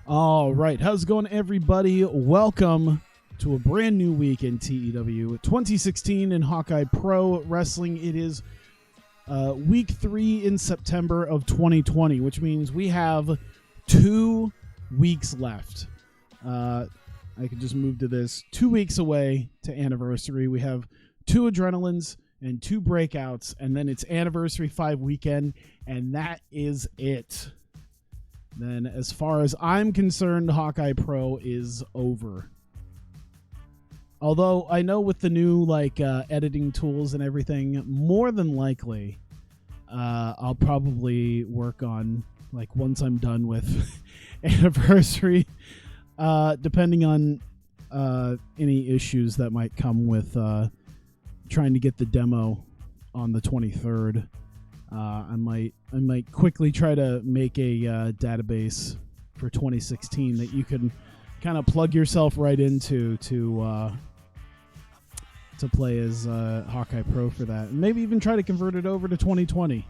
All right, how's it going, everybody? Welcome to a brand new week in TEW 2016 in Hawkeye Pro Wrestling. It is week 3 in September of 2020, which means we have 2 weeks left. I can just move to this. 2 weeks away to anniversary. We have 2 adrenalines and 2 breakouts, and then it's Anniversary 5 weekend, and that is it. Then, as far as I'm concerned, Hawkeye Pro is over. Although I know with the new editing tools and everything, more than likely, I'll probably work on once I'm done with Anniversary, depending on any issues that might come with trying to get the demo on the 23rd. I might quickly try to make a database for 2016 that you can kind of plug yourself right into to play as Hawkeye Pro for that, and maybe even try to convert it over to 2020,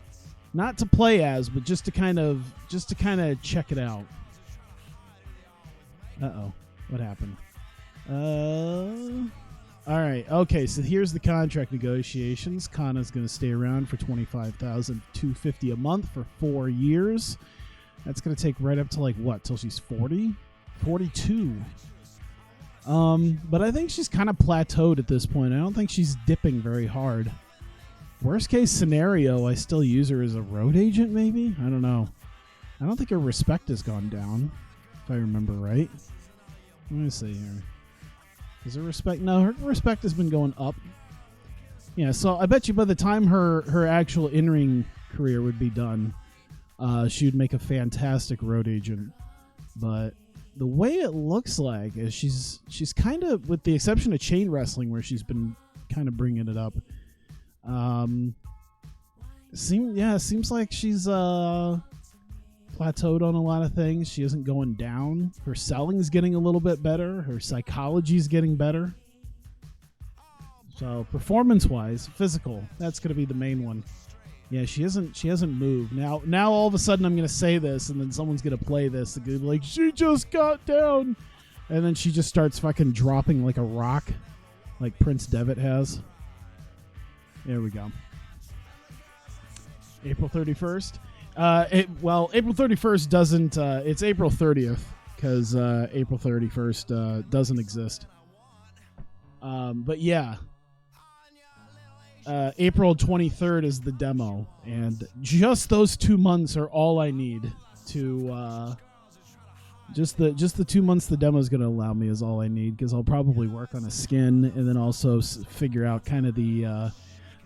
not to play as, but just to kind of check it out. What happened? All right. Okay, so here's the contract negotiations. Kana's going to stay around for $25,250 a month for 4 years. That's going to take right up to till she's 40, 42. But I think she's kind of plateaued at this point. I don't think she's dipping very hard. Worst case scenario, I still use her as a road agent, maybe? I don't know. I don't think her respect has gone down, if I remember right. Let me see here. Is her respect? No, her respect has been going up. Yeah, so I bet you by the time her actual in-ring career would be done, she would make a fantastic road agent. But the way it looks like is she's kind of, with the exception of chain wrestling, where she's been kind of bringing it up. Seems like she's plateaued on a lot of things. She isn't going down. Her selling is getting a little bit better. Her psychology is getting better. So performance-wise, physical, that's going to be the main one. Yeah, she hasn't moved. Now all of a sudden I'm going to say this, and then someone's going to play this. They're going to be like, she just got down. And then she just starts fucking dropping like a rock, like Prince Devitt has. There we go. April 31st. April 31st doesn't, it's April 30th, because April 31st doesn't exist. But yeah, April 23rd is the demo, and just those 2 months are all I need to, just the 2 months the demo is going to allow me is all I need, because I'll probably work on a skin, and then also figure out kind of the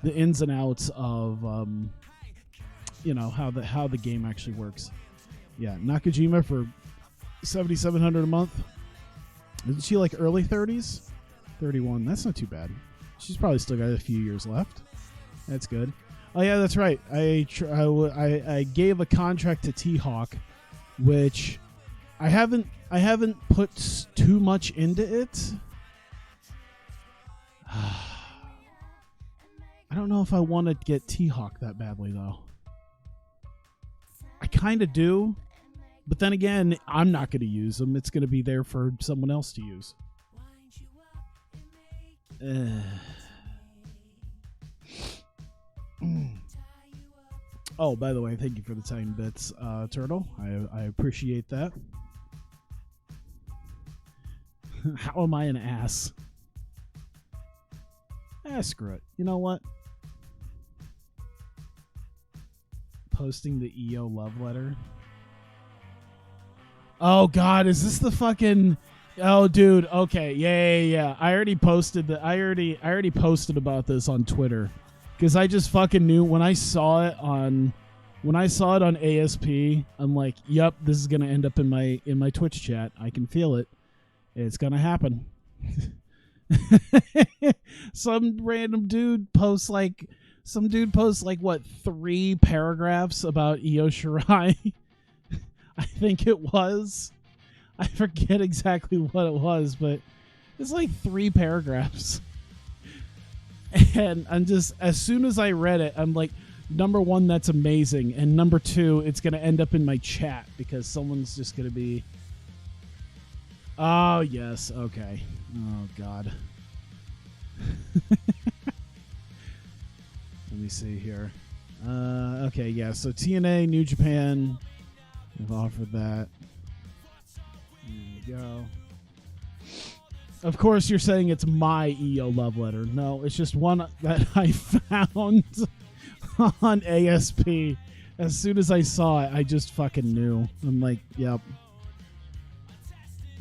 ins and outs of, how the game actually works. Yeah, Nakajima for $7,700 a month. Isn't she like early 30s? 31. That's not too bad. She's probably still got a few years left. That's good. Oh yeah, that's right. I gave a contract to T-Hawk, which I haven't put too much into it. I don't know if I want to get T-Hawk that badly though. I kind of do, but then again, I'm not going to use them. It's going to be there for someone else to use. Oh, by the way, thank you for the 10 bits, Turtle. I appreciate that. How am I an ass? Screw it. You know what? Posting the EO love letter. Oh God, is this the fucking? Oh dude, okay, yeah. I already posted I already posted about this on Twitter, because I just fucking knew when I saw it on ASP. I'm like, yep, this is gonna end up in my Twitch chat. I can feel it. It's gonna happen. Some dude posts like what, 3 paragraphs about Io Shirai. I think it was. I forget exactly what it was, but it's like 3 paragraphs. And I'm just, as soon as I read it, I'm like, number one, that's amazing. And number two, it's going to end up in my chat because someone's just going to be Oh, yes. Okay. Oh, God. Let me see here. Okay, yeah. So TNA, New Japan have offered that. There you go. Of course, you're saying it's my EO love letter. No, it's just one that I found on ASP. As soon as I saw it, I just fucking knew. I'm like, yep.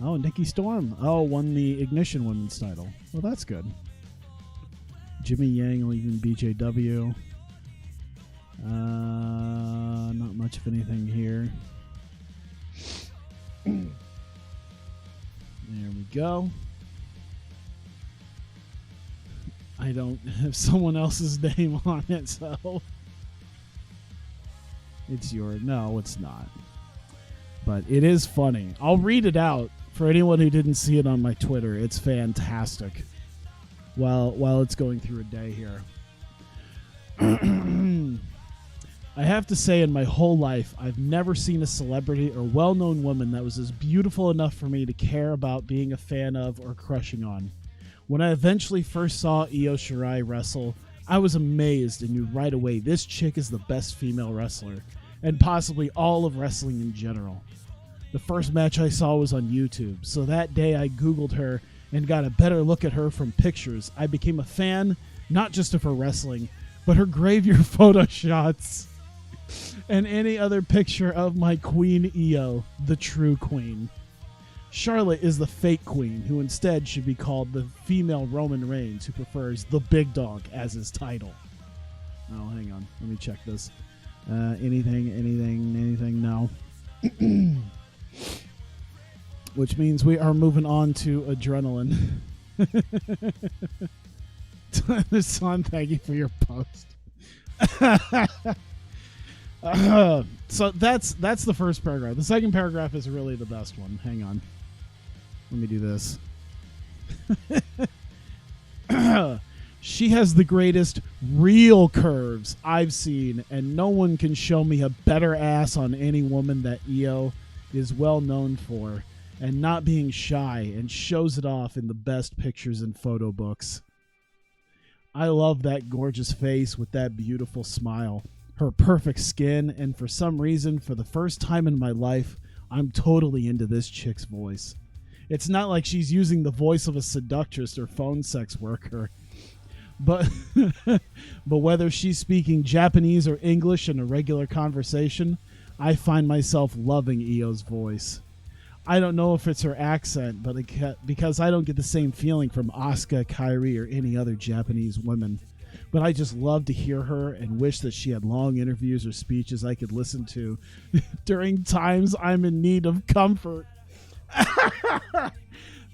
Oh, Nikki Storm. Oh, won the Ignition Women's title. Well, that's good. Jimmy Yang leaving BJW. Not much of anything here. There we go. I don't have someone else's name on it, so it's yours. No, it's not. But it is funny. I'll read it out for anyone who didn't see it on my Twitter. It's fantastic. While it's going through a day here. I have to say, in my whole life, I've never seen a celebrity or well-known woman that was as beautiful enough for me to care about being a fan of or crushing on. When I eventually first saw Io Shirai wrestle, I was amazed and knew right away this chick is the best female wrestler, and possibly all of wrestling in general. The first match I saw was on YouTube, so that day I Googled her and got a better look at her from pictures. I became a fan, not just of her wrestling, but her graveyard photo shots and any other picture of my queen Io, the true queen. Charlotte is the fake queen, who instead should be called the female Roman Reigns, who prefers the big dog as his title. Oh, hang on. Let me check this. Anything? No. Which means we are moving on to adrenaline. Son, thank you for your post. So that's the first paragraph. The second paragraph is really the best one. Hang on. Let me do this. She has the greatest real curves I've seen, and no one can show me a better ass on any woman that Io is well known for, and not being shy, and shows it off in the best pictures and photo books. I love that gorgeous face with that beautiful smile, her perfect skin, and for some reason, for the first time in my life, I'm totally into this chick's voice. It's not like she's using the voice of a seductress or phone sex worker. But whether she's speaking Japanese or English in a regular conversation, I find myself loving Io's voice. I don't know if it's her accent, but because I don't get the same feeling from Asuka, Kairi, or any other Japanese women. But I just love to hear her and wish that she had long interviews or speeches I could listen to during times I'm in need of comfort.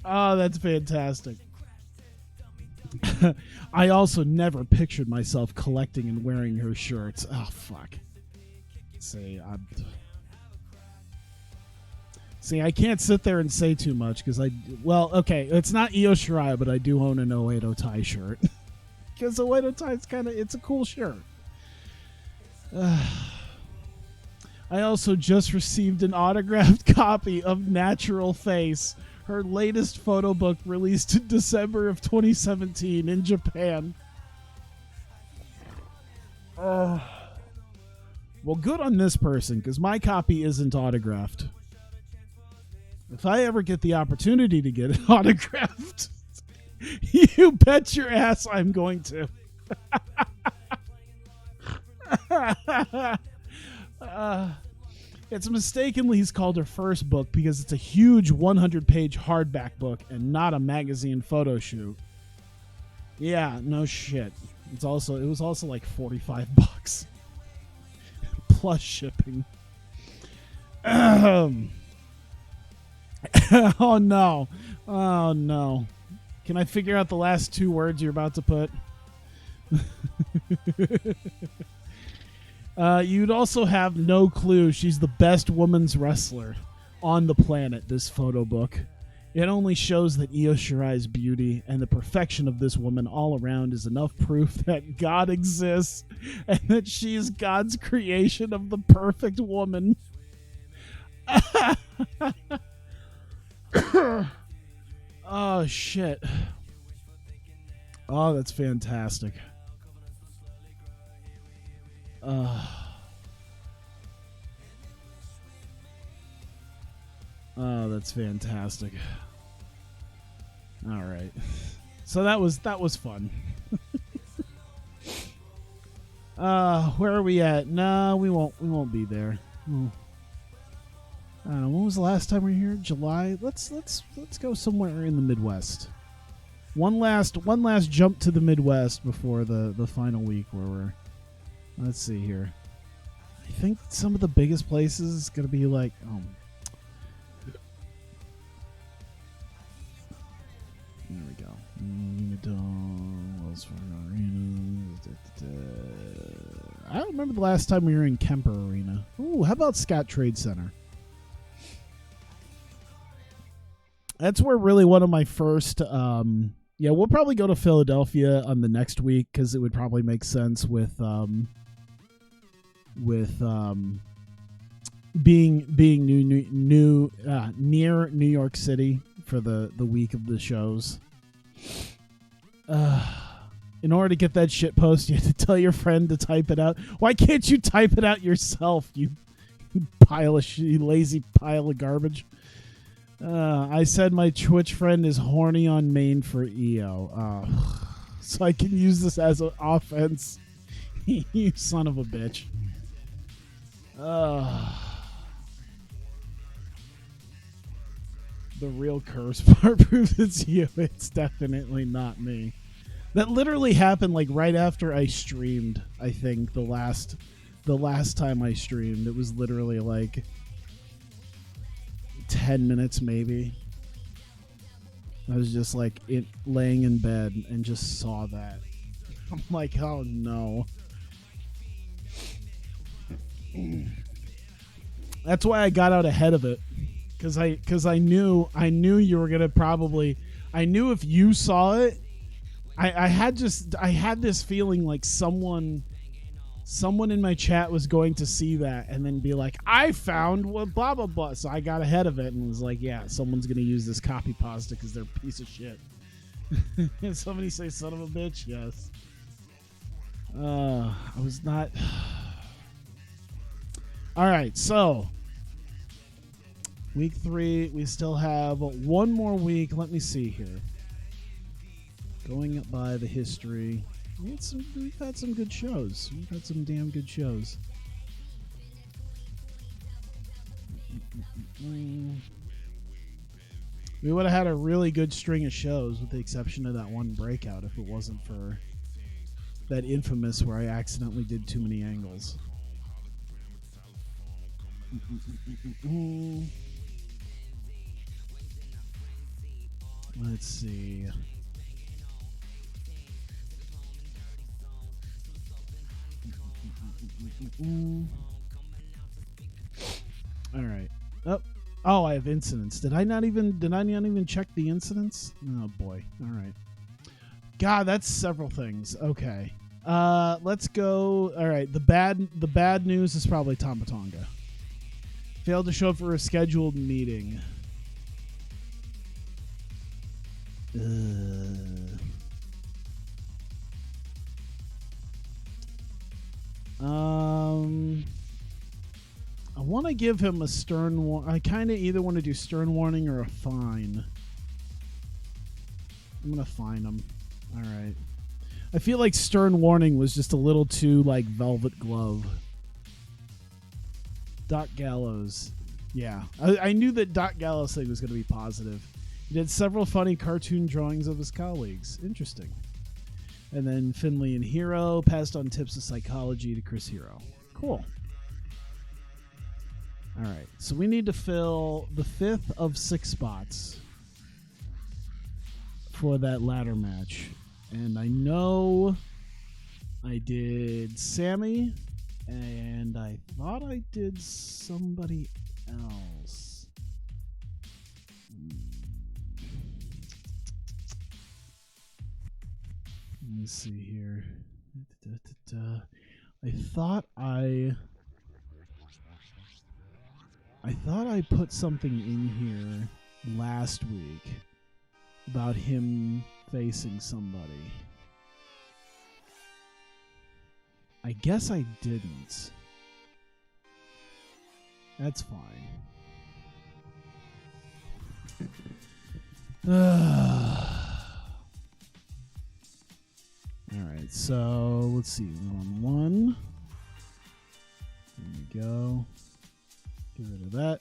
Oh, that's fantastic. I also never pictured myself collecting and wearing her shirts. Oh, fuck. See, I can't sit there and say too much because okay, it's not Io Shirai, but I do own an Oedo Tai shirt. Because Oedo Tai is it's a cool shirt. I also just received an autographed copy of Natural Face, her latest photo book released in December of 2017 in Japan. Well, good on this person, because my copy isn't autographed. If I ever get the opportunity to get it autographed, you bet your ass I'm going to. It's mistakenly called her first book because it's a huge 100-page hardback book and not a magazine photo shoot. Yeah, no shit. It was also like $45 plus shipping. Oh no. Oh no. Can I figure out the last two words you're about to put? You'd also have no clue she's the best women's wrestler on the planet, this photo book. It only shows that Io Shirai's beauty and the perfection of this woman all around is enough proof that God exists and that she is God's creation of the perfect woman. Oh, shit. Oh, that's fantastic. Oh, that's fantastic. All right. So that was fun. Where are we at? No, we won't be there. I don't know, when was the last time we were here? July. Let's go somewhere in the Midwest. One last jump to the Midwest before the final week where we're. Let's see here. I think some of the biggest places is gonna be like there we go. I don't remember the last time we were in Kemper Arena. Ooh, how about Scott Trade Center? That's where really one of my first. Yeah, we'll probably go to Philadelphia on the next week because it would probably make sense with being near New York City for the week of the shows. In order to get that shit post, you have to tell your friend to type it out. Why can't you type it out yourself, you lazy pile of garbage? I said my Twitch friend is horny on main for EO. So I can use this as an offense. You son of a bitch. The real curse part proves it's you. It's definitely not me. That literally happened like right after I streamed. I think the last time I streamed, it was literally like 10 minutes maybe. I was just like laying in bed and just saw that. I'm like, oh no. That's why I got out ahead of it. Because I knew you were gonna probably. I knew if you saw it, I had this feeling like someone in my chat was going to see that and then be like, I found what blah blah blah. So I got ahead of it and was like, yeah, someone's gonna use this copy pasta because they're a piece of shit. Did somebody say son of a bitch? Yes. I was not. All right, so week 3, we still have one more week. Let me see here. Going by the history, we've had some good shows. We've had some damn good shows. We would have had a really good string of shows with the exception of that one breakout if it wasn't for that infamous where I accidentally did too many angles. Let's see. All right. Oh, I have incidents. Did I not even check the incidents? Oh boy. All right. God, that's several things. Okay. Let's go. All right. The bad news is probably Tomatonga. Failed to show up for a scheduled meeting. I want to give him a stern warning. I kind of either want to do stern warning or a fine. I'm going to fine him. All right. I feel like stern warning was just a little too like velvet glove. Doc Gallows. Yeah. I knew that Doc Gallows thing was going to be positive. He did several funny cartoon drawings of his colleagues. Interesting. And then Finley and Hero passed on tips of psychology to Chris Hero. Cool. All right. So we need to fill the 5th of 6 spots for that ladder match. And I know I did Sammy, and I thought I did somebody else. Let me see here. I thought I put something in here last week. about him facing somebody. I guess I didn't. That's fine. Alright, so let's see. 1-1. There we go. Get rid of that.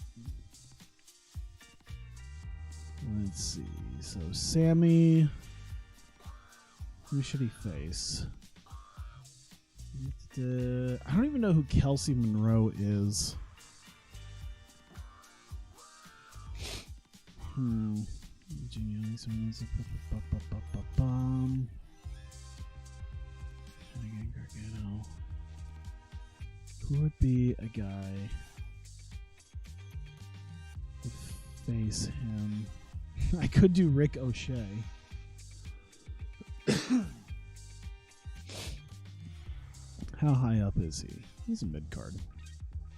Let's see. So Sammy. Who should he face? I don't even know who Kelsey Monroe is. Who would be a guy to face him? I could do Rick O'Shea. How high up is he? He's a mid card.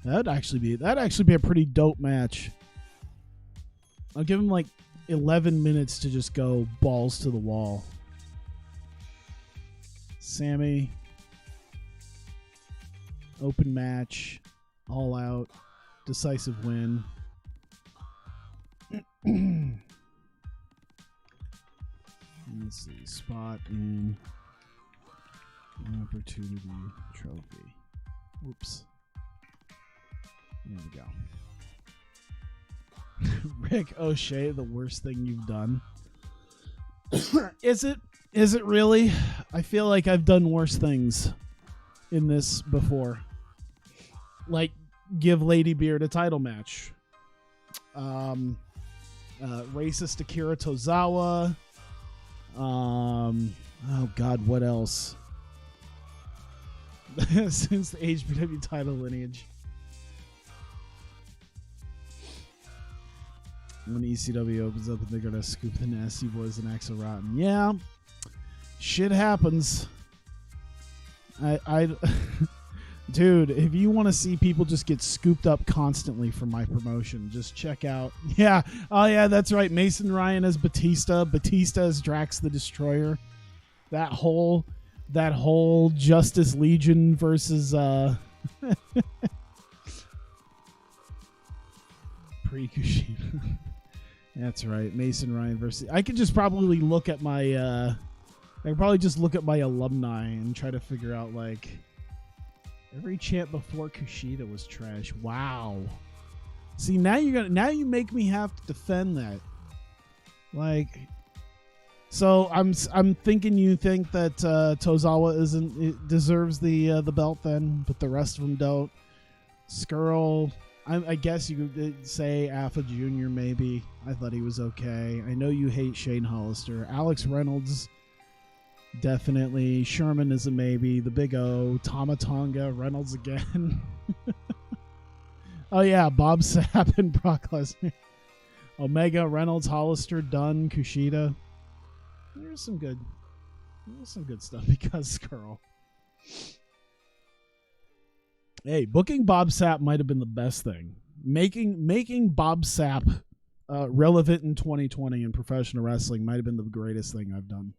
That'd actually be a pretty dope match. I'll give him like 11 minutes to just go balls to the wall. Sammy, open match, all out, decisive win. Let's see, spot in opportunity trophy. Whoops. There we go. Rick O'Shea, the worst thing you've done. Is it really? I feel like I've done worse things in this before. Like give Lady Beard a title match. Racist Akira Tozawa. Oh God, what else? Since the HBW title lineage. When ECW opens up and they're gonna scoop the Nasty Boys and Axel Rotten. Yeah. Shit happens. I Dude, if you want to see people just get scooped up constantly from my promotion, just check out. Yeah. Oh yeah, that's right. Mason Ryan as Batista. Batista as Drax the Destroyer. That whole Justice Legion versus pre-Kushida. That's right. Mason Ryan versus. I could just probably look at my I could probably just look at my alumni and try to figure out like every champ before Kushida was trash. Wow. See, now you make me have to defend that. Like, so I'm thinking you think that Tozawa deserves the belt then, but the rest of them don't. Skrull, I guess you could say Alpha Jr. maybe. I thought he was okay. I know you hate Shane Hollister. Alex Reynolds, definitely. Sherman is a maybe. The Big O. Tama Tonga. Reynolds again. Oh yeah, Bob Sapp and Brock Lesnar. Omega, Reynolds, Hollister, Dunn, Kushida. There's some good stuff because Skrull. Hey, booking Bob Sapp might have been the best thing. Making Bob Sapp relevant in 2020 in professional wrestling might have been the greatest thing I've done.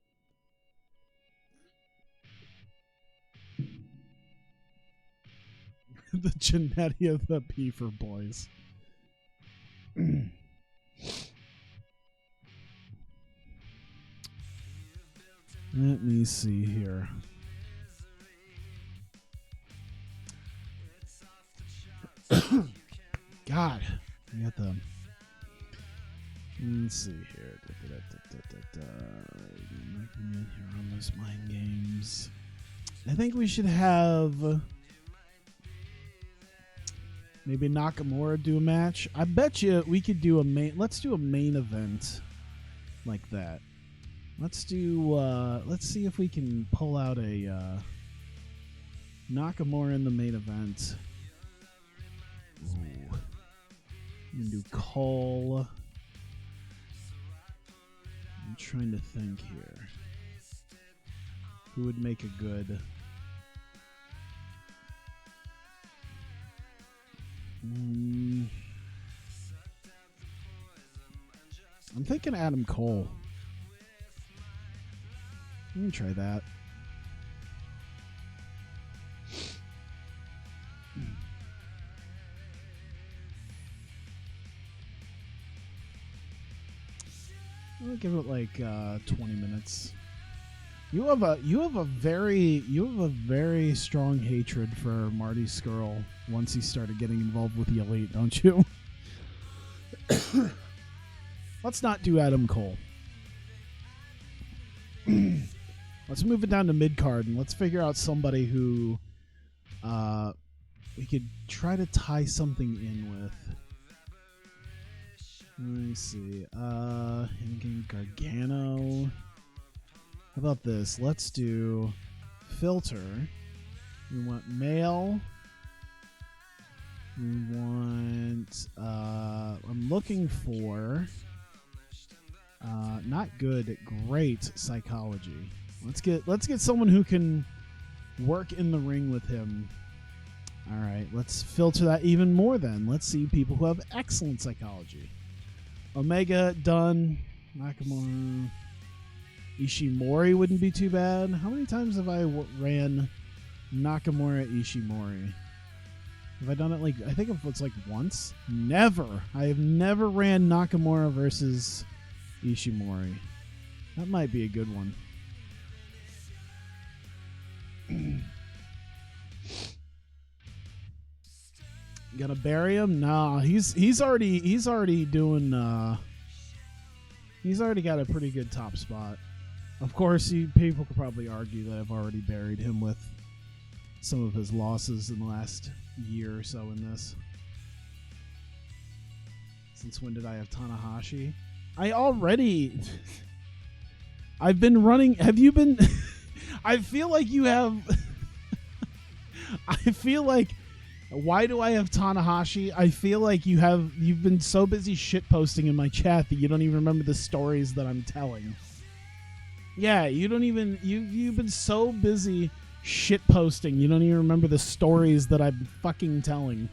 The Genetti of the Piefer boys. Let me see here. God, I got the. Let's see here. Here on those mind games. I think we should have maybe Nakamura do a match. I bet you we could do a main. Let's do a main event like that. Let's do. Let's see if we can pull out a Nakamura in the main event. Ooh. You can do Cole. I'm trying to think here. Who would make a good? I'm thinking Adam Cole. You can try that. I'll give it like 20 minutes. You have a very strong hatred for Marty Scurll once he started getting involved with the Elite, don't you? Let's not do Adam Cole. Let's move it down to mid-card and let's figure out somebody who we could try to tie something in with. Let me see. Gargano. How about this? Let's do filter. We want male. We want I'm looking for not good, great psychology. Let's get someone who can work in the ring with him. All right, let's filter that even more then. Let's see people who have excellent psychology. Omega, done. Nakamura. Ishimori wouldn't be too bad. How many times have I ran Nakamura Ishimori? Have I done it like, I think it's like once? Never. I have never ran Nakamura versus Ishimori. That might be a good one. Gonna bury him? Nah, he's already doing he's already got a pretty good top spot. Of course, people could probably argue that I've already buried him with some of his losses in the last year or so in this. Since when did I have Tanahashi? I've been running. Have you been? I feel like you have. I feel like. Why do I have Tanahashi? I feel like you've been so busy shitposting in my chat that you don't even remember the stories that I'm telling. Yeah, you don't even you've been so busy shitposting you don't even remember the stories that I'm fucking telling.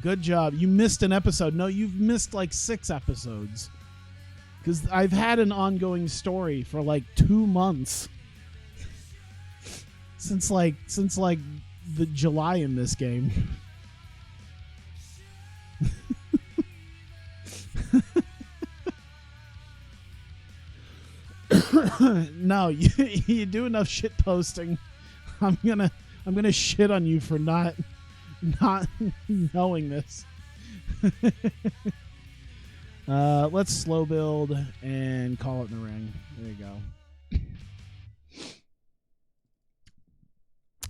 Good job. You missed an episode. No, you've missed like 6 episodes. Because I've had an ongoing story for like 2 months. since like the July in this game. No, you do enough shit posting. I'm gonna shit on you for not knowing this. Let's slow build and call it in the ring. There you go.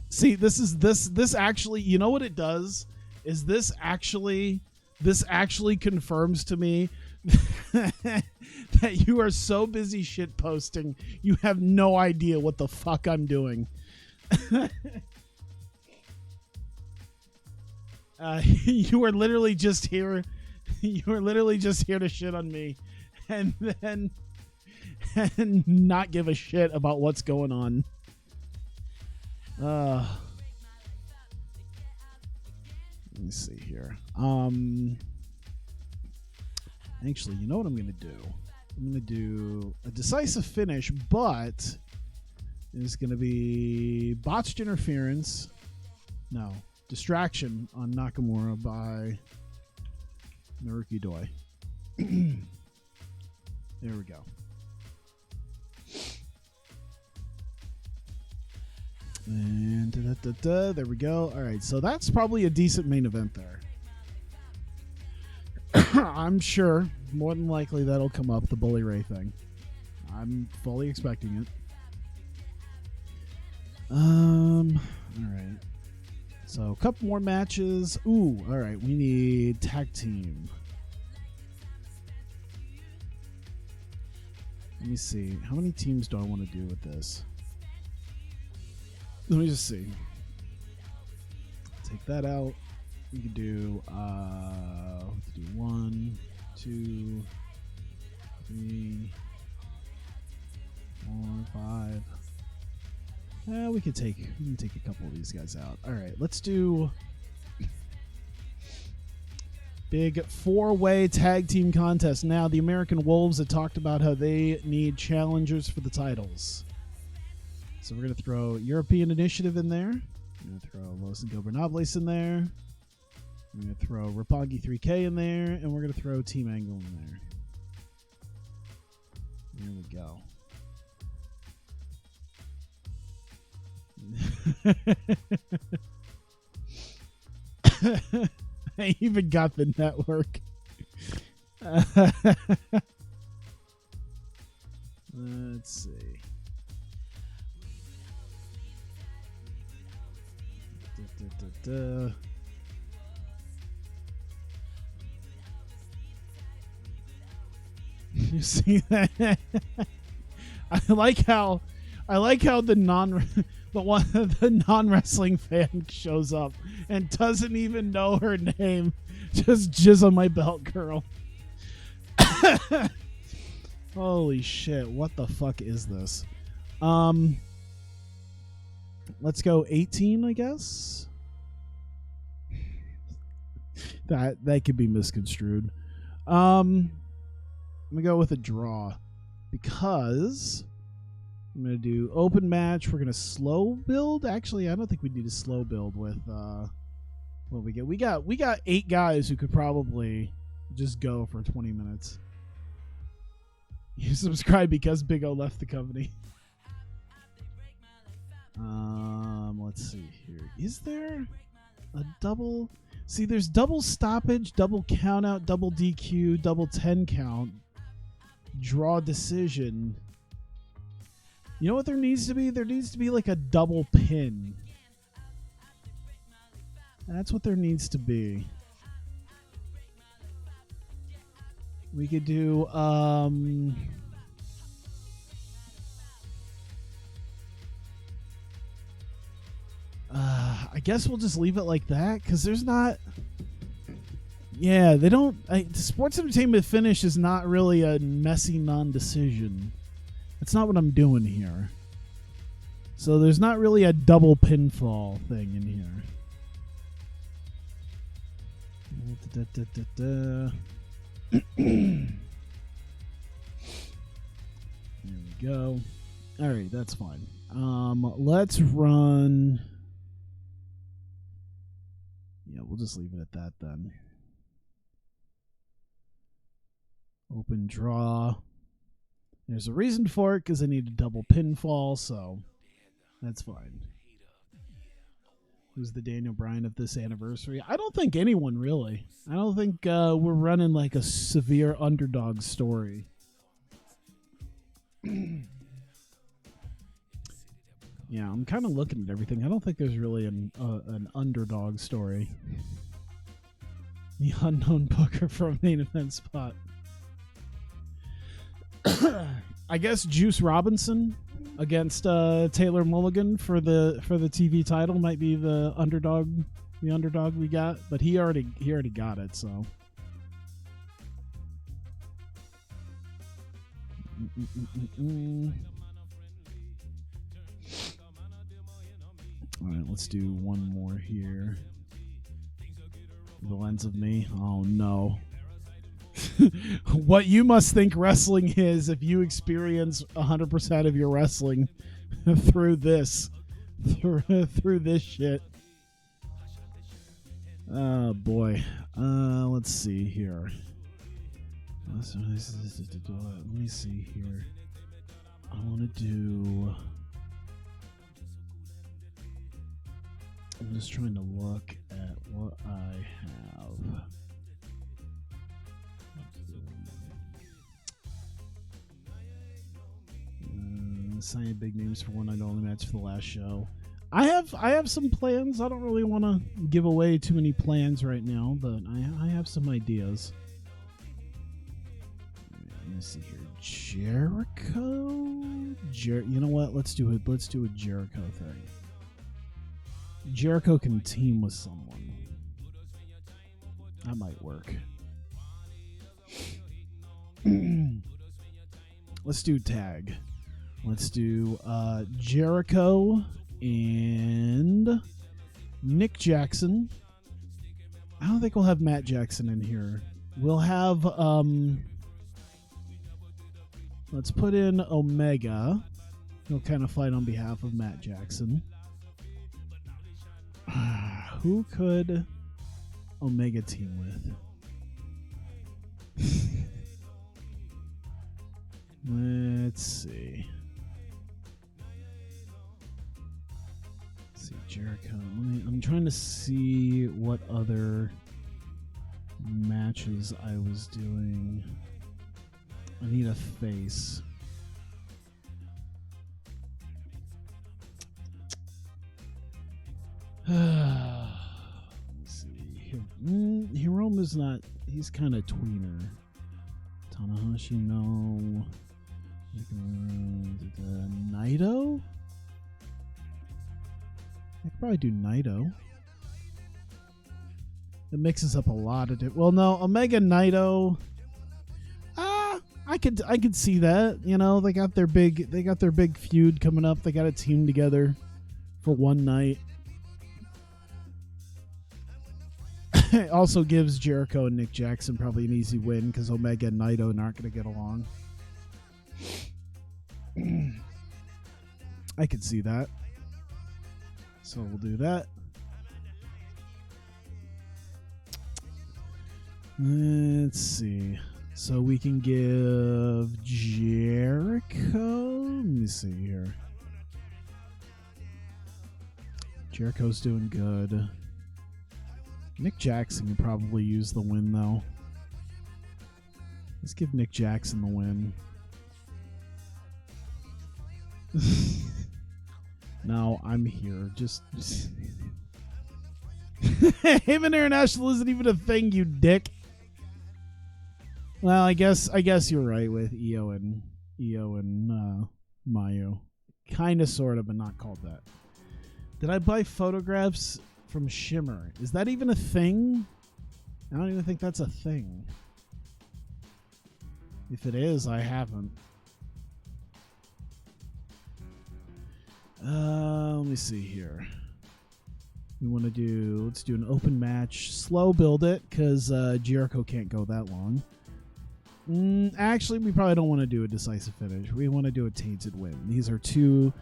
See, this actually, you know what it does? Is this actually confirms to me that you are so busy shit posting, you have no idea what the fuck I'm doing. You are literally just here. You are literally just here to shit on me, and not give a shit about what's going on. Let me see here. Actually, you know what I'm going to do? I'm going to do a decisive finish, but it's going to be botched interference. No, distraction on Nakamura by Naruki Doi. There we go. And there we go. All right, so that's probably a decent main event there. I'm sure, more than likely, that'll come up, the Bully Ray thing. I'm fully expecting it. All right. So, a couple more matches. Ooh, all right. We need tag team. Let me see. How many teams do I want to do with this? Let me just see. Take that out. We could do, let's do 1, 2, 3, 4, 5. We can take a couple of these guys out. All right, let's do big 4-way tag team contest. Now, the American Wolves had talked about how they need challengers for the titles. So we're going to throw European Initiative in there. We're going to throw Los Ingobernables in there. We're going to throw Roppongi 3K in there. And we're going to throw Team Angle in there. There we go. I even got the network. Let's see. You see that? I like how the non-wrestling fan shows up and doesn't even know her name. Just jizz on my belt, girl. Holy shit, what the fuck is this? Let's go 18, I guess. That could be misconstrued. I'm gonna go with a draw because I'm gonna do open match. We're gonna slow build. Actually, I don't think we need a slow build with what we get. We got 8 guys who could probably just go for 20 minutes. You subscribe because Big O left the company. Let's see here. Is there a double? See, there's double stoppage, double count out, double DQ, double 10 count, draw decision. You know what there needs to be? There needs to be like a double pin. That's what there needs to be. We could do I guess we'll just leave it like that because there's not. Yeah, they don't. Sports entertainment finish is not really a messy non-decision. That's not what I'm doing here. So there's not really a double pinfall thing in here. There we go. All right, that's fine. Let's run. Yeah, we'll just leave it at that then. Open draw. There's a reason for it because I need a double pinfall, so that's fine. Who's the Daniel Bryan of this anniversary? I don't think anyone really. I don't think we're running like a severe underdog story. Yeah, I'm kind of looking at everything. I don't think there's really an underdog story. The unknown booker from main event spot. I guess Juice Robinson against Taylor Mulligan for the TV title might be the underdog we got, but he already got it, so. All right, let's do one more here. The lens of me. Oh no. What you must think wrestling is if you experience 100% of your wrestling through this shit. Oh boy. Let's see here. Let me see here. I want to do. I'm just trying to look at what I have. Signing big names for one night only match for the last show. I have some plans. I don't really want to give away too many plans right now, but I have some ideas. Let me see here. Jericho. You know what? Let's do a Jericho thing. Jericho can team with someone. That might work. Let's do tag. Let's do Jericho and Nick Jackson. I don't think we'll have Matt Jackson in here. We'll have let's put in Omega. He'll kind of fight on behalf of Matt Jackson. Who could Omega team with? Let's see. Jericho. I'm trying to see what other matches I was doing. I need a face. Let's see. Hiromu's not. He's kind of tweener. Tanahashi, no. Naito? I could probably do Naito. It mixes up a lot of it. Well, no, Omega Naito. I could see that. You know, they got their big feud coming up. They got a team together for one night. It also gives Jericho and Nick Jackson probably an easy win because Omega and Naito aren't going to get along. I could see that. So we'll do that. Let's see. So we can give Jericho. Let me see here. Jericho's doing good. Nick Jackson can probably use the win, though. Let's give Nick Jackson the win. No, I'm here. Just Haven International isn't even a thing, you dick. Well, I guess you're right with Io and Mayu. Kinda, sorta, but not called that. Did I buy photographs from Shimmer? Is that even a thing? I don't even think that's a thing. If it is, I haven't. Let me see here. Let's do an open match. Slow build it, because Jericho can't go that long. Actually, we probably don't want to do a decisive finish. We want to do a tainted win. These are two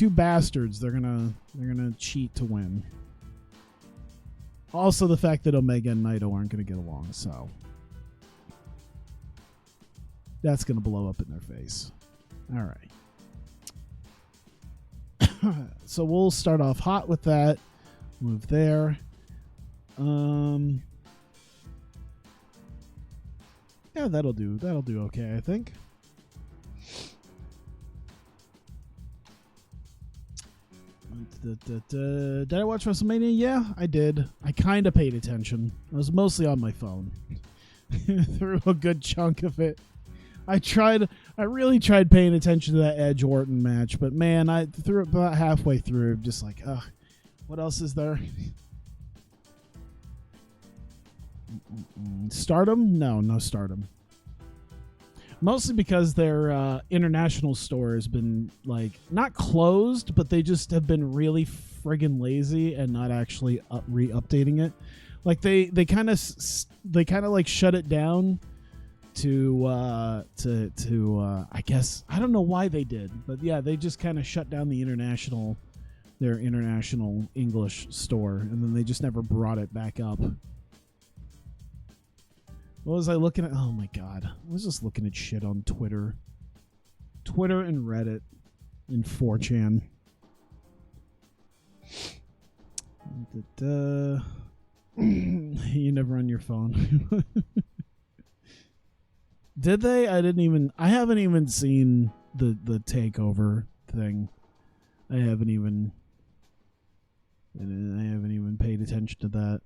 bastards. They're gonna cheat to win. Also, the fact that Omega and Naito aren't gonna get along, so that's gonna blow up in their face. All right. So we'll start off hot with that. Move there. Yeah, that'll do. That'll do okay, I think. Did I watch WrestleMania? Yeah, I did. I kind of paid attention. I was mostly on my phone through a good chunk of it. I really tried paying attention to that Edge Orton match, but man, I threw it about halfway through, just like, what else is there? Stardom? No Stardom. Mostly because their international store has been, like, not closed, but they just have been really friggin' lazy and not actually re-updating it. Like, they kind of like shut it down to I guess, I don't know why they did, but yeah, they just kind of shut down their international English store, and then they just never brought it back up. What was I looking at? Oh my god, I was just looking at shit on Twitter and Reddit and 4chan. You never on your phone. Did they? I haven't even seen the takeover thing. I haven't even paid attention to that.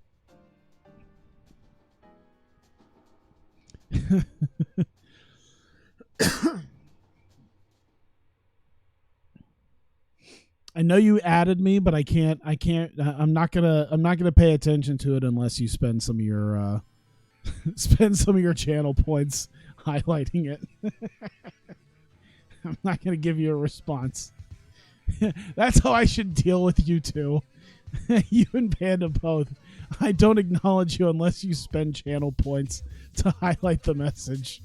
I know you added me, but I can't. I'm not gonna pay attention to it unless you spend some of your channel points highlighting it. I'm not going to give you a response. That's how I should deal with you two. You and Panda both. I don't acknowledge you unless you spend channel points to highlight the message.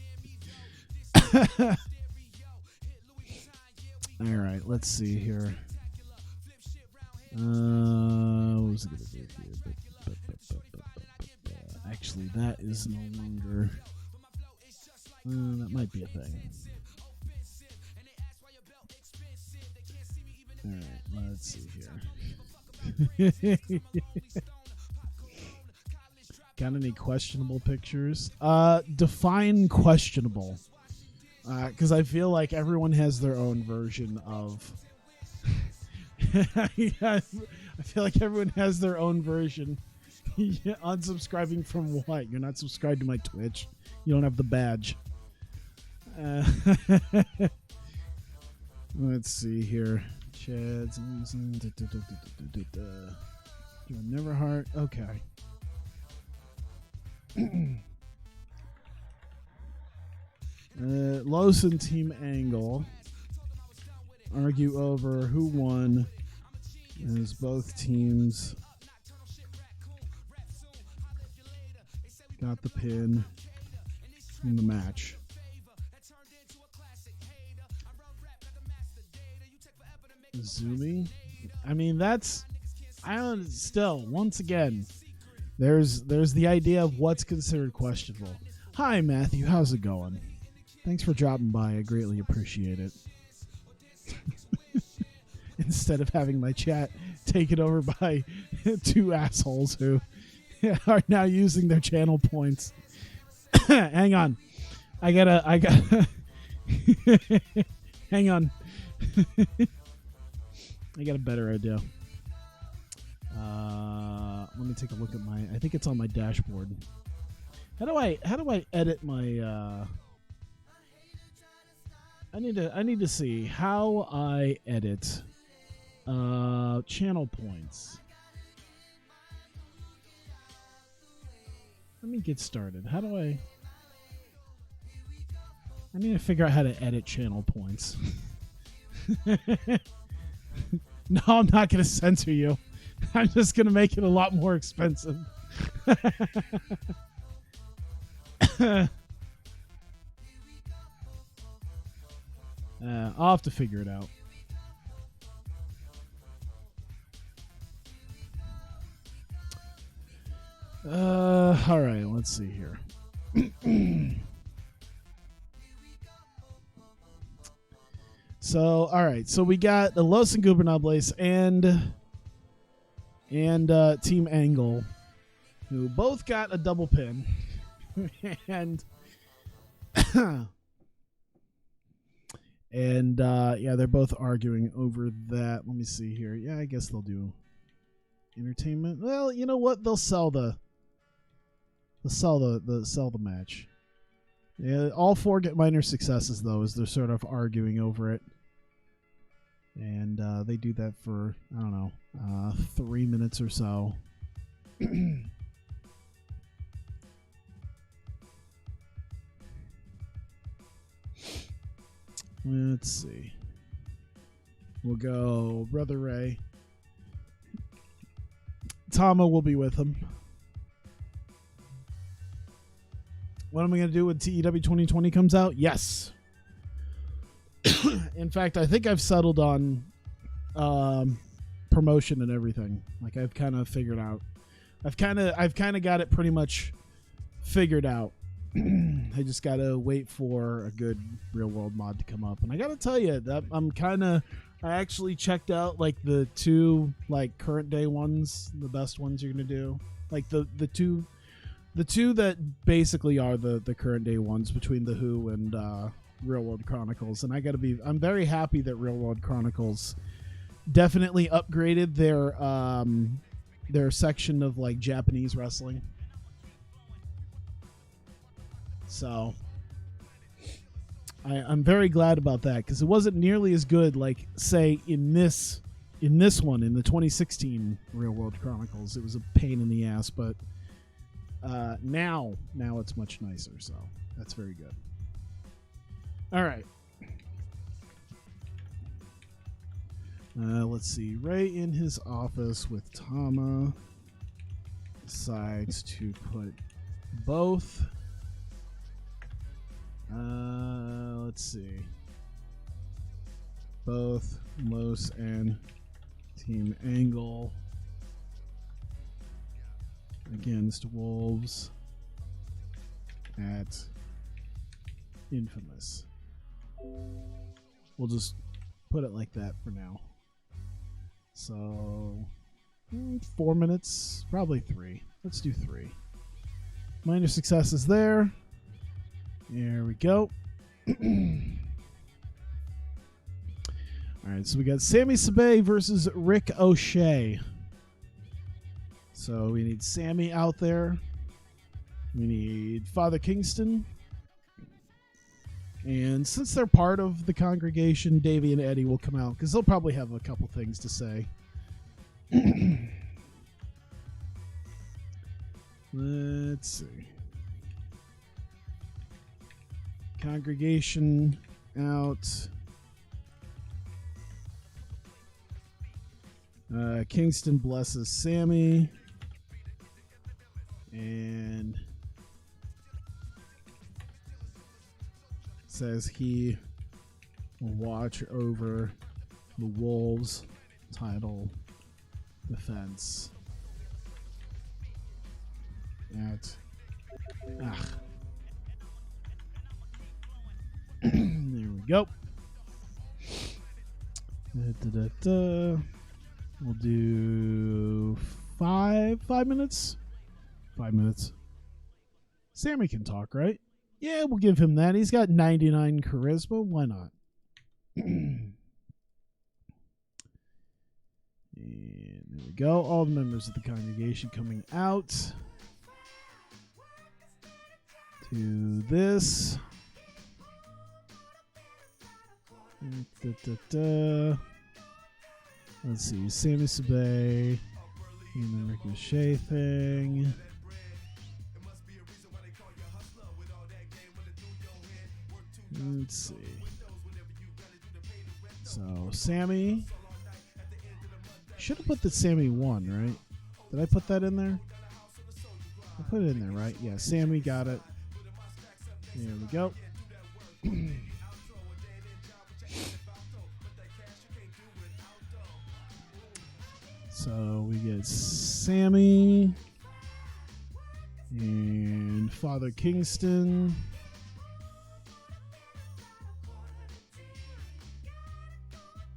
All right, let's see here. What was it gonna do here? Actually, that is no longer. That might be a thing. All right, let's see here. Got any questionable pictures? Define questionable. Because I feel like everyone has their own version of. I feel like everyone has their own version. Unsubscribing from what? You're not subscribed to my Twitch. You don't have the badge. Let's see here. Chad's Neverheart. Okay. Los and Team Angle argue over who won as both teams got the pin in the match. Zumi? I mean, that's... I don't... Still, once again, there's the idea of what's considered questionable. Hi, Matthew. How's it going? Thanks for dropping by. I greatly appreciate it. Instead of having my chat taken over by two assholes who are now using their channel points. Hang on. I gotta hang on. I got a better idea. Let me take a look at my... I think it's on my dashboard. How do I edit my... I need to see how I edit channel points. Let me get started. How do I need to figure out how to edit channel points. No, I'm not going to censor you. I'm just going to make it a lot more expensive. I'll have to figure it out. All right, let's see here. So, all right. So we got the Los Ingobernables and Team Angle, who both got a double pin, and yeah, they're both arguing over that. Let me see here. Yeah, I guess they'll do entertainment. Well, you know what? They'll sell the match. Yeah, all four get minor successes though, as they're sort of arguing over it. And they do that for, I don't know, 3 minutes or so. Let's see. We'll go Brother Ray. Tama will be with him. What am I going to do when TEW 2020 comes out? Yes. In fact, I think I've settled on promotion and everything. Like I've kind of figured out. I've kind of got it pretty much figured out. I just got to wait for a good real world mod to come up. And I got to tell you that I actually checked out like the two like current day ones, the best ones you're going to do. Like the two that basically are the current day ones between the Who and Real World Chronicles. And I'm very happy that Real World Chronicles definitely upgraded their section of like Japanese wrestling. So I'm very glad about that, because it wasn't nearly as good like say in this one in the 2016 Real World Chronicles. It was a pain in the ass, but now it's much nicer, so that's very good. All right. Let's see. Ray in his office with Tama decides to put both. Let's see. both Los and Team Angle against Wolves at Infamous. We'll just put it like that for now. So 4 minutes, probably 3. Let's do 3. Minor successes there. There we go. All right, so we got Sami Sabay versus Rick O'Shea. So we need Sammy out there. We need Father Kingston. And since they're part of the congregation, Davey and Eddie will come out because they'll probably have a couple things to say. Let's see. Congregation out. Kingston blesses Sammy. And says he will watch over the Wolves title defense at there we go. We'll do 5 minutes. 5 minutes. Sammy can talk, right? Yeah, we'll give him that. He's got 99 charisma. Why not? And there we go. All the members of the congregation coming out to this. Let's see. Sami Sabay and the Ricochet thing. Let's see. So, Sammy. Should have put that Sammy won, right? Did I put that in there? I put it in there, right? Yeah, Sammy got it. There we go. So, we get Sammy and Father Kingston.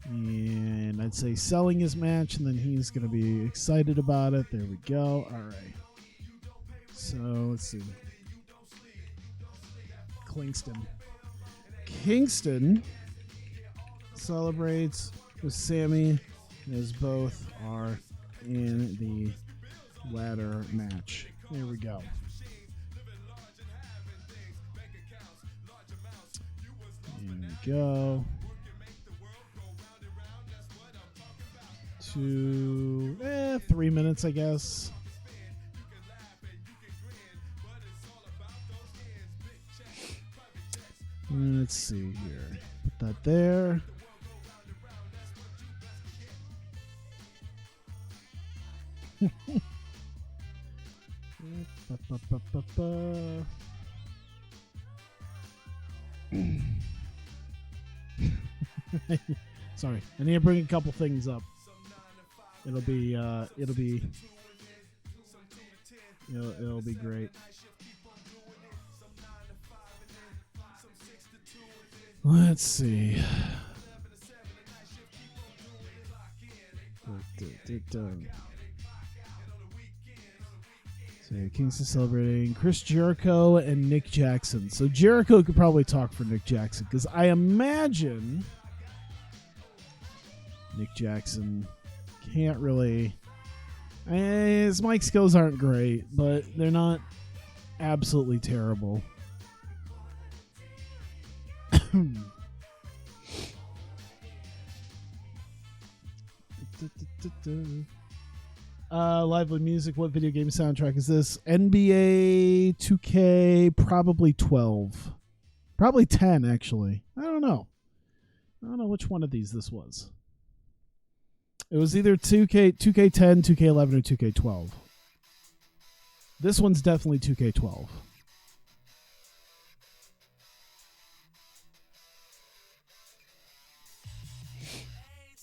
And I'd say selling his match, and then he's going to be excited about it. There we go. All right. So, let's see. Kingston celebrates with Sammy as both are in the ladder match. There we go. There we go. 3 minutes, I guess. Let's see here. Put that there. Sorry, I need to bring a couple things up. It'll be great. Let's see. So Kingston celebrating Chris Jericho and Nick Jackson. So Jericho could probably talk for Nick Jackson because I imagine Nick Jackson can't really. His mic skills aren't great, but they're not absolutely terrible. Lively music. What video game soundtrack is this? NBA 2K, probably 12. Probably 10, actually. I don't know which one of these this was. It was either 2K10, 2K11, or 2K12. This one's definitely 2K12.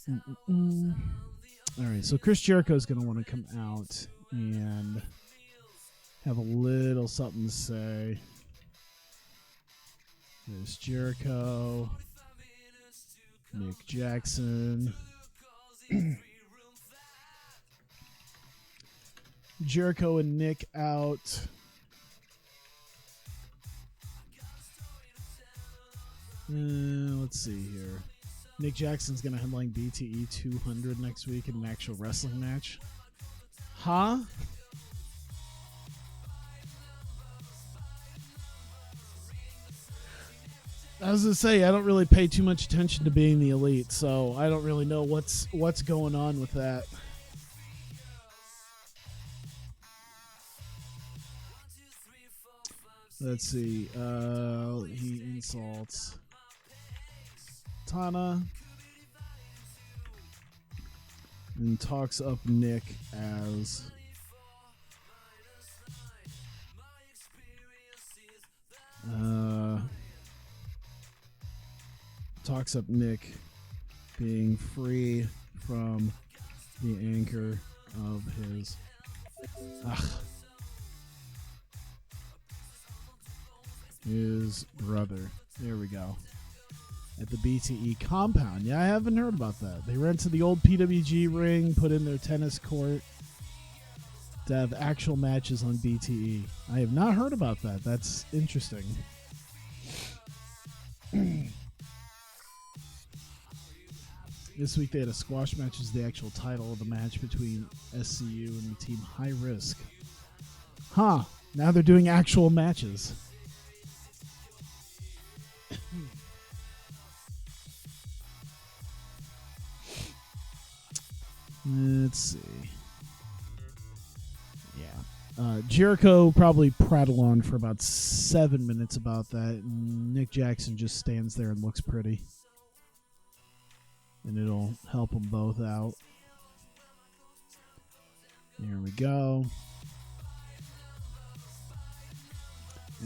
All right, so Chris Jericho is going to want to come out and have a little something to say. There's Jericho, Nick Jackson. Jericho and Nick out. Let's see here. Nick Jackson's going to headline BTE 200 next week in an actual wrestling match. Huh? I was going to say, I don't really pay too much attention to being the elite, so I don't really know what's going on with that. Let's see. He insults Tana and talks up Nick as talks up Nick being free from the anchor of his brother. There we go. At the BTE compound. Yeah, I haven't heard about that. They rented the old PWG ring, put in their tennis court to have actual matches on BTE. I have not heard about that. That's interesting. This week they had a squash match as the actual title of the match between SCU and the team High Risk. Huh. Now they're doing actual matches. Let's see. Yeah. Jericho probably prattled on for about 7 minutes about that. And Nick Jackson just stands there and looks pretty. And it'll help them both out. There we go.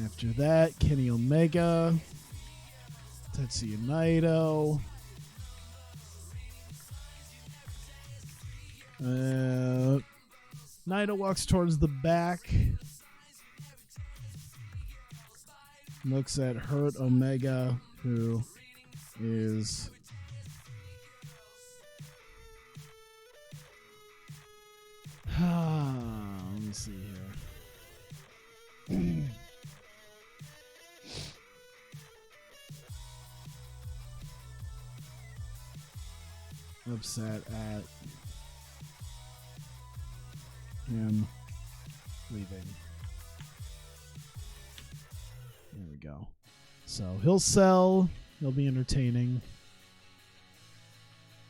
After that, Kenny Omega, Tetsuya Naito. Naito walks towards the back. Looks at Hurt Omega, who is let me see here. Upset at him leaving. There we go. So he'll sell. He'll be entertaining.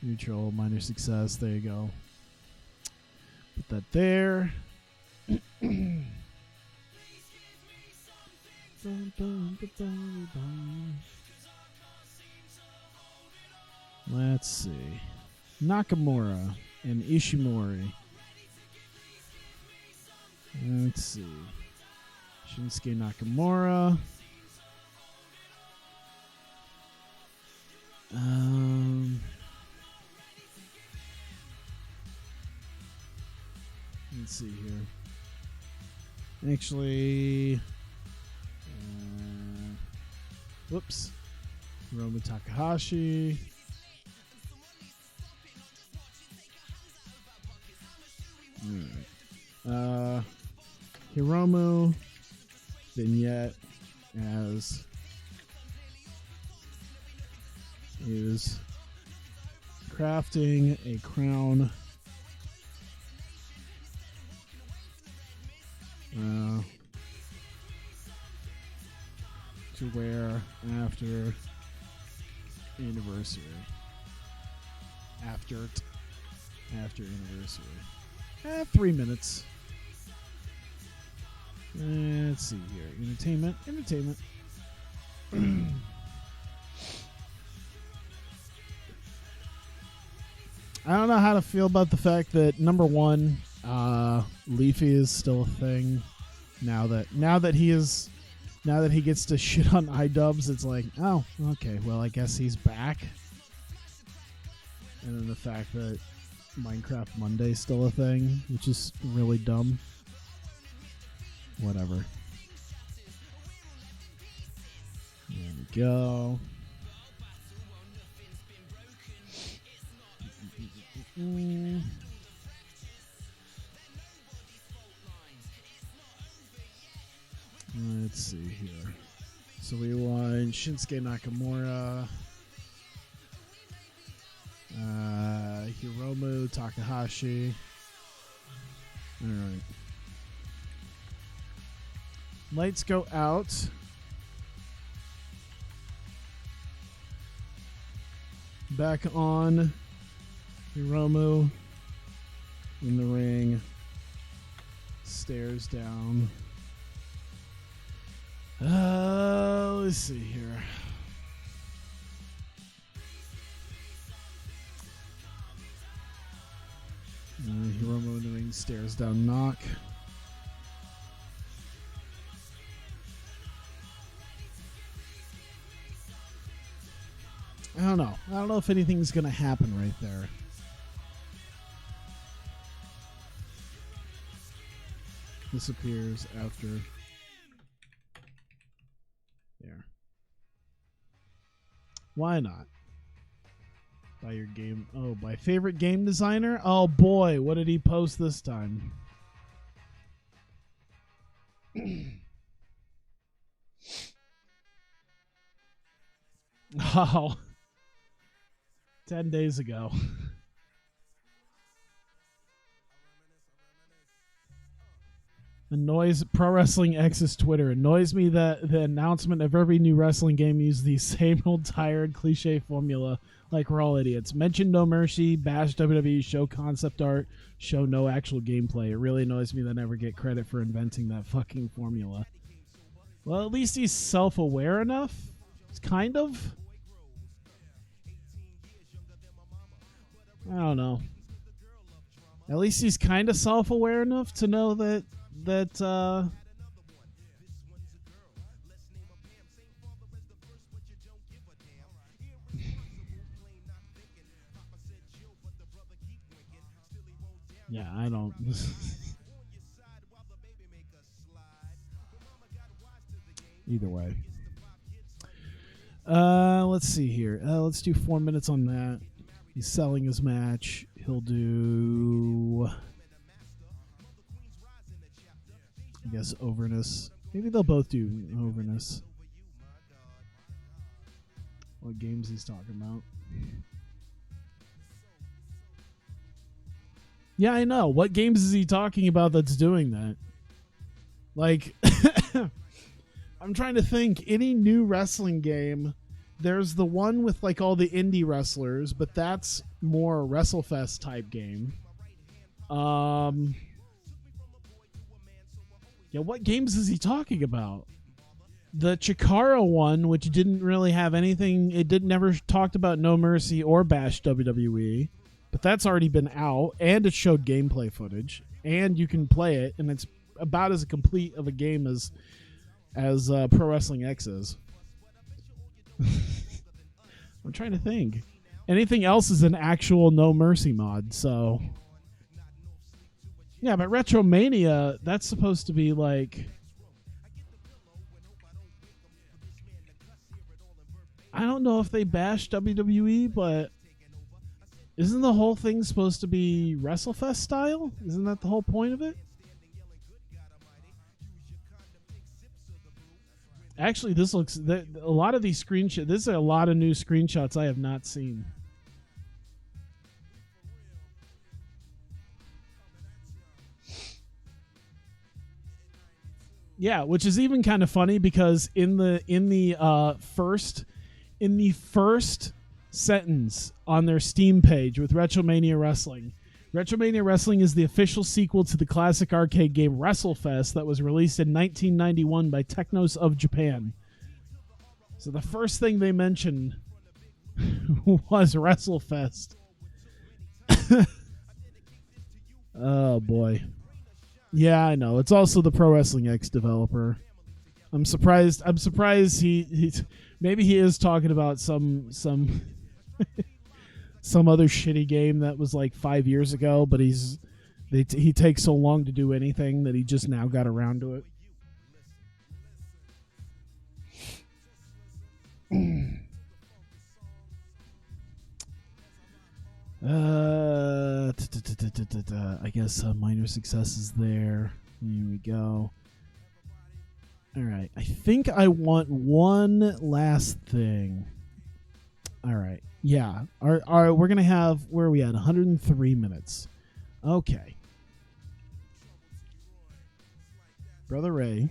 Neutral, minor success. There you go. Put that there. Let's see. Nakamura and Ishimori. Let's see. Shinsuke Nakamura. Let's see here. Actually, whoops. Hiromu Takahashi. Alright. Hiromu vignette as is crafting a crown to wear after anniversary. After anniversary. 3 minutes. Let's see here. Entertainment. I don't know how to feel about the fact that number one, Leafy is still a thing. Now that he gets to shit on iDubbbz, it's like, oh, okay, well, I guess he's back. And then the fact that Minecraft Monday's still a thing, which is really dumb. Whatever. There we go. Let's see here. So we won Shinsuke Nakamura, Hiromu Takahashi. All right. Lights go out. Back on. Hiromu in the ring. Stairs down. Let's see here. Hiromu in the ring, stairs down, knock. I don't know. I don't know if anything's going to happen right there. Disappears after. There. Why not? By your game. Oh, by favorite game designer? Oh boy, what did he post this time? Oh. 10 days ago. Annoys Pro Wrestling X's Twitter. Annoys me that the announcement of every new wrestling game uses the same old tired cliche formula like we're all idiots. Mention No Mercy, bash WWE, show concept art, show no actual gameplay. It really annoys me that I never get credit for inventing that fucking formula. Well, at least he's self-aware enough. It's kind of. I don't know. At least he's kind of self-aware enough to know that yeah, I don't. Either way. Let's see here. Let's do 4 minutes on that. He's selling his match. He'll do, I guess, overness. Maybe they'll both do overness. What games he's talking about. Yeah, I know. What games is he talking about that's doing that? Like, I'm trying to think. Any new wrestling game, there's the one with like all the indie wrestlers, but that's more a WrestleFest type game. Yeah, what games is he talking about? The Chikara one, which didn't really have anything, it never talked about No Mercy or Bash WWE, but that's already been out, and it showed gameplay footage, and you can play it, and it's about as complete of a game as Pro Wrestling X is. I'm trying to think. Anything else is an actual No Mercy mod, so. Yeah, but Retromania, that's supposed to be like. I don't know if they bash WWE, but isn't the whole thing supposed to be WrestleFest style? Isn't that the whole point of it? Actually, this looks a lot of these screenshots. This is a lot of new screenshots I have not seen. Yeah, which is even kind of funny because in the first sentence on their Steam page with Retromania Wrestling. Retromania Wrestling is the official sequel to the classic arcade game WrestleFest that was released in 1991 by Technos of Japan. So the first thing they mentioned was WrestleFest. Oh boy. Yeah, I know. It's also the Pro Wrestling X developer. I'm surprised he's maybe he is talking about some some other shitty game that was like 5 years ago, but he takes so long to do anything that he just now got around to it. I guess minor successes there. Here we go. All right. I think I want one last thing. All right. Yeah. We're gonna have, where are we at? 103 minutes. Okay. Brother Ray,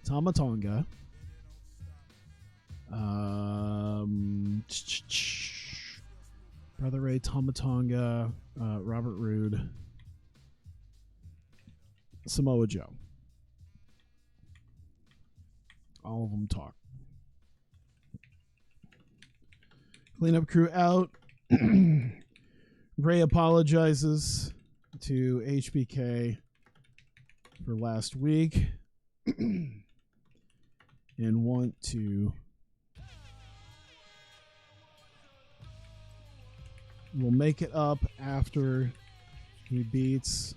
Tama Tonga. Brother Ray, Tama Tonga, Robert Roode, Samoa Joe. All of them talk. Cleanup crew out. Ray apologizes to HBK for last week and want to we'll make it up after he beats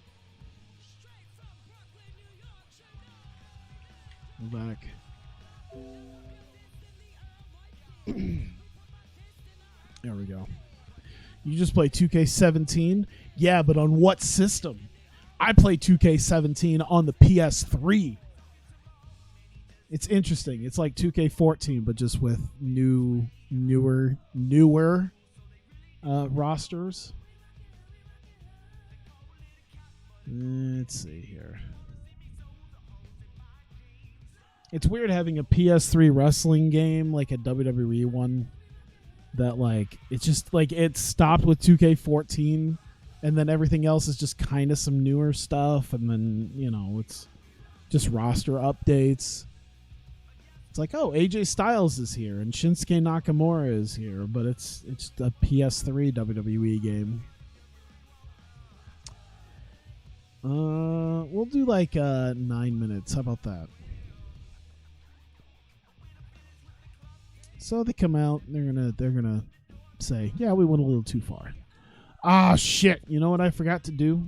back. There we go. You just play 2K17? Yeah, but on what system? I play 2K17 on the PS3. It's interesting. It's like 2K14, but just with newer rosters. Let's see here. It's weird having a PS3 wrestling game like a WWE one that like it's just like it stopped with 2K14 and then everything else is just kind of some newer stuff, and then, you know, it's just roster updates. It's like, oh, AJ Styles is here and Shinsuke Nakamura is here, but it's a PS3 WWE game. We'll do like 9 minutes. How about that? So they come out, they're gonna say, yeah, we went a little too far. Ah, shit. You know what I forgot to do?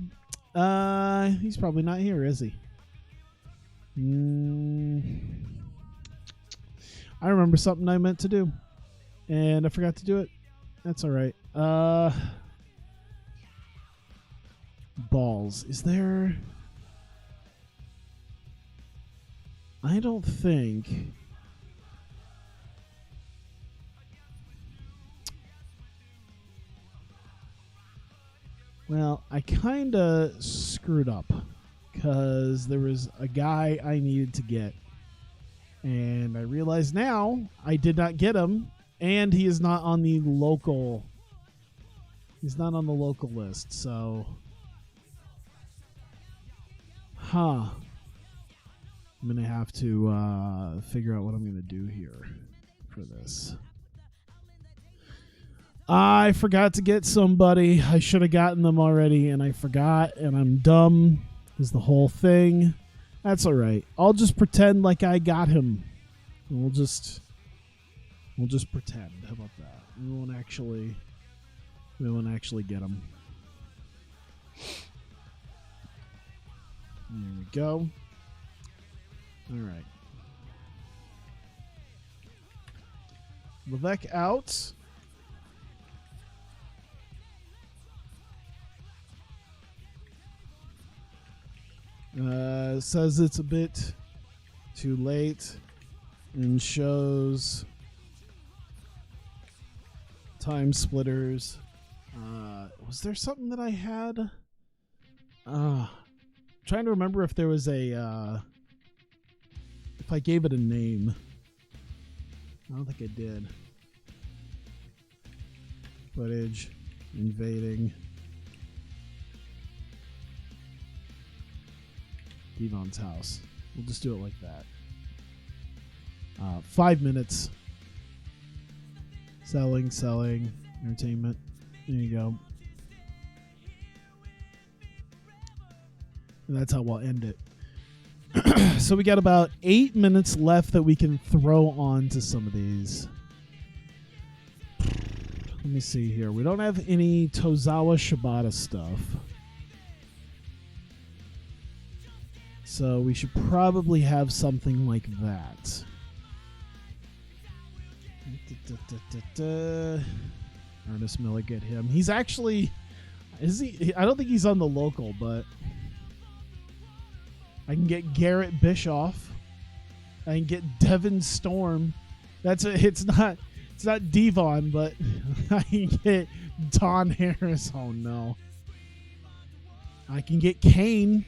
He's probably not here, is he? I remember something I meant to do, and I forgot to do it. That's all right. Balls. Is there... I don't think... Well, I kind of screwed up because there was a guy I needed to get. And I realize now I did not get him, and he is not on the local. He's not on the local list, so. I'm going to have to figure out what I'm going to do here for this. I forgot to get somebody. I should have gotten them already, and I forgot, and I'm dumb is the whole thing. That's all right. I'll just pretend like I got him. We'll just pretend. How about that? We won't actually get him. There we go. All right. Levesque out. Says it's a bit too late and shows time splitters. Was there something that I had? Trying to remember if there was a if I gave it a name. I don't think I did. Footage invading Devon's house. We'll just do it like that. 5 minutes. Selling, entertainment. There you go. And that's how we'll end it. So we got about 8 minutes left that we can throw on to some of these. Let me see here. We don't have any Tozawa Shibata stuff. So we should probably have something like that. Ernest Miller, get him. He's actually... Is he? I don't think he's on the local, but... I can get Garrett Bischoff. I can get Devin Storm. It's not Devon, but I can get Don Harris. Oh no. I can get Kane.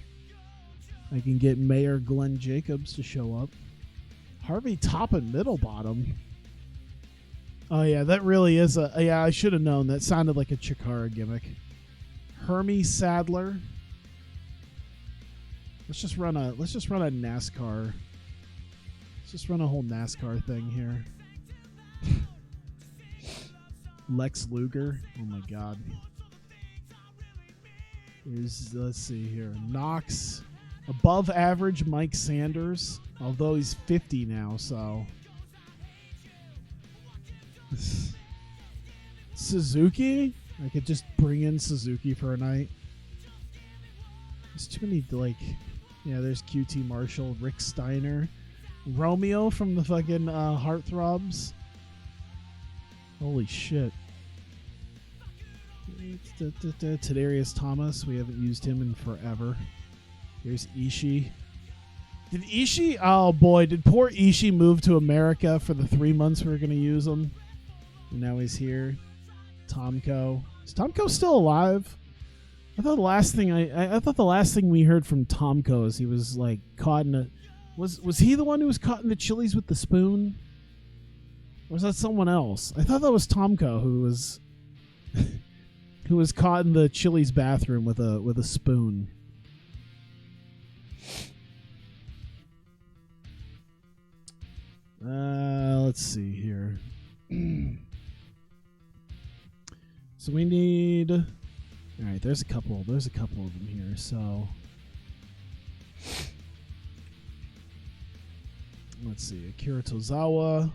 I can get Mayor Glenn Jacobs to show up. Harvey top and middle bottom. Oh yeah, that really is yeah, I should have known. That sounded like a Chikara gimmick. Hermie Sadler. Let's just run a NASCAR. Let's just run a whole NASCAR thing here. Lex Luger. Oh my god. Let's see here. Knox. Above average Mike Sanders. Although he's 50 now, so. Suzuki? I could just bring in Suzuki for a night. There's too many, like. Yeah, there's QT Marshall, Rick Steiner. Romeo from the fucking Heartthrobs. Holy shit. Tadarius Thomas. We haven't used him in forever. Here's Ishii. Did Ishii... Oh, boy. Did poor Ishii move to America for the 3 months we were going to use him? And now he's here. Tomko. Is Tomko still alive? I thought the last thing I thought the last thing we heard from Tomko is he was like caught in a... Was he the one who was caught in the Chili's with the spoon? Or was that someone else? I thought that was Tomko who was who was caught in the Chili's bathroom with a spoon. Let's see here. So we need... All right, there's a couple of them here. So let's see. Akira Tozawa.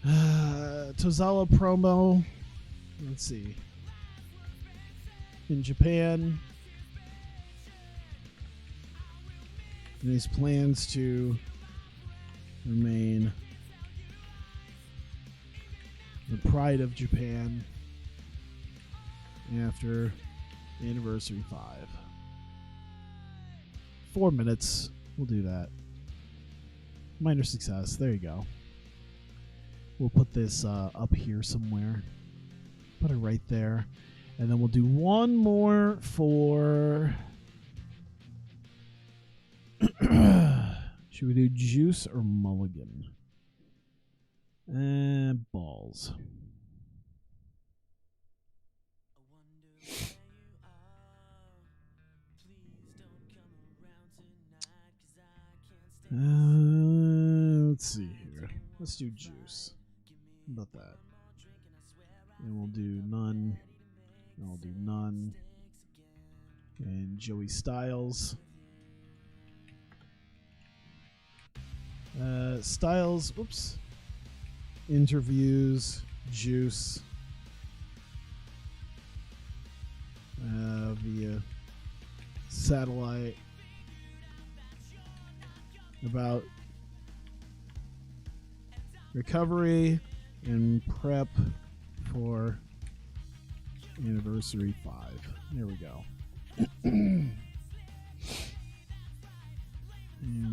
Tozawa promo. Let's see. In Japan. And his plans to remain the pride of Japan after Anniversary 5. 4 minutes. We'll do that. Minor success. There you go. We'll put this up here somewhere. Put it right there. And then we'll do one more for... Should we do Juice or Mulligan? Balls. Let's see here. Let's do Juice. How about that? And we'll do none. And I'll do none. And Joey Styles. Styles, oops. Interviews, Juice. Via satellite. About recovery and prep for Anniversary 5. There we go. And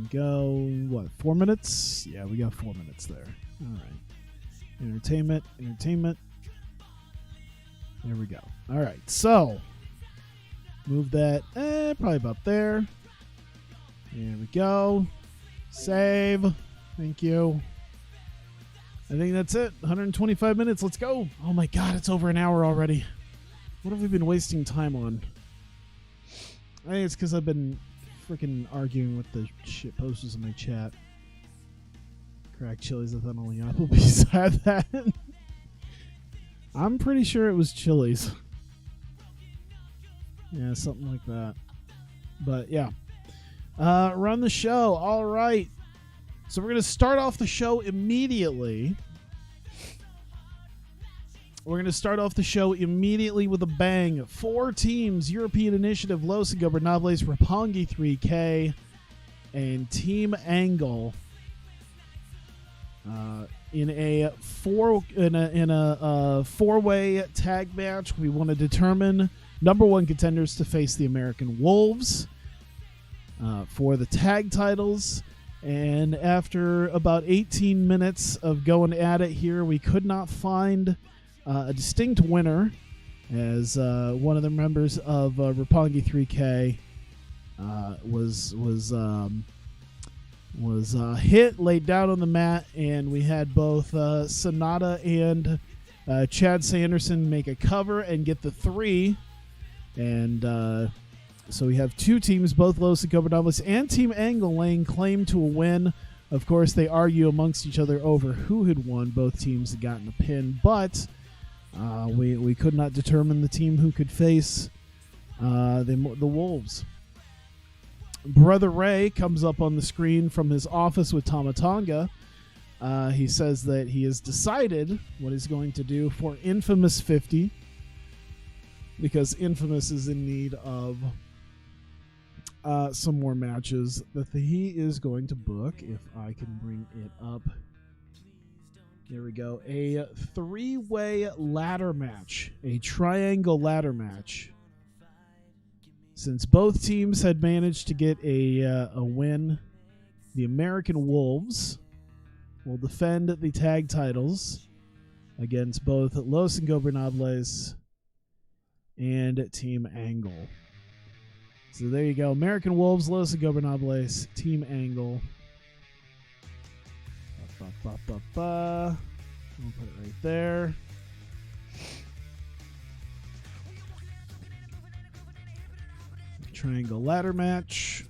go, what, 4 minutes? Yeah, we got 4 minutes there. All right. Entertainment. There we go. All right, so move that probably about there. There we go. Save. Thank you. I think that's it. 125 minutes. Let's go. Oh my God, it's over an hour already. What have we been wasting time on? I think it's because I've been freaking arguing with the shit posters in my chat. Crack Chili's. I thought only Applebee's had that. I'm pretty sure it was Chili's. Yeah, something like that. But yeah. Run the show. All right. So we're going to start off the show immediately. We're going to start off the show immediately with a bang. 4 teams: European Initiative, Los Ingobernables, Roppongi 3K, and Team Angle. In a four-way tag match, we want to determine number 1 contenders to face the American Wolves for the tag titles. And after about 18 minutes of going at it here, we could not find a distinct winner, as one of the members of Roppongi 3K was hit, laid down on the mat, and we had both Sonata and Chad Sanderson make a cover and get the 3. And so we have 2 teams, both Los Ingobernables and Team Angle, laying claim to a win. Of course, they argue amongst each other over who had won. Both teams had gotten a pin, but we could not determine the team who could face the Wolves. Brother Ray comes up on the screen from his office with Tamatanga. He says that he has decided what he's going to do for Infamous 50, because Infamous is in need of some more matches that he is going to book. If I can bring it up. There we go. A 3-way ladder match. A triangle ladder match. Since both teams had managed to get a win, the American Wolves will defend the tag titles against both Los Ingobernables and Team Angle. So there you go. American Wolves, Los Ingobernables, Team Angle. We'll put it right there. Triangle ladder match.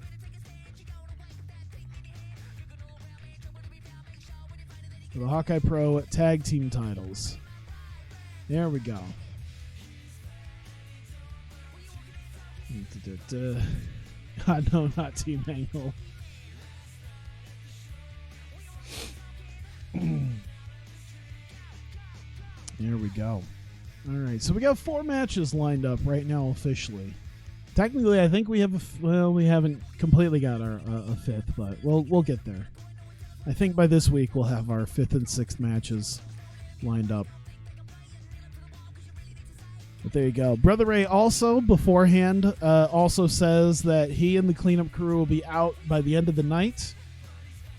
For the Hawkeye Pro tag team titles. There we go. God, no, not Team Angle. There we go. All right, so we got 4 matches lined up right now officially. Technically, I think we have we haven't completely got our a 5th, but we'll get there. I think by this week we'll have our 5th and 6th matches lined up. But there you go. Brother Ray also beforehand also says that he and the cleanup crew will be out by the end of the night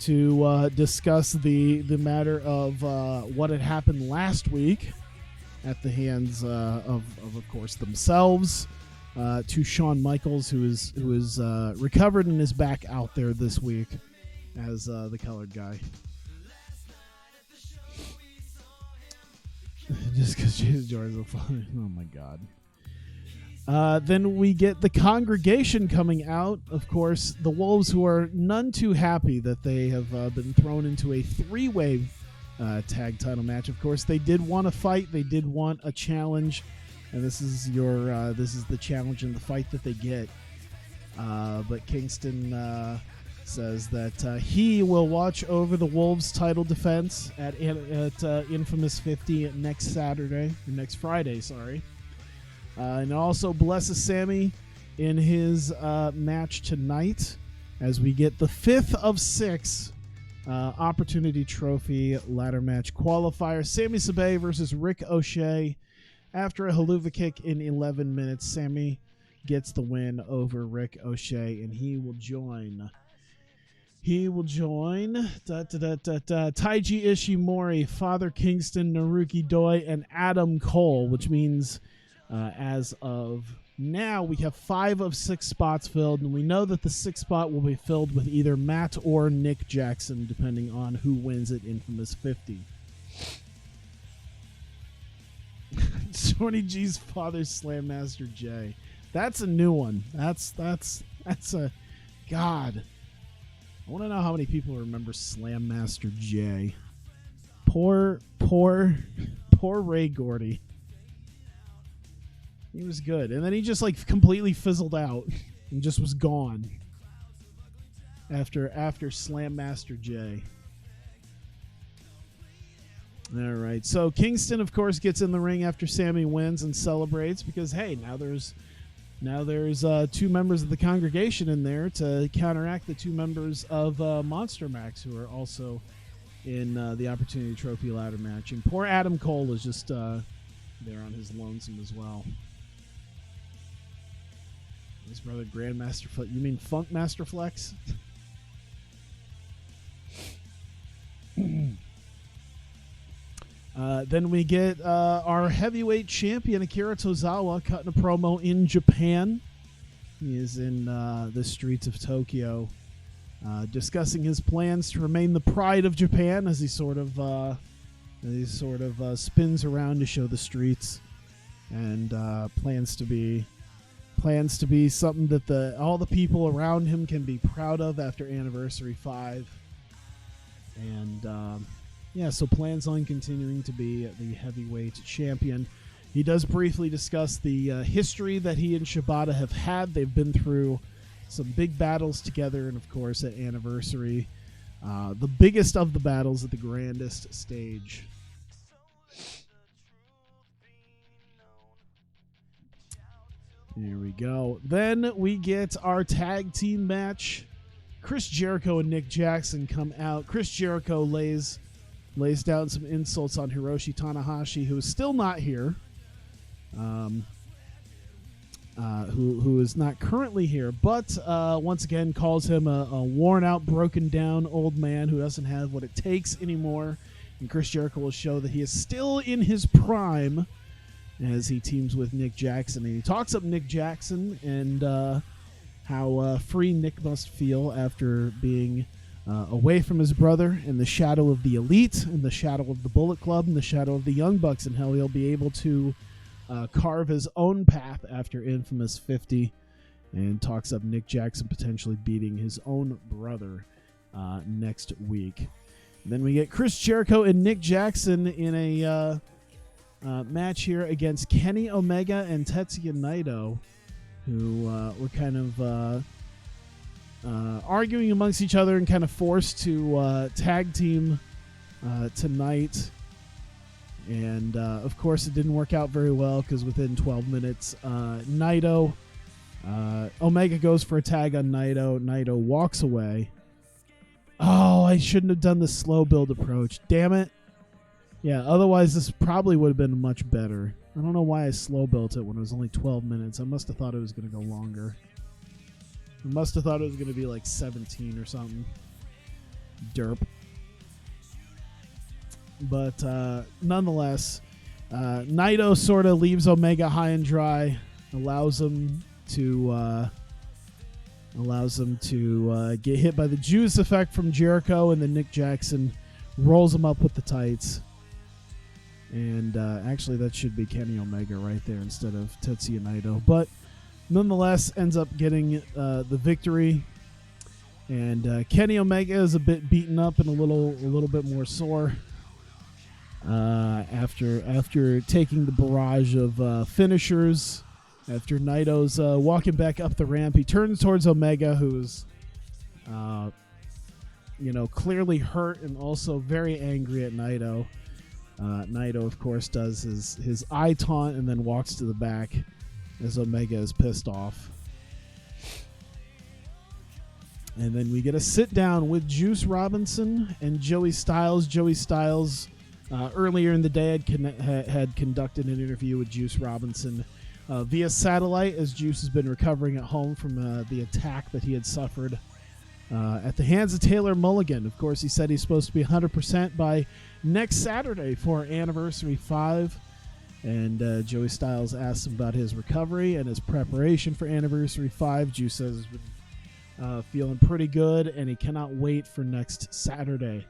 to discuss the matter of what had happened last week at the hands of course themselves, to Shawn Michaels, who is recovered and is back out there this week as the colored guy. Just because Jesus George will follow. Oh my God. Then we get the congregation coming out. Of course, the Wolves, who are none too happy that they have been thrown into a 3-way tag title match. Of course, they did want a fight. They did want a challenge, and this is the challenge and the fight that they get. But Kingston says that he will watch over the Wolves' title defense at Infamous 50 next Friday. Sorry. And also blesses Sammy in his match tonight as we get the 5th of 6 Opportunity Trophy ladder match qualifier. Sami Sabay versus Rick O'Shea. After a haluva kick in 11 minutes, Sammy gets the win over Rick O'Shea, and he will join Taiji Ishimori, Father Kingston, Naruki Doi, and Adam Cole, which means as of now we have 5 of 6 spots filled, and we know that the 6th spot will be filled with either Matt or Nick Jackson, depending on who wins at Infamous 50. Shorty G's father, Slam Master J. That's a new one. That's a God. I want to know how many people remember Slam Master J. Poor Ray Gordy. He was good, and then he just completely fizzled out and just was gone after Slam Master J. All right. So Kingston, of course, gets in the ring after Sammy wins and celebrates because, hey, now there's two members of the congregation in there to counteract the two members of Monster Max who are also in the Opportunity Trophy ladder match. And poor Adam Cole is just there on his lonesome as well. His brother Grandmaster Flex. You mean Funk Master Flex? Then we get our heavyweight champion Akira Tozawa cutting a promo in Japan. He is in the streets of Tokyo, discussing his plans to remain the pride of Japan as he sort of spins around to show the streets, and plans to be something that all the people around him can be proud of after Anniversary 5. And so plans on continuing to be the heavyweight champion. He does briefly discuss the history that he and Shibata have had. They've been through some big battles together, and of course at Anniversary, the biggest of the battles at the grandest stage. Here we go. Then we get our tag team match. Chris Jericho and Nick Jackson come out. Chris Jericho lays down some insults on Hiroshi Tanahashi, who is still not here, who is not currently here, but once again calls him a worn-out, broken-down old man who doesn't have what it takes anymore. And Chris Jericho will show that he is still in his prime as he teams with Nick Jackson. And he talks up Nick Jackson and how free Nick must feel after being away from his brother in the shadow of the Elite, in the shadow of the Bullet Club, in the shadow of the Young Bucks, and how he'll be able to carve his own path after Infamous 50, and talks up Nick Jackson potentially beating his own brother next week. Then we get Chris Jericho and Nick Jackson in a match here against Kenny Omega and Tetsuya Naito, who were kind of arguing amongst each other and kind of forced to tag team tonight. And of course it didn't work out very well because within 12 minutes Naito, Omega goes for a tag on Naito. Naito walks away. Oh, I shouldn't have done the slow build approach. Damn it. Yeah, otherwise this probably would have been much better. I don't know why I slow built it when it was only 12 minutes. I must have thought it was going to go longer. I must have thought it was going to be like 17 or something. Derp. But nonetheless, Naito sort of leaves Omega high and dry, allows him to get hit by the juice effect from Jericho, and then Nick Jackson rolls him up with the tights. And actually, that should be Kenny Omega right there instead of Tetsuya Naito. But nonetheless, ends up getting the victory. And Kenny Omega is a bit beaten up and a little bit more sore after taking the barrage of finishers. After Naito's walking back up the ramp, he turns towards Omega, who's clearly hurt and also very angry at Naito. Naito, of course, does his eye taunt and then walks to the back as Omega is pissed off. And then we get a sit down with Juice Robinson and Joey Styles. Joey Styles earlier in the day had conducted an interview with Juice Robinson via satellite, as Juice has been recovering at home from the attack that he had suffered at the hands of Taylor Mulligan. Of course, he said he's supposed to be 100% by next Saturday for Anniversary 5. And Joey Styles asked him about his recovery and his preparation for Anniversary 5. Juice says he's been feeling pretty good, and he cannot wait for next Saturday,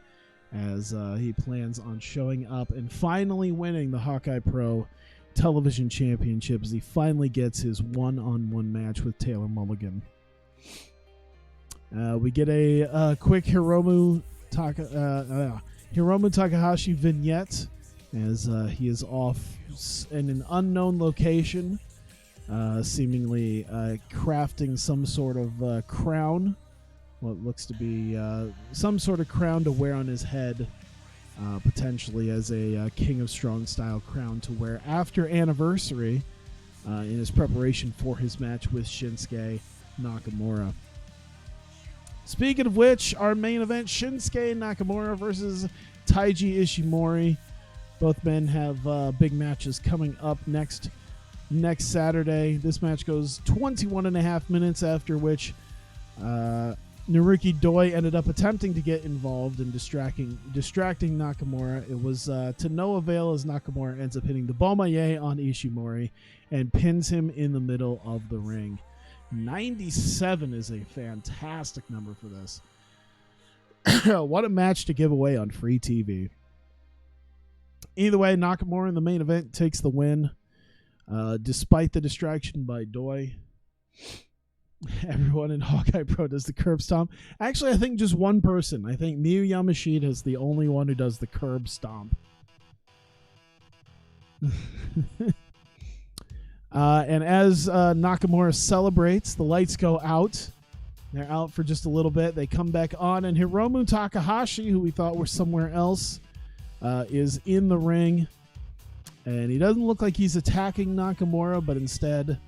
as he plans on showing up and finally winning the Hawkeye Pro Television Championship, as he finally gets his one-on-one match with Taylor Mulligan. We get a quick Hiromu Takahashi vignette as he is off in an unknown location, seemingly crafting some sort of crown, what looks to be some sort of crown to wear on his head potentially as a King of Strong Style crown to wear after Anniversary in his preparation for his match with Shinsuke Nakamura. Speaking of which, our main event, Shinsuke Nakamura versus Taiji Ishimori. Both men have big matches coming up next Saturday. This match goes 21 and a half minutes, after which Naruki Doi ended up attempting to get involved in distracting Nakamura. It was to no avail, as Nakamura ends up hitting the Bomaye on Ishimori and pins him in the middle of the ring. 97 is a fantastic number for this. What a match to give away on free TV. Either way, Nakamura in the main event takes the win, despite the distraction by Doi. Everyone in Hawkeye Pro does the curb stomp. Actually, I think just one person. I think Miyu Yamashita is the only one who does the curb stomp. And as Nakamura celebrates, the lights go out. They're out for just a little bit. They come back on, and Hiromu Takahashi, who we thought were somewhere else, is in the ring. And he doesn't look like he's attacking Nakamura, but instead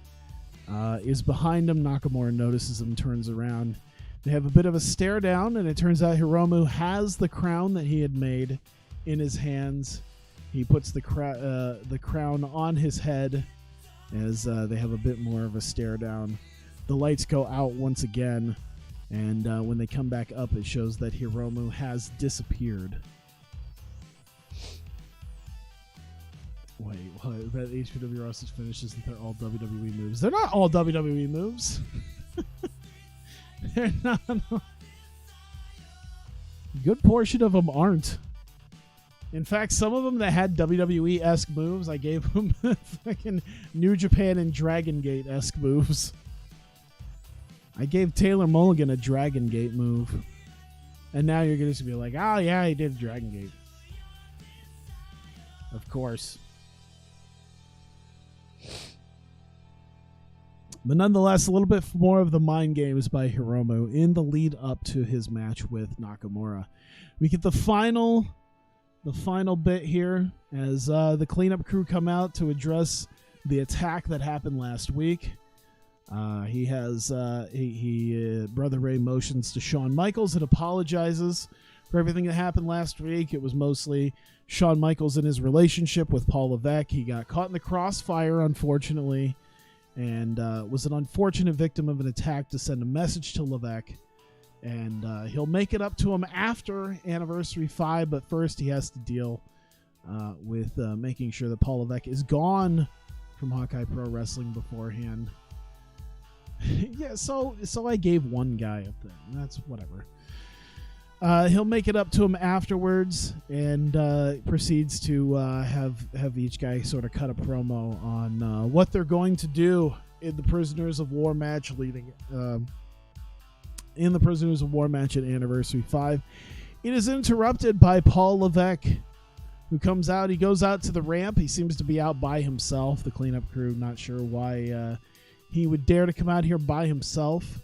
is behind him. Nakamura notices him, turns around. They have a bit of a stare down, and it turns out Hiromu has the crown that he had made in his hands. He puts the crown on his head as they have a bit more of a stare down. The lights go out once again, and when they come back up, it shows that Hiromu has disappeared. Wait, what? That HPW roster finishes and they're all WWE moves. They're not all WWE moves. They're not. Good portion of them aren't. In fact, some of them that had WWE-esque moves, I gave them fucking New Japan and Dragon Gate-esque moves. I gave Taylor Mulligan a Dragon Gate move. And now you're going to be like, oh yeah, he did Dragon Gate. Of course. But nonetheless, a little bit more of the mind games by Hiromu in the lead up to his match with Nakamura. We get the final bit here as the cleanup crew come out to address the attack that happened last week. Brother Ray motions to Shawn Michaels and apologizes for everything that happened last week. It was mostly Shawn Michaels and his relationship with Paul Levesque. He got caught in the crossfire, unfortunately, and was an unfortunate victim of an attack to send a message to Levesque. And he'll make it up to him after Anniversary 5, but first he has to deal with making sure that Paul Levesque is gone from Hawkeye Pro Wrestling beforehand. Yeah, so I gave one guy a thing. That's whatever. He'll make it up to him afterwards and proceeds to have each guy sort of cut a promo on what they're going to do in the Prisoners of War match in the Prisoners of War match at Anniversary 5. It is interrupted by Paul Levesque, who comes out. He goes out to the ramp. He seems to be out by himself. The cleanup crew, not sure why he would dare to come out here by himself.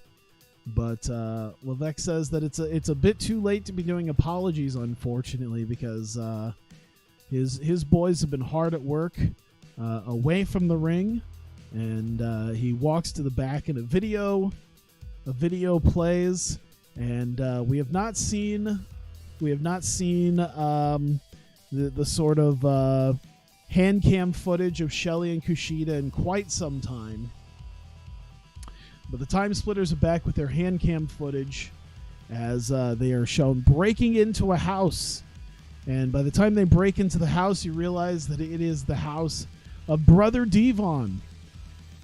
But Levesque says that it's a bit too late to be doing apologies, unfortunately, because his boys have been hard at work away from the ring. And he walks to the back, and a video plays, and we have not seen the sort of hand cam footage of Shelley and Kushida in quite some time. But the Time Splitters are back with their hand cam footage as they are shown breaking into a house. And by the time they break into the house, you realize that it is the house of Brother Devon.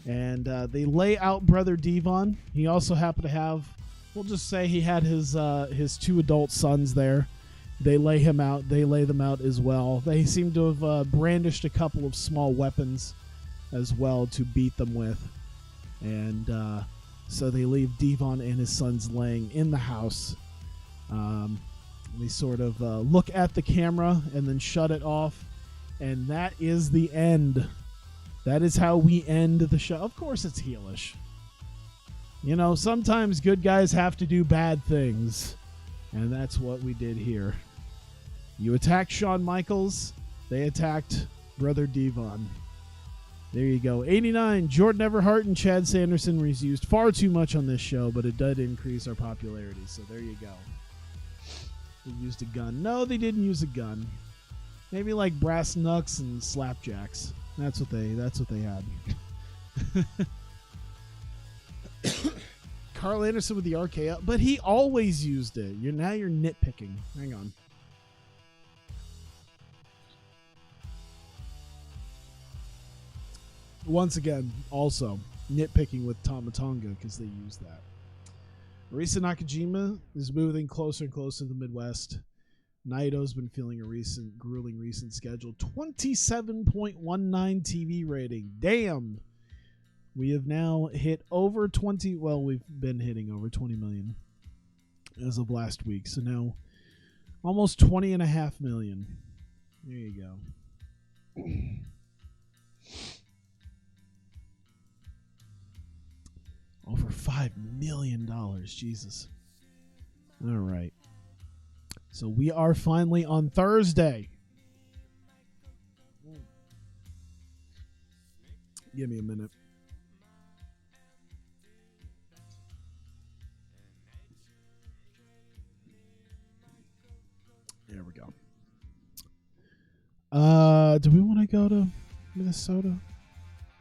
And they lay out Brother Devon. He also happened to have, we'll just say he had his two adult sons there. They lay them out as well. They seem to have brandished a couple of small weapons as well to beat them with. And so they leave Devon and his sons laying in the house. They sort of look at the camera and then shut it off. And that is the end. That is how we end the show. Of course it's heelish. You know, sometimes good guys have to do bad things. And that's what we did here. You attacked Shawn Michaels. They attacked Brother Devon. There you go. 89. Jordan Everhart and Chad Sanderson was used far too much on this show, but it did increase our popularity. So there you go. They used a gun. No, they didn't use a gun. Maybe like brass knucks and slapjacks. That's what they had. Carl Anderson with the RKO, but he always used it. You're nitpicking. Hang on. Once again, also nitpicking with Tama Tonga because they used that. Arisa Nakajima is moving closer and closer to the Midwest. Naito's been feeling a grueling recent schedule. 27.19 TV rating. Damn. We have now hit over 20. Well, we've been hitting over 20 million as of last week. So now almost 20.5 million. There you go. Over $5 million. Jesus. All right. So we are finally on Thursday. Give me a minute. There we go. Do we want to go to Minnesota?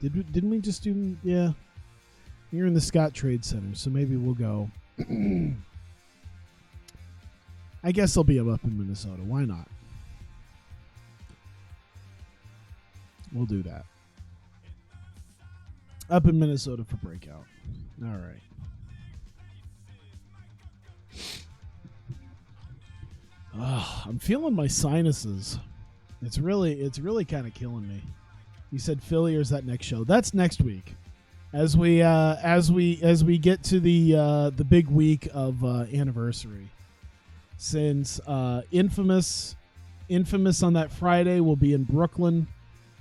Didn't we just do? Yeah. You're in the Scott Trade Center, so maybe we'll go. I guess I'll be up in Minnesota. Why not? We'll do that. Up in Minnesota for Breakout. All right. I'm feeling my sinuses. It's really kind of killing me. You said Philly, or is that next show? That's next week. As we get to the big week of anniversary, since Infamous on that Friday will be in Brooklyn,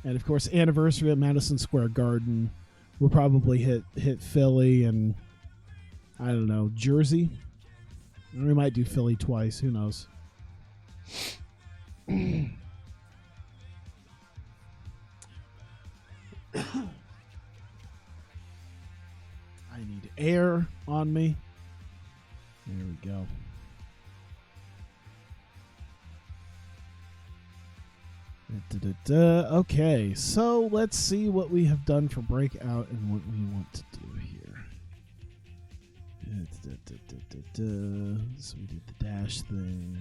and of course Anniversary at Madison Square Garden. We'll probably hit Philly and I don't know, Jersey. Or we might do Philly twice. Who knows? I need air on me. There we go. Okay, so let's see what we have done for Breakout and what we want to do here. So we did the dash thing.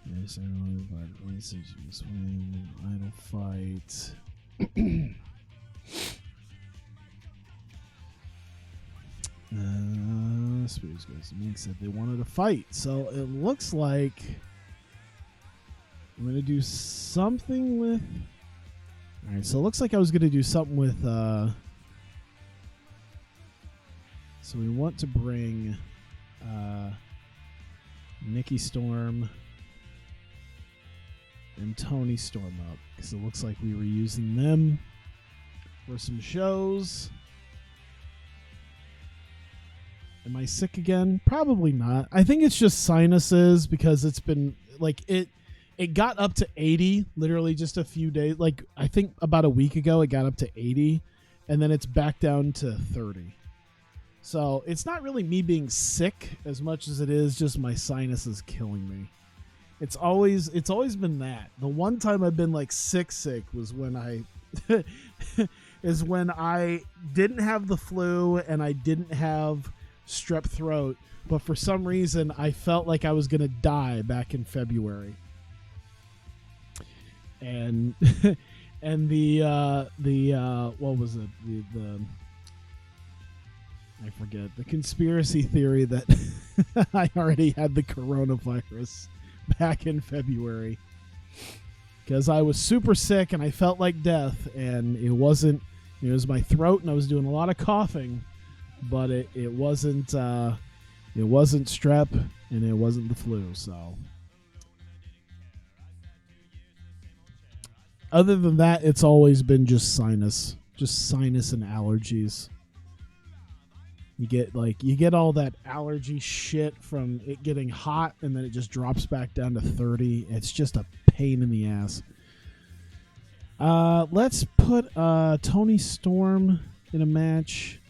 Yes, swing, idle fight. Spears goes to Mink said they wanted a fight, so it looks like I'm gonna do something with. All right, so it looks like I was gonna do something with. So we want to bring Nikki Storm and Tony Storm up because it looks like we were using them for some shows. Am I sick again? Probably not. I think it's just sinuses because it's been like it got up to 80 literally just a few days. Like I think about a week ago it got up to 80 and then it's back down to 30. So it's not really me being sick as much as it is just my sinuses killing me. It's always been that. The one time I've been like sick was when I didn't have the flu and I didn't have strep throat, but for some reason I felt like I was gonna die back in February. And and the what was it? The I forget the conspiracy theory that I already had the coronavirus back in February because I was super sick and I felt like death, and it was my throat and I was doing a lot of coughing, but it wasn't strep and it wasn't the flu. So other than that, it's always been just sinus and allergies. You get all that allergy shit from it getting hot, and then it just drops back down to 30. It's just a pain in the ass. Let's put Toni Storm in a match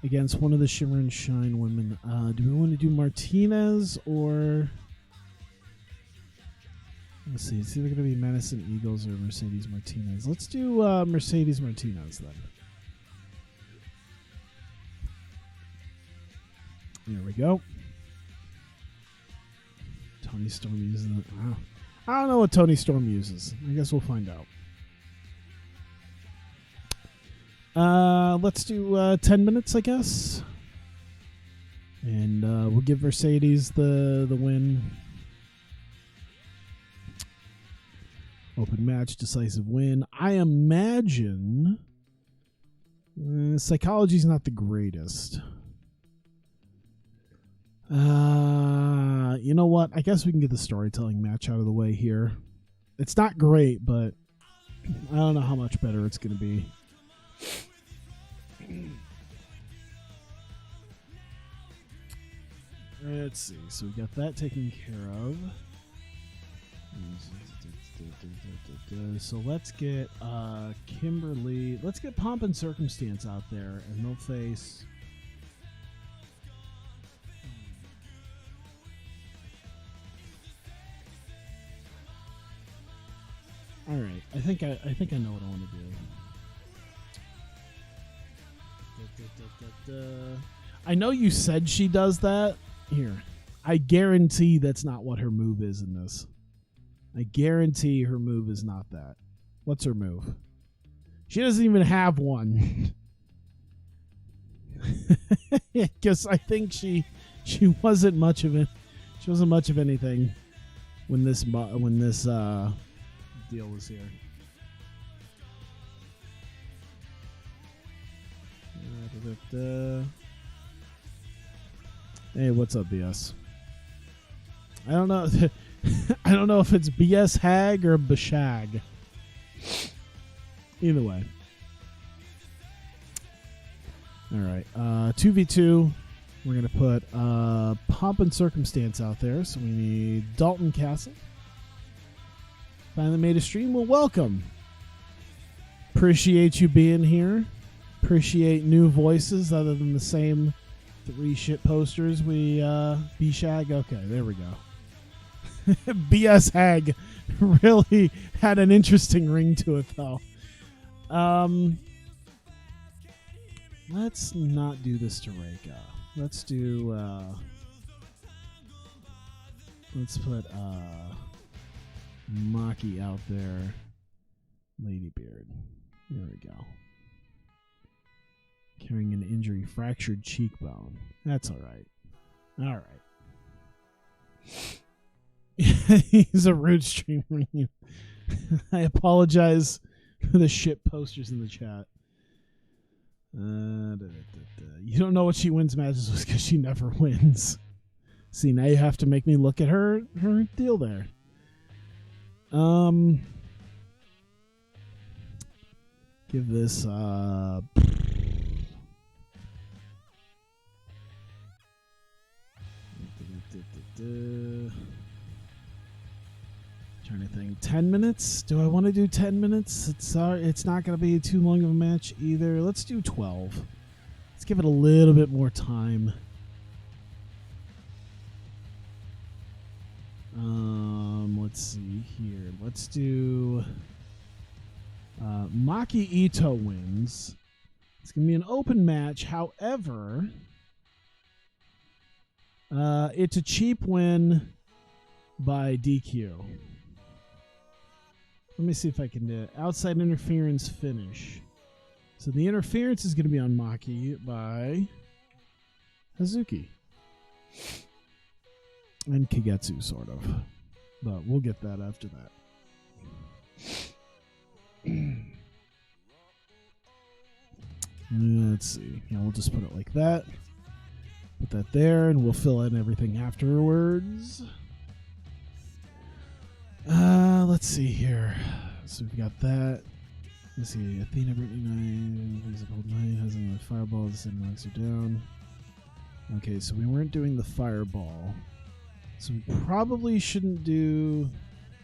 against one of the Shimmer and Shine women. Do we want to do Martinez or... Let's see. It's either going to be Madison Eagles or Mercedes Martinez. Let's do Mercedes Martinez then. There we go. Toni Storm uses it. Wow. I don't know what Toni Storm uses. I guess we'll find out. Let's do 10 minutes, I guess. And we'll give Mercedes the win. Open match, decisive win. I imagine psychology's not the greatest. You know what? I guess we can get the storytelling match out of the way here. It's not great, but I don't know how much better it's going to be. Let's see. So we got that taken care of. So let's get Kimberly. Let's get Pomp and Circumstance out there, and they'll face. All right, I think I know what I want to do. I know you said she does that. Here, I guarantee that's not what her move is in this. I guarantee her move is not that. What's her move? She doesn't even have one. Because I think she wasn't much of it. She wasn't much of anything when this deal was here. Hey, what's up, BS? I don't know. I don't know if it's BS Hag or Bashag. Either way. All right. 2v2. We're going to put Pomp and Circumstance out there. So we need Dalton Castle. Finally made a stream. Well, welcome. Appreciate you being here. Appreciate new voices other than the same 3 shit posters we B-Shag. Okay, there we go. BS Hag really had an interesting ring to it, though. Let's not do this to Reika. Let's do. Let's put Maki out there. Ladybeard. There we go. Carrying an injury, fractured cheekbone. That's all right. All right. He's a rude streamer. I apologize for the shit posters in the chat. You don't know what she wins matches with because she never wins. See, now you have to make me look at her deal there. Give this trying to think. 10 minutes? Do I want to do 10 minutes? It's not going to be too long of a match either. Let's do 12. Let's give it a little bit more time. Let's see here. Let's do Maki Ito wins. It's going to be an open match. However, it's a cheap win by DQ. Let me see if I can do it. Outside interference finish. So the interference is going to be on Maki by Hazuki. And Kagetsu, sort of. But we'll get that after that. Let's see. Yeah, we'll just put it like that. Put that there, and we'll fill in everything afterwards. Let's see here. So we've got that. Let's see. Athena, Brittany Knight, Visible Knight has a fireball. The same knocks her down. Okay, so we weren't doing the fireball. So we probably shouldn't do...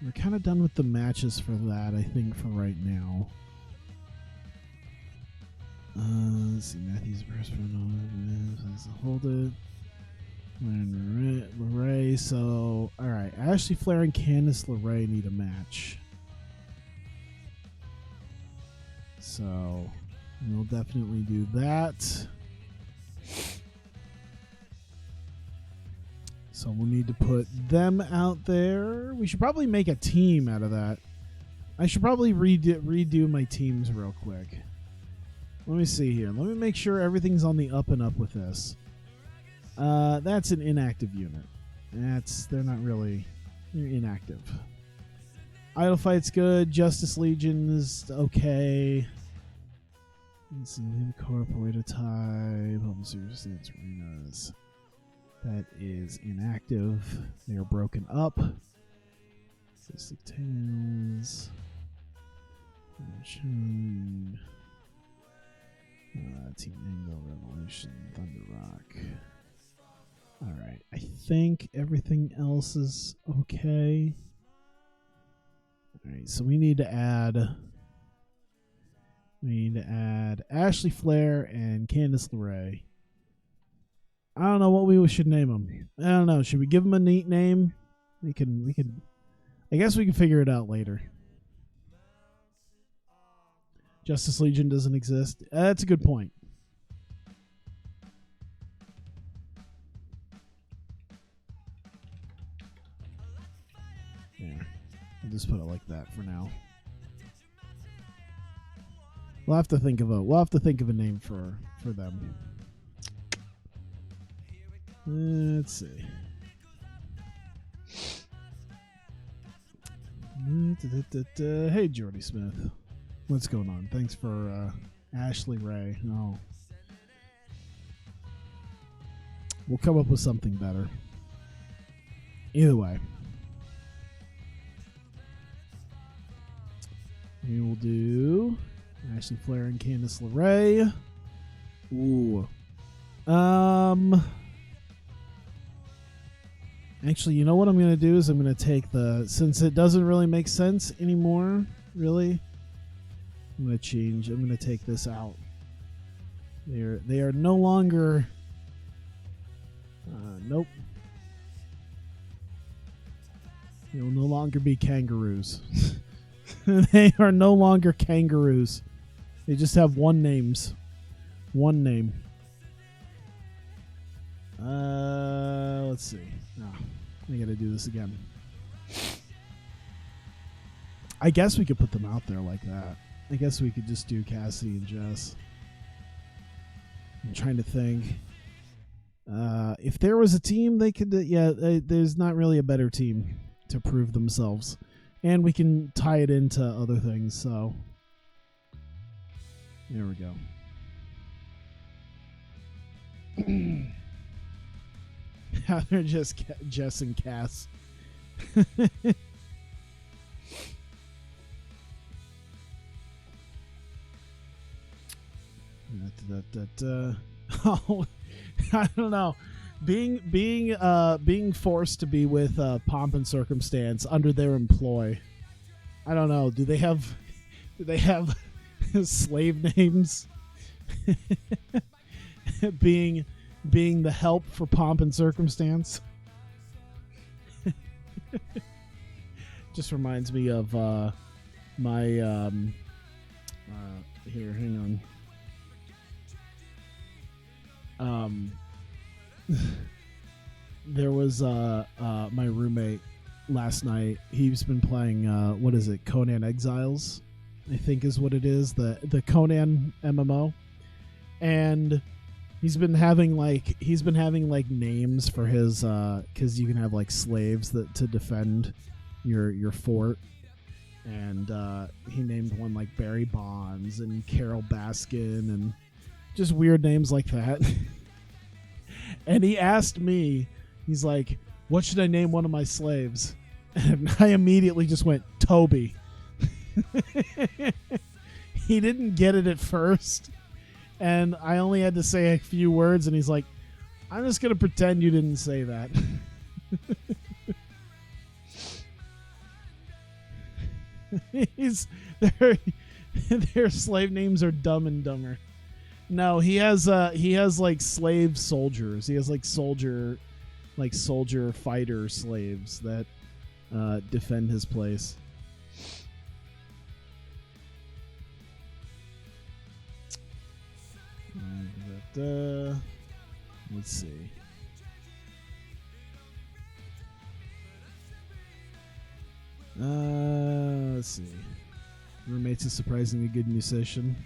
We're kind of done with the matches for that, I think, for right now. Let's see, Matthews versus hold it. LeRae, so... Alright, Ashley Flair and Candice LeRae need a match. So, we'll definitely do that. So we'll need to put them out there. We should probably make a team out of that. I should probably redo my teams real quick. Let me see here. Let me make sure everything's on the up and up with this. That's an inactive unit. They're not really... They're inactive. Idle Fight's good. Justice Legion is okay. Let's see. Incorporated type. Home Circumstance Arenas. That is inactive. They are broken up. Cystic Tails. Team Angle, Revolution, Thunder Rock. Alright. I think everything else is okay. Alright, so we need to add Ashley Flair and Candice LeRae. I don't know what we should name them. I don't know. Should we give them a neat name? We can. I guess we can figure it out later. Justice Legion doesn't exist. That's a good point. Yeah, I'll just put it like that for now. We'll have to think of a name for them. Let's see. Hey, Jordy Smith. What's going on? Thanks for Ashley Ray. Oh. We'll come up with something better. Either way. We will do Ashley Flair and Candice LeRae. Ooh. Actually, you know what I'm going to do is I'm going to take since it doesn't really make sense anymore, really, I'm going to take this out. They are no longer, nope. They will no longer be kangaroos. They are no longer kangaroos. They just have one name. Let's see. Oh, I gotta do this again. I guess we could put them out there like that. I guess we could just do Cassidy and Jess. I'm trying to think. If there was a team, they could. There's not really a better team to prove themselves, and we can tie it into other things. So there we go. They're just Jess and Cass. Oh, I don't know. Being forced to be with Pomp and Circumstance under their employ. I don't know. Do they have slave names? being the help for Pomp and Circumstance. Just reminds me of my here, hang on. There was my roommate last night. He's been playing what is it, Conan Exiles, I think is what it is, the Conan MMO, and he's been having names for his because you can have like slaves to defend your fort, and he named one like Barry Bonds and Carol Baskin and just weird names like that. And he asked me, he's like, what should I name one of my slaves? And I immediately just went, Toby. He didn't get it at first, and I only had to say a few words, and he's like, I'm just gonna pretend you didn't say that. Their slave names are Dumb and Dumber. No, he has like slave soldiers. He has like soldier fighter slaves that defend his place. Let's see. Let's see. Roommate's a surprisingly good musician.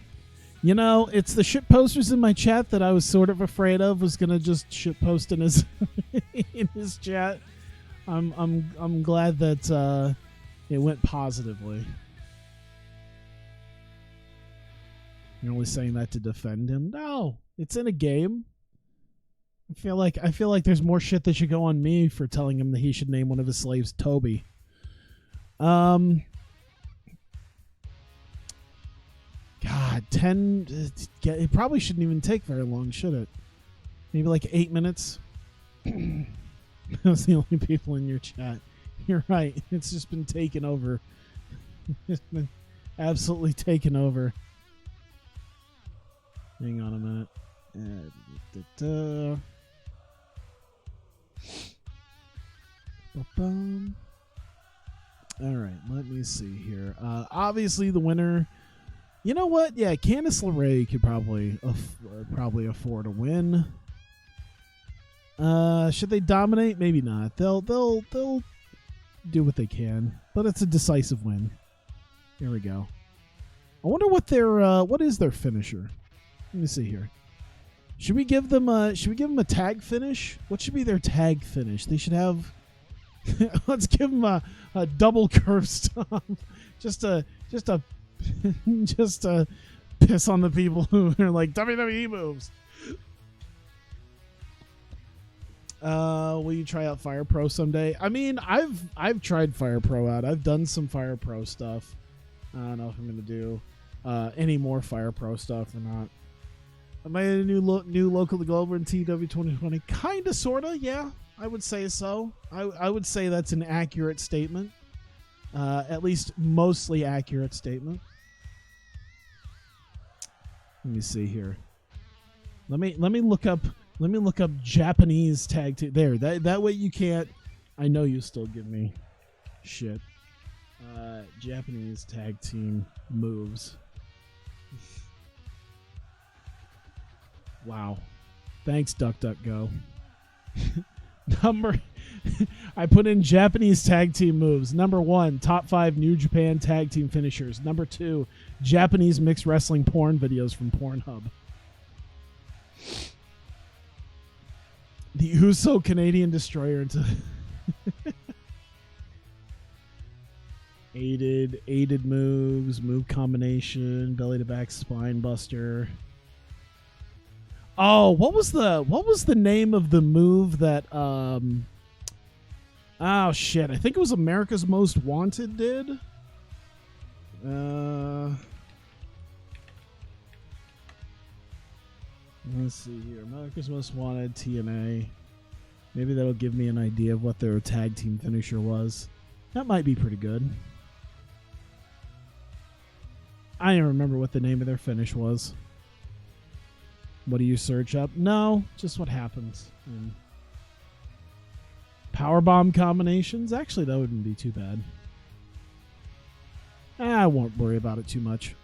You know, it's the shit posters in my chat that I was sort of afraid of was gonna just shit post in his in his chat. I'm glad that it went positively. You're only saying that to defend him? No, it's in a game. I feel like there's more shit that should go on me for telling him that he should name one of his slaves Toby. God, 10. It probably shouldn't even take very long, should it? Maybe like 8 minutes. Those are the only people in your chat. You're right. It's just been taken over. It's been absolutely taken over. Hang on a minute. All right, let me see here. Obviously, the winner. You know what? Yeah, Candice LeRae could probably afford a win. Should they dominate? Maybe not. They'll do what they can, but it's a decisive win. Here we go. I wonder what is their finisher. Let me see here. Should we give them a tag finish? What should be their tag finish? They should have. Let's give them a double curve stomp. just to piss on the people who are like WWE moves. Will you try out Fire Pro someday? I mean, I've tried Fire Pro out. I've done some Fire Pro stuff. I don't know if I'm gonna do any more Fire Pro stuff or not. Am I a new local to Global in TEW 2020? Kinda, sorta, yeah. I would say so. I would say that's an accurate statement. At least mostly accurate statement. Let me see here. Let me look up Japanese tag team. There, that way you can't. I know you still give me shit. Japanese tag team moves. Wow. Thanks, DuckDuckGo. I put in Japanese tag team moves. Number 1, top 5 New Japan tag team finishers. Number 2, Japanese mixed wrestling porn videos from Pornhub. The Uso Canadian Destroyer into aided moves, move combination, belly to back spine buster. Oh, what was the name of the move that oh shit, I think it was America's Most Wanted did. Let's see here. America's Most Wanted TNA. Maybe that'll give me an idea of what their tag team finisher was. That might be pretty good. I don't remember what the name of their finish was. What do you search up? No, just what happens. Powerbomb combinations? Actually, that wouldn't be too bad. I won't worry about it too much.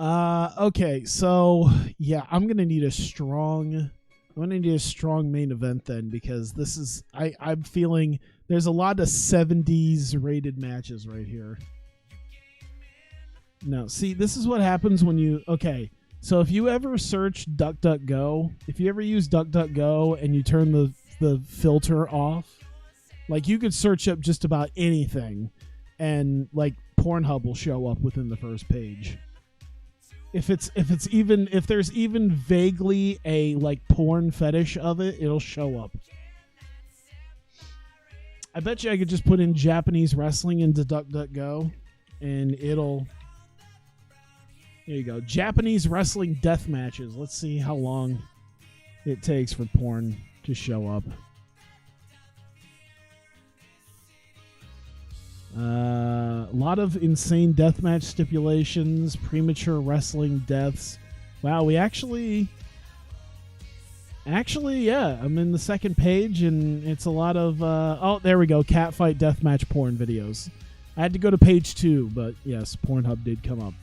Okay, so yeah, I'm gonna need a strong main event then, because this is I'm feeling there's a lot of 70s rated matches right here. No, see, this is what happens when you... Okay, so if you ever search DuckDuckGo, if you ever use DuckDuckGo and you turn the filter off, like, you could search up just about anything, and, like, Pornhub will show up within the first page. If there's even vaguely a, like, porn fetish of it, it'll show up. I bet you I could just put in Japanese wrestling into DuckDuckGo, and it'll... Here you go. Japanese wrestling death matches. Let's see how long it takes for porn to show up. A lot of insane deathmatch stipulations, premature wrestling deaths. Wow, we actually, yeah, I'm in the second page, and it's a lot of, oh, there we go, catfight deathmatch porn videos. I had to go to page 2, but yes, Pornhub did come up.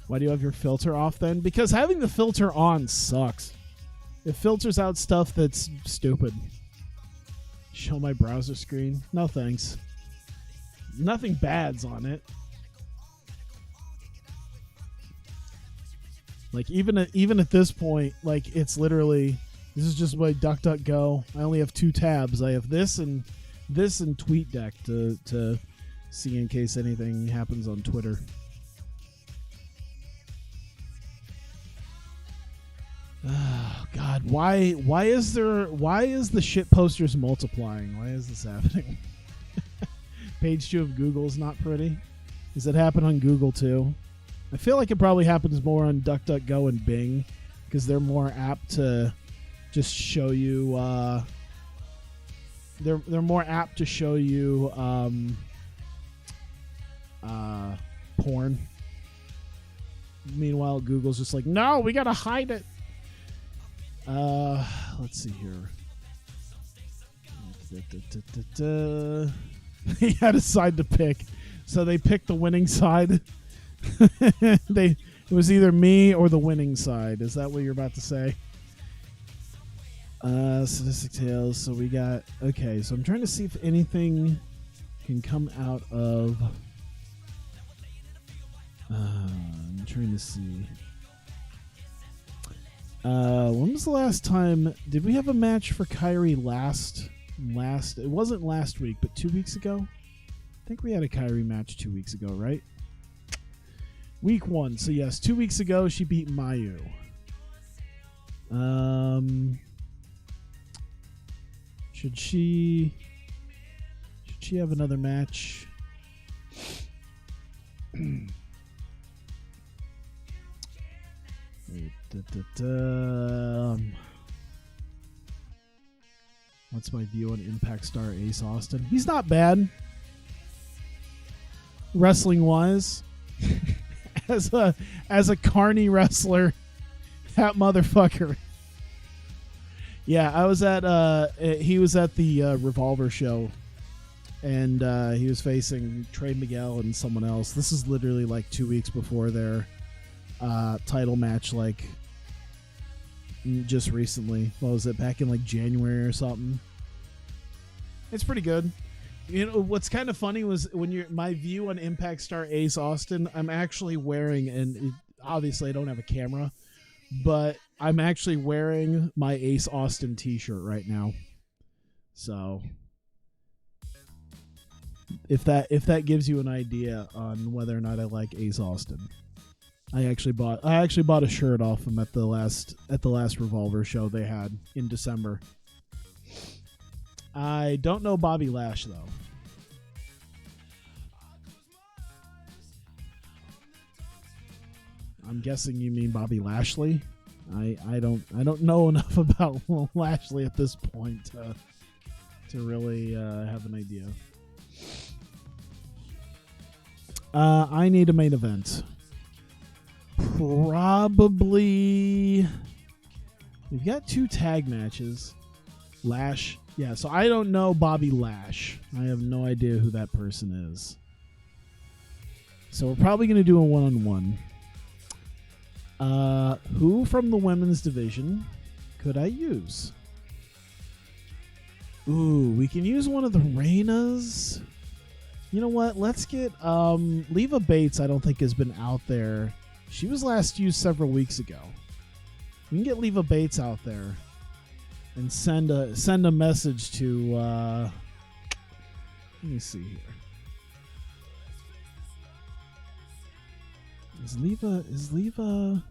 Why do you have your filter off then? Because having the filter on sucks. It filters out stuff that's stupid. Show my browser screen? No thanks. Nothing bad's on it. Like even at this point, like it's literally, this is just my DuckDuckGo. I only have 2 tabs. I have this and TweetDeck to see in case anything happens on Twitter. Oh God, why is the shit posters multiplying? Why is this happening? Page 2 of Google's not pretty. Does it happen on Google too? I feel like it probably happens more on DuckDuckGo and Bing because they're more apt to just show you. They're more apt to show you porn. Meanwhile, Google's just like, no, we gotta hide it. Let's see here. They had a side to pick, so they picked the winning side. It was either me or the winning side. Is that what you're about to say? Sadistic Tales. So we got, okay, so I'm trying to see if anything can come out of, I'm trying to see. When was the last time, did we have a match for Kyrie last, it wasn't last week, but 2 weeks ago? I think we had a Kyrie match 2 weeks ago, right? Week 1. So yes, 2 weeks ago she beat Mayu. Should she have another match? What's my view on Impact star Ace Austin? He's not bad, wrestling wise. as a carny wrestler, that motherfucker. Yeah, I was at he was at the Revolver show, and he was facing Trey Miguel and someone else. This is literally like 2 weeks before their title match, like just recently. What was it, back in like January or something? It's pretty good. You know what's kind of funny was when my view on Impact star Ace Austin, I'm actually wearing, and obviously I don't have a camera, but I'm actually wearing my Ace Austin t-shirt right now. So if that gives you an idea on whether or not I like Ace Austin. I actually bought a shirt off him at the last Revolver show they had in December. I don't know Bobby Lash though. I'm guessing you mean Bobby Lashley. I don't know enough about Lashley at this point to really have an idea. I need a main event. Probably we've got 2 tag matches. Lash, yeah, so I don't know Bobby Lash. I have no idea who that person is. So we're probably going to do a one-on-one. Who from the women's division could I use? Ooh, we can use one of the Reinas. You know what? Let's get Leva Bates. I don't think has been out there. She was last used several weeks ago. We can get Leva Bates out there and send a message to. Let me see here. Is Leva?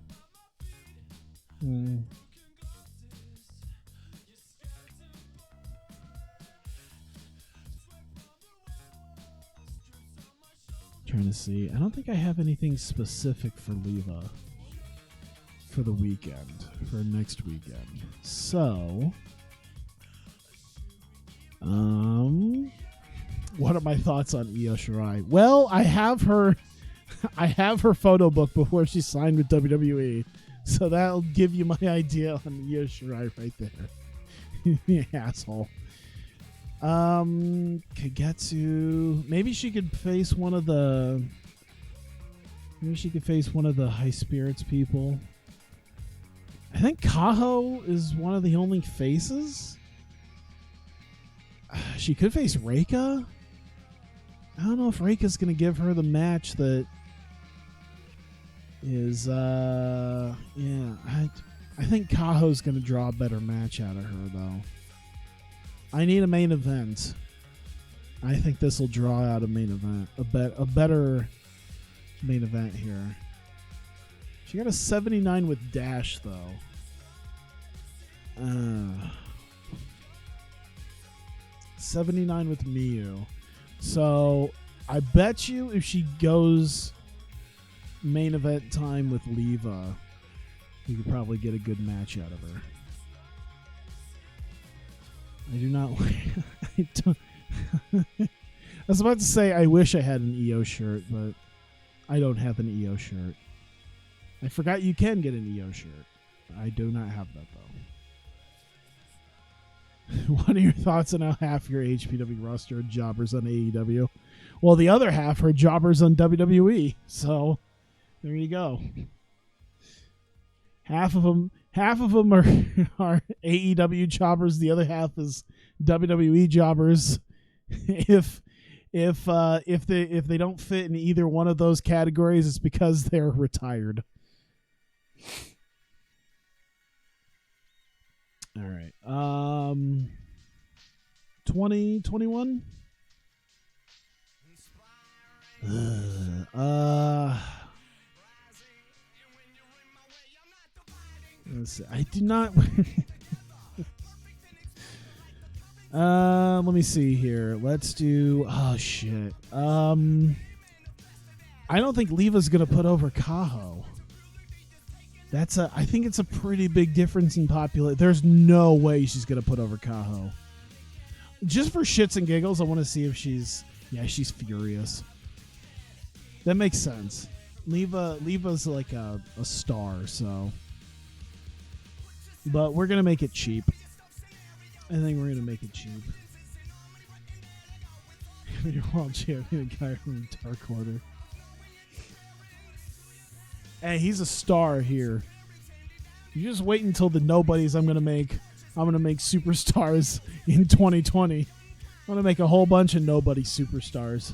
trying to see. I don't think I have anything specific for Leva for the weekend, for next weekend. So, what are my thoughts on Io Shirai? Well, I have her photo book before she signed with WWE, so that'll give you my idea on Io Shirai right there. You asshole. Kagetsu. Maybe she could face one of the high spirits people. I think Kaho is one of the only faces. She could face Reika. I don't know if Reika's going to give her the match that is, I think Kaho's going to draw a better match out of her, though. I need a main event. I think this will draw out a main event, a better main event here. She got a 79 with Dash, though. 79 with Miyu. So I bet you if she goes main event time with Leva, you could probably get a good match out of her. I do not. I was about to say I wish I had an EO shirt, but I don't have an EO shirt. I forgot you can get an EO shirt. I do not have that, though. What are your thoughts on how half your HPW roster are jobbers on AEW? Well, the other half are jobbers on WWE. So there you go. Half of them are AEW jobbers. The other half is WWE jobbers. If they don't fit in either one of those categories, it's because they're retired. All right. 2021. Let's see. I do not. Let me see here. Let's do. Oh shit. I don't think Leva's gonna put over Kaho. I think it's a pretty big difference in popularity. There's no way she's gonna put over Kaho. Just for shits and giggles, I want to see if she's furious. That makes sense. Leva's like a star, so. But we're gonna make it cheap. I think we're gonna make it cheap. Your world champion guy from Dark Order. Hey, he's a star here. You just wait until the nobodies I'm gonna make superstars in 2020. I'm gonna make a whole bunch of nobody superstars.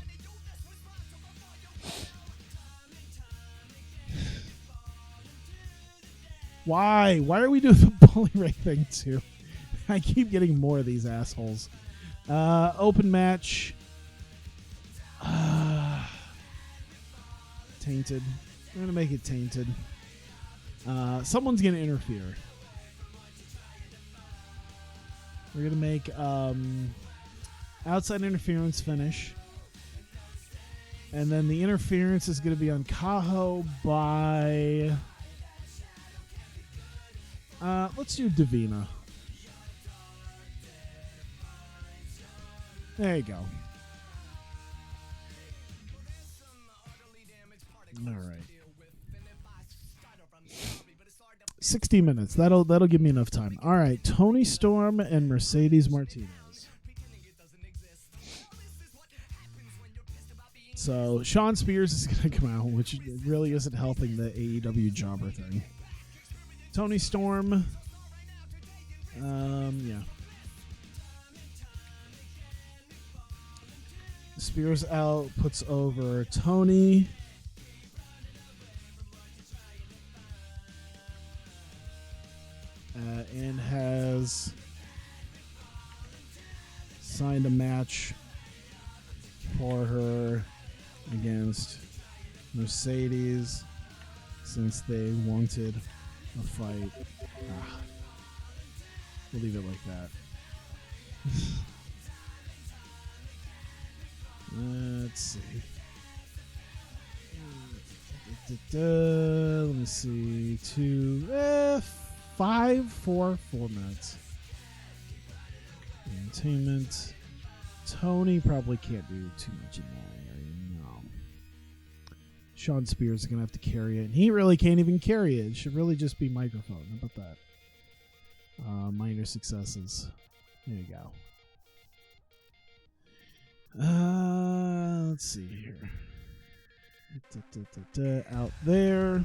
Why? Why are we doing the bully ray thing too? I keep getting more of these assholes. Open match. Tainted. We're going to make it tainted. Someone's going to interfere. We're going to make outside interference finish. And then the interference is going to be on Kaho by... let's do Divina. There you go. All right. 60 minutes. That'll give me enough time. All right. Tony Storm and Mercedes Martinez. So Sean Spears is going to come out, which really isn't helping the AEW jobber thing. Tony Storm. Yeah. Spears out, puts over Tony. And has signed a match for her against Mercedes since they wanted a fight. We'll leave it like that. Let's see. Let me see. 4 minutes. Entertainment. Tony probably can't do too much in that area. No. Sean Spears is going to have to carry it. And he really can't even carry it. It should really just be microphone. How about that? Minor successes. There you go. Let's see here. Out there.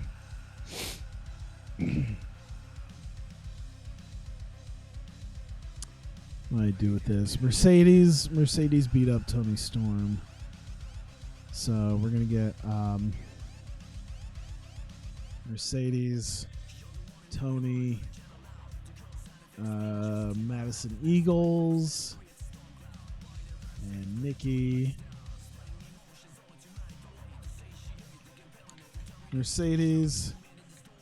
What do I do with this? Mercedes beat up Tony Storm. So we're going to get Mercedes, Tony, Madison Eagles, and Nikki. Mercedes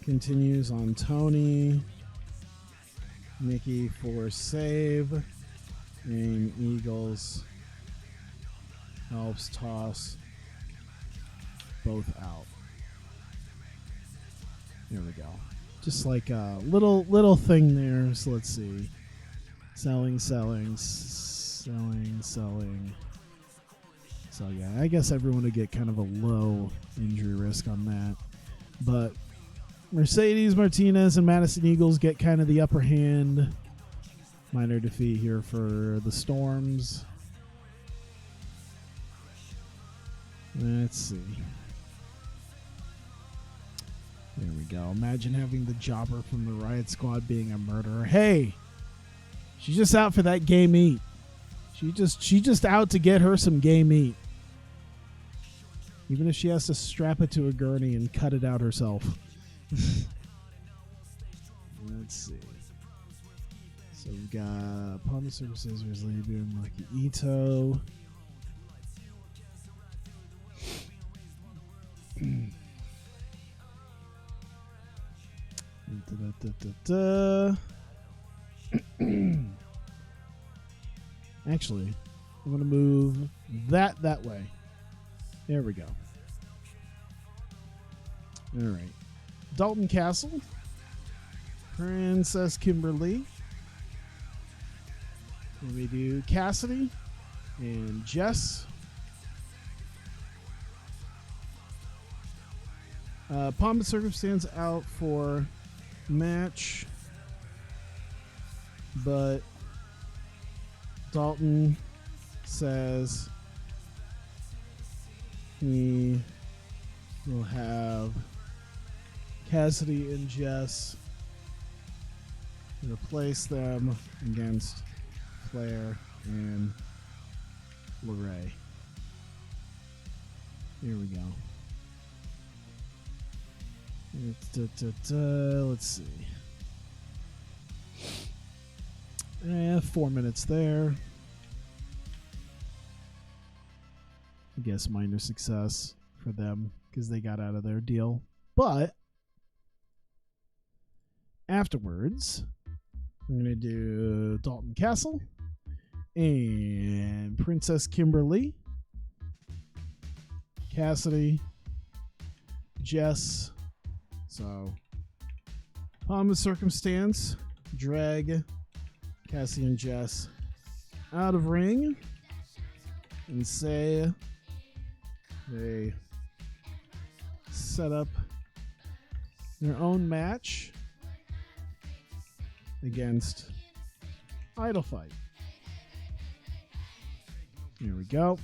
continues on Tony. Nikki for save. And Eagles helps toss both out. There we go. Just like a little thing there. So let's see. Selling. So yeah, I guess everyone would get kind of a low injury risk on that. But Mercedes Martinez and Madison Eagles get kind of the upper hand. Minor defeat here for the Storms. Let's see. There we go. Imagine having the jobber from the Riot Squad being a murderer. Hey, she's just out for that gay meat. She just out to get her some gay meat. Even if she has to strap it to a gurney and cut it out herself. Let's see. So we've got Palm Services, doing Lucky Ito. Actually, I'm going to move that way. There we go. All right. Dalton Castle. Princess Kimberly. And we do Cassidy and Jess. Pomp and Circumstance out for match. But Dalton says he will have Cassidy and Jess replace them against Claire and LeRae. Here we go. Let's see. 4 minutes there. I guess minor success for them because they got out of their deal. But afterwards, we're going to do Dalton Castle and Princess Kimberly, Cassidy, Jess. So, Palm of Circumstance, drag Cassie and Jess out of ring and say they set up their own match against Idol Fight. Here we go.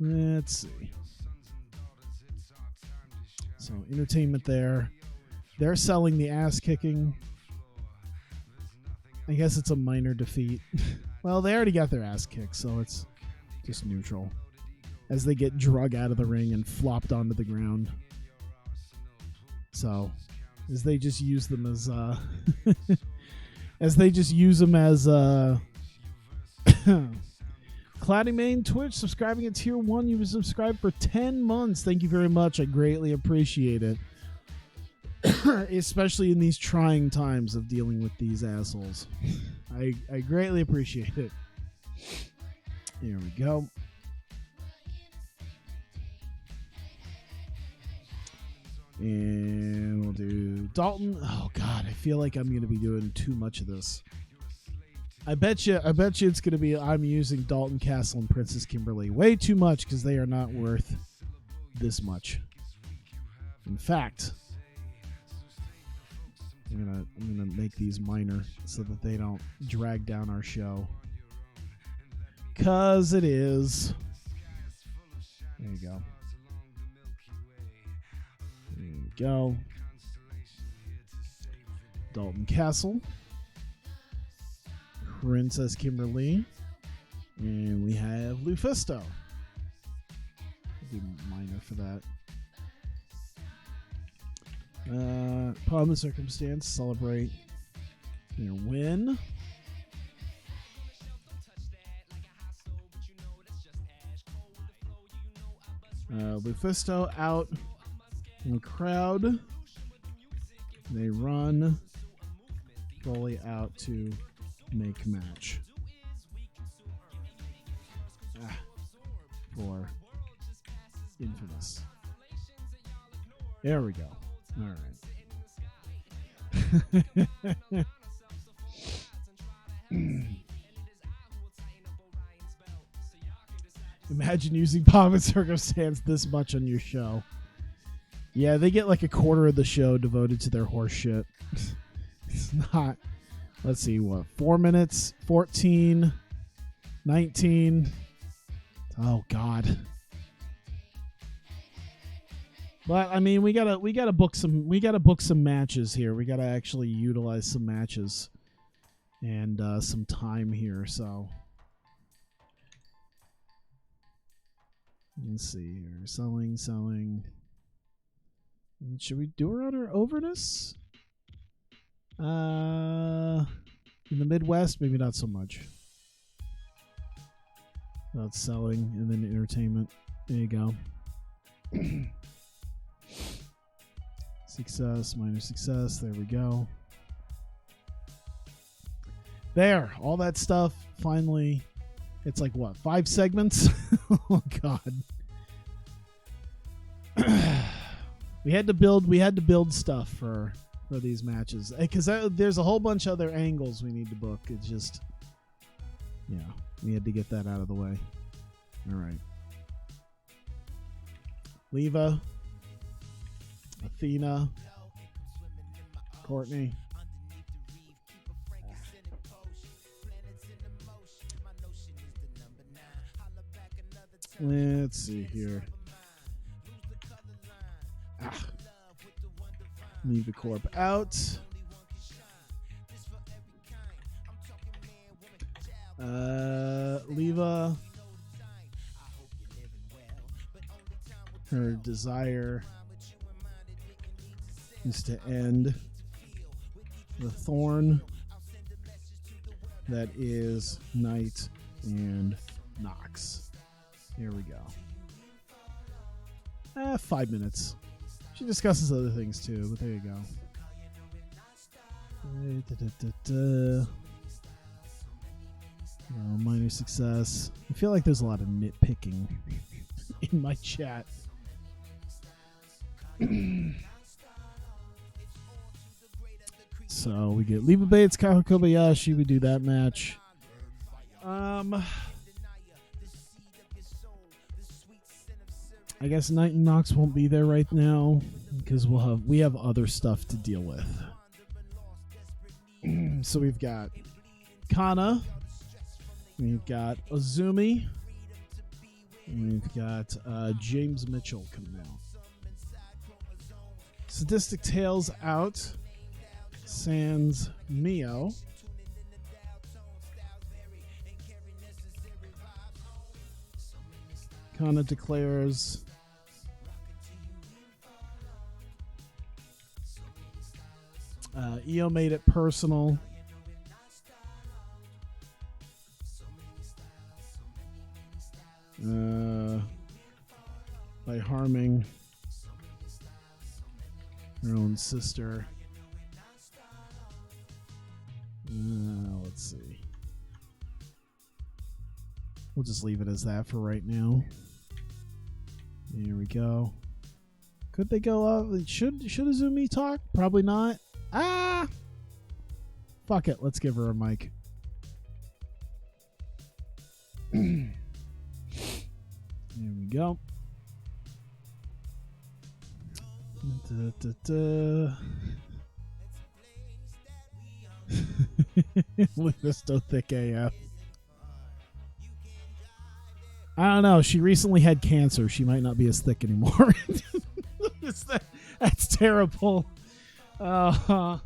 Let's see. So, entertainment there. They're selling the ass kicking. I guess it's a minor defeat. Well, they already got their ass kicked, so it's just neutral. As they get drug out of the ring and flopped onto the ground. So, as they just use them as Cloudy Main Twitch subscribing at tier 1. You've subscribed for 10 months. Thank you very much. I greatly appreciate it. Especially in these trying times of dealing with these assholes. I greatly appreciate it. Here we go. And we'll do Dalton. Oh God, I feel like I'm gonna be doing too much of this. I bet you it's gonna be I'm using Dalton Castle and Princess Kimberly way too much because they are not worth this much. In fact, I'm gonna make these minor so that they don't drag down our show. 'Cause it is. There you go. There you go. Dalton Castle. Princess Kimberly. And we have Lufisto. I'll do minor for that. Pomp and circumstance. Celebrate your win. Lufisto out in the crowd. They run fully out to make match. For Infamous. There we go. All right. Imagine using Pomp and Circumstance this much on your show. Yeah, they get like a quarter of the show devoted to their horse shit. It's not. Let's see, what? 4 minutes, 14, 19. Oh God. But I mean, we gotta book some matches here. We gotta actually utilize some matches and some time here. So let's see here. Selling. Should we do her on her overness? In the Midwest, maybe not so much. About selling and then entertainment. There you go. Success, minor success. There we go. There. All that stuff. Finally. It's like what? 5 segments? Oh God. We had to build stuff for these matches because there's a whole bunch of other angles we need to book. It's just, yeah, we had to get that out of the way. All right. Leva, Athena, Courtney. Let's see here. Leave the corp out. Leva. Her desire is to end the thorn that is Knight and Nox. Here we go. 5 minutes. She discusses other things too, but there you go. Minor success. I feel like there's a lot of nitpicking in my chat. So we get Leva Bates, Kaho Kobayashi. We do that match. I guess Knight and Nox won't be there right now because we have other stuff to deal with. So we've got Kana, we've got Azumi, and we've got James Mitchell coming out. Sadistic Tales out. Sans Mio. Kana declares Io made it personal. By harming her own sister. Let's see. We'll just leave it as that for right now. Here we go. Could they go up? Should Izumi talk? Probably not. Ah! Fuck it. Let's give her a mic. There we go. Lufisto thick AF. I don't know. She recently had cancer. She might not be as thick anymore. That's terrible. All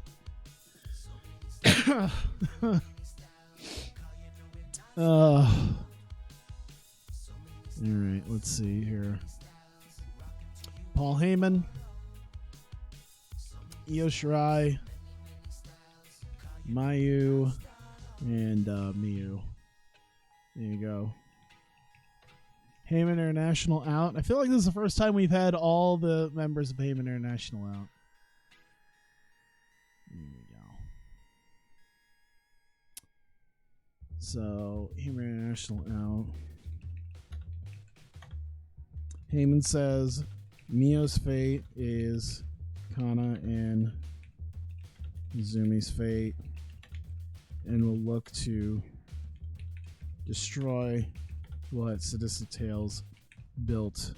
right, let's see here. Paul Heyman, Io Shirai, Mayu, and Miyu. There you go. Heyman International out. I feel like this is the first time we've had all the members of Heyman International out. There we go. So, Heyman International out. Heyman says Mio's fate is Kana and Izumi's fate, and will look to destroy what Sadistic Tales built.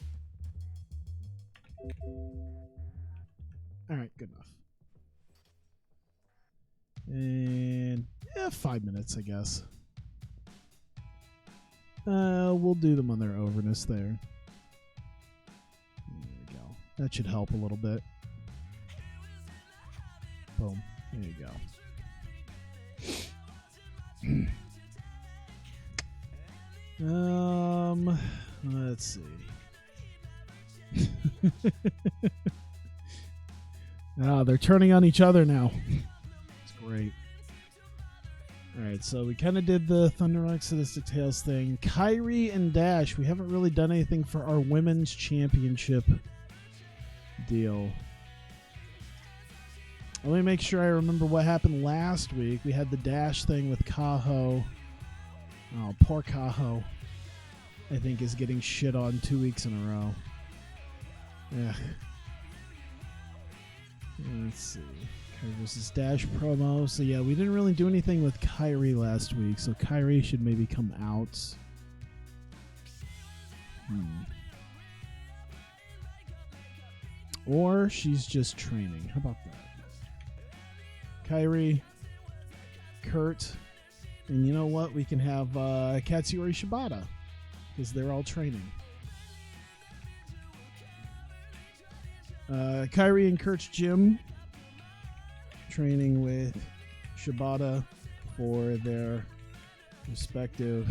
Alright, good enough. And 5 minutes, I guess. We'll do them on their overness there. There we go. That should help a little bit. Boom. There you go. Let's see. They're turning on each other now. It's great. Alright, so we kind of did the Thunder Rock Sadistic Tales thing. Kyrie and Dash, we haven't really done anything for our women's championship deal. Let me make sure I remember what happened last week. We had the Dash thing with Kaho. Oh, poor Kaho. I think is getting shit on 2 weeks in a row. Yeah. Let's see. Kyrie versus Dash promo. So yeah, we didn't really do anything with Kyrie last week. So Kyrie should maybe come out. Or she's just training. How about that? Kyrie, Kurt, and you know what? We can have Katsuyori Shibata because they're all training. Kyrie and Kurt's gym training with Shibata for their respective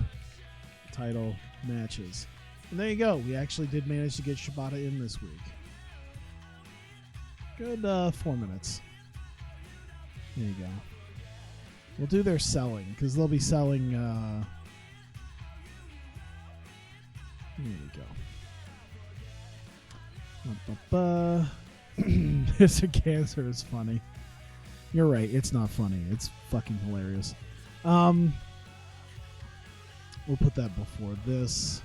title matches. And there you go. We actually did manage to get Shibata in this week. Good 4 minutes. There you go. We'll do their selling because they'll be selling. Here we go. This cancer is funny. You're right. It's not funny. It's fucking hilarious. We'll put that before this.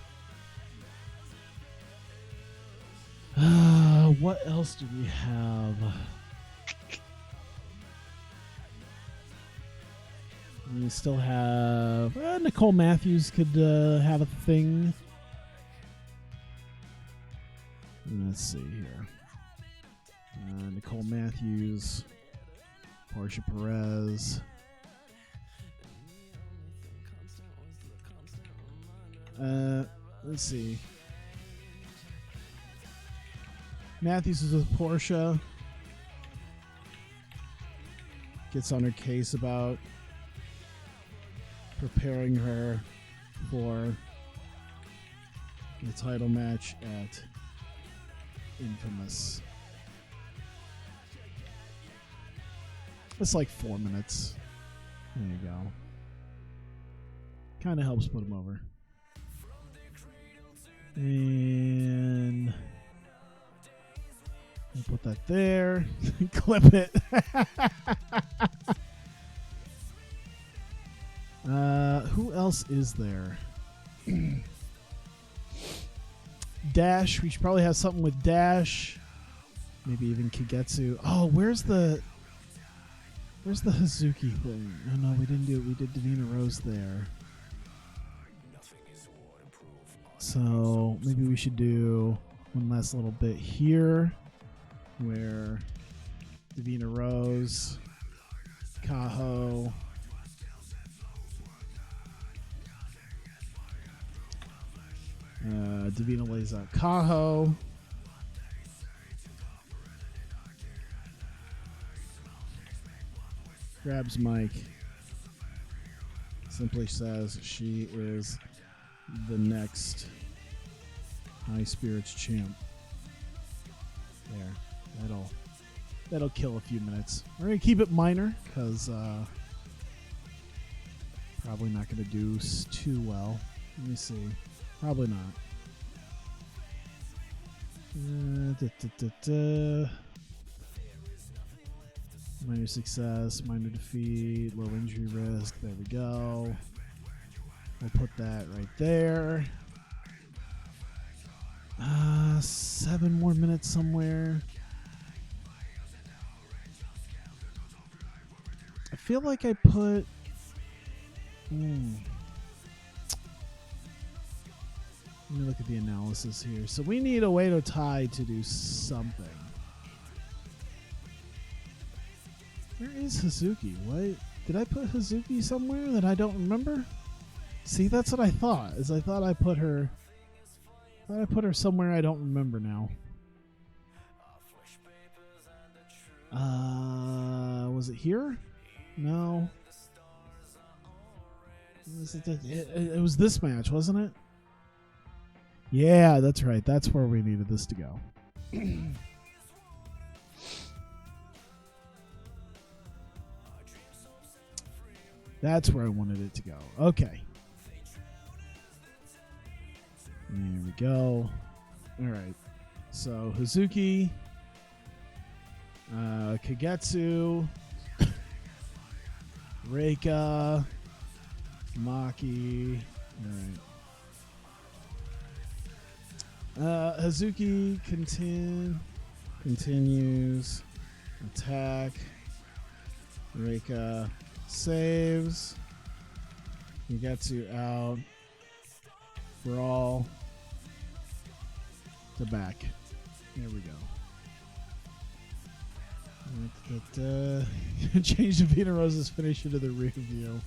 What else do we have? We still have Nicole Matthews could have a thing. Let's see here. Nicole Matthews, Portia Perez. Let's see. Matthews is with Portia. Gets on her case about preparing her for the title match at Infamous. It's like 4 minutes. There you go. Kind of helps put him over. And I'll put that there. Clip it. Who else is there? Dash. We should probably have something with Dash. Maybe even Kagetsu. Oh, where's the Hazuki thing? Oh no, we didn't do it. We did Davina Rose there. So maybe we should do one last little bit here where Davina Rose, Kaho, Davina lays out Kaho. Grabs Mike. Simply says she is the next High Spirits champ. There. That'll kill a few minutes. We're gonna keep it minor because probably not gonna do too well. Let me see. Probably not. Minor success, minor defeat, low injury risk. There we go. We'll put that right there. 7 more minutes somewhere. I feel like I put... Let me look at the analysis here. So we need Oedo Tai to do something. Where is Hazuki? What? Did I put Hazuki somewhere that I don't remember? See, that's what I thought. I put her somewhere I don't remember now. Was it here? No. It was this match, wasn't it? Yeah, that's right. That's where we needed this to go. That's where I wanted it to go. Okay. There we go. All right. So Hazuki, Kagetsu, Reika, Maki. All right. Hazuki continues. Attack. Reika saves. Kagetsu out. Brawl. To back. There we go. Change Davina Rose's finish into the rear view.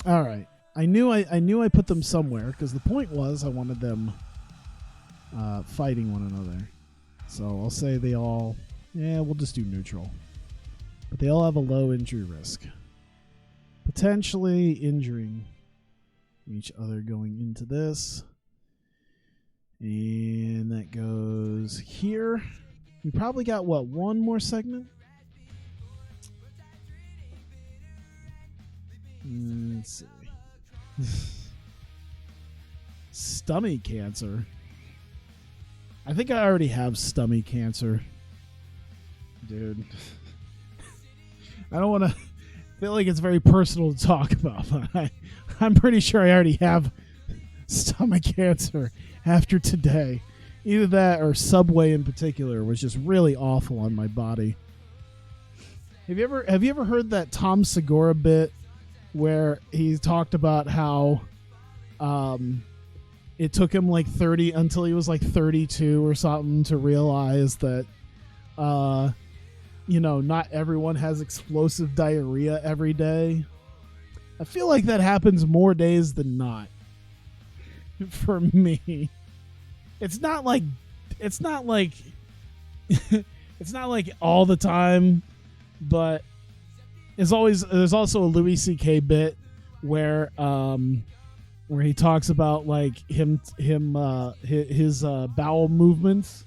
All right. I knew I put them somewhere because the point was I wanted them fighting one another. So I'll say they all. Yeah, we'll just do neutral. But they all have a low injury risk. Potentially injuring each other going into this. And that goes here. We probably got, what, one more segment? Let's see. Stomach cancer. I think I already have stomach cancer. Dude. I don't want to feel like it's very personal to talk about, but I'm pretty sure I already have stomach cancer after today. Either that or Subway in particular was just really awful on my body. Have you ever heard that Tom Segura bit where he talked about how it took him like 30 until he was like 32 or something to realize that not everyone has explosive diarrhea every day? I feel like that happens more days than not for me. It's not like it's not like all the time, but there's also a Louis C.K. bit where he talks about like his bowel movements,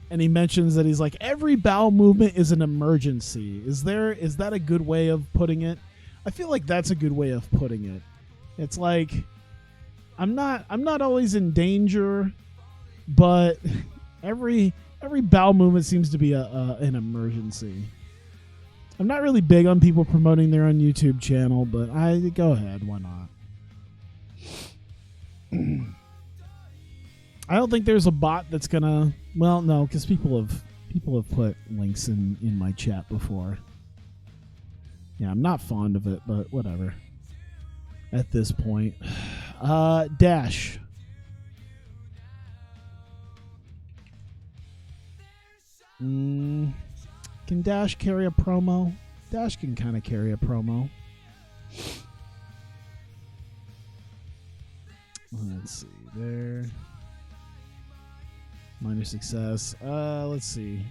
and he mentions that he's like, every bowel movement is an emergency. Is that a good way of putting it? I feel like that's a good way of putting it. It's like I'm not always in danger, but every bowel movement seems to be an emergency. I'm not really big on people promoting their own YouTube channel, but I go ahead, why not? I don't think there's a bot that's gonna. Well, no, because people have put links in my chat before. Yeah, I'm not fond of it, but whatever. At this point, Dash. Can Dash carry a promo? Dash can kind of carry a promo. Let's see there. Minor success. Let's see.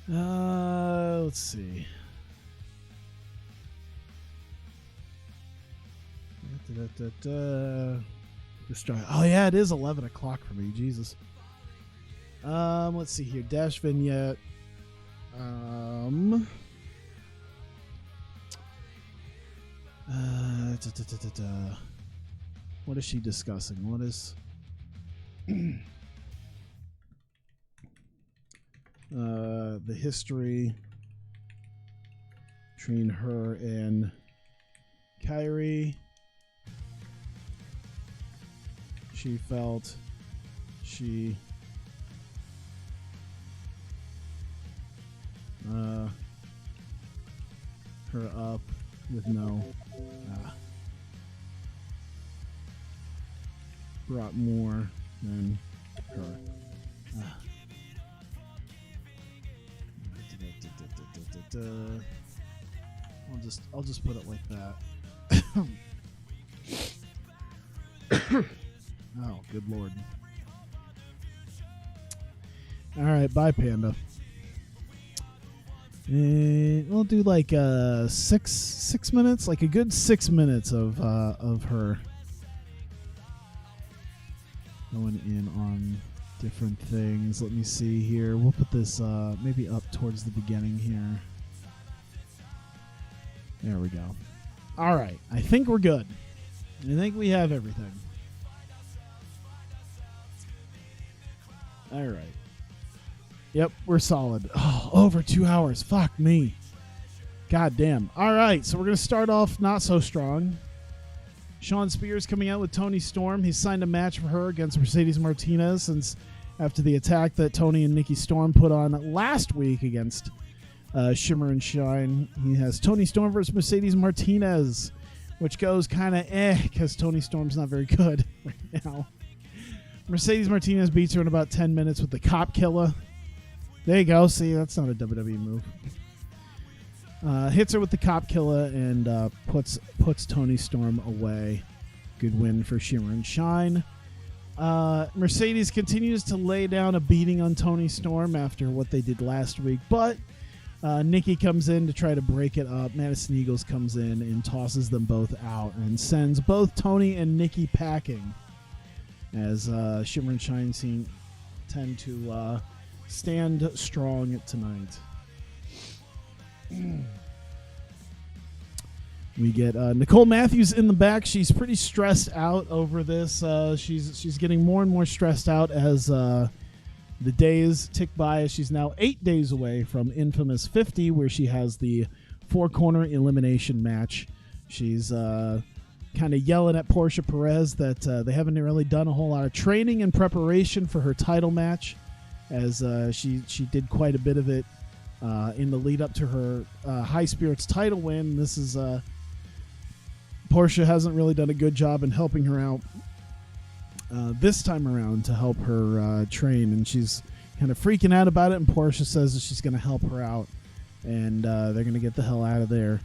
Let's see. Oh yeah, it is 11 o'clock for me. Jesus. Let's see here. Dash vignette. What is she discussing? What is the history between her and Kyrie? She felt she her up with no brought more than her. I'll just put it like that. Oh, good lord. All right, bye, Panda. We'll do like 6 minutes, like a good 6 minutes of her going in on different things. Let me see here. We'll put this maybe up towards the beginning here. There we go. All right, I think we're good. I think we have everything. All right. Yep, we're solid. Oh, over 2 hours. Fuck me. God damn. All right, so we're going to start off not so strong. Shawn Spears coming out with Toni Storm. He's signed a match for her against Mercedes Martinez since after the attack that Toni and Nikki Storm put on last week against Shimmer and Shine. He has Toni Storm versus Mercedes Martinez, which goes kind of because Toni Storm's not very good right now. Mercedes Martinez beats her in about 10 minutes with the Cop Killer. There you go. See, that's not a WWE move. Hits her with the Cop Killer and puts Toni Storm away. Good win for Shimmer and Shine. Mercedes continues to lay down a beating on Toni Storm after what they did last week, but Nikki comes in to try to break it up. Madison Eagles comes in and tosses them both out and sends both Toni and Nikki packing as Shimmer and Shine tend to stand strong tonight. We get Nicole Matthews in the back. She's pretty stressed out over this. She's getting more and more stressed out as the days tick by. She's now 8 days away from Infamous 50, where she has the 4-corner elimination match. She's kind of yelling at Portia Perez that they haven't really done a whole lot of training and preparation for her title match, as she did quite a bit of it in the lead up to her High Spirits title win. This is Portia hasn't really done a good job in helping her out this time around to help her train, and she's kind of freaking out about it, and Portia says that she's going to help her out, and they're going to get the hell out of there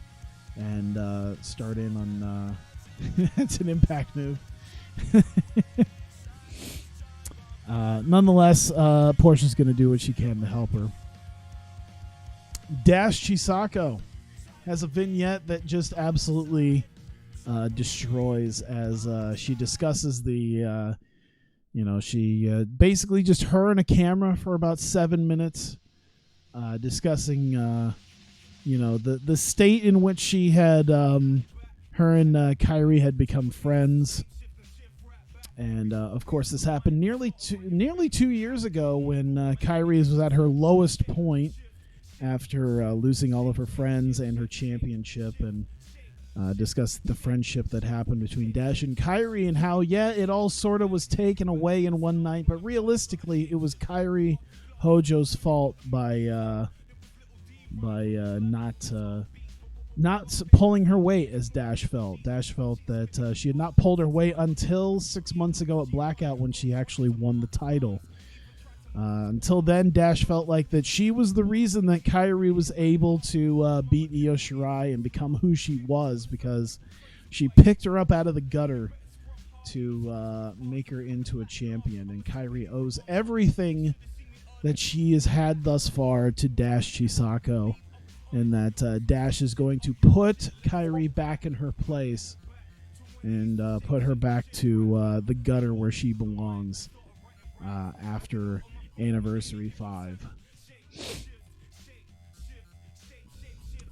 and start in on it's an Impact move. Nonetheless, Portia's going to do what she can to help her. Dash Chisako has a vignette that just absolutely destroys as she discusses the she basically just her and a camera for about 7 minutes discussing the state in which she had her and Kyrie had become friends. And of course this happened nearly 2 years ago when Kyrie was at her lowest point after losing all of her friends and her championship, and discussed the friendship that happened between Dash and Kairi and how, it all sort of was taken away in one night, but realistically, it was Kairi Hojo's fault by not pulling her weight, as Dash felt. Dash felt that she had not pulled her weight until 6 months ago at Blackout when she actually won the title. Until then, Dash felt like that she was the reason that Kairi was able to beat Io Shirai and become who she was, because she picked her up out of the gutter to make her into a champion. And Kairi owes everything that she has had thus far to Dash Chisako, and that Dash is going to put Kairi back in her place and put her back to the gutter where she belongs after Anniversary 5.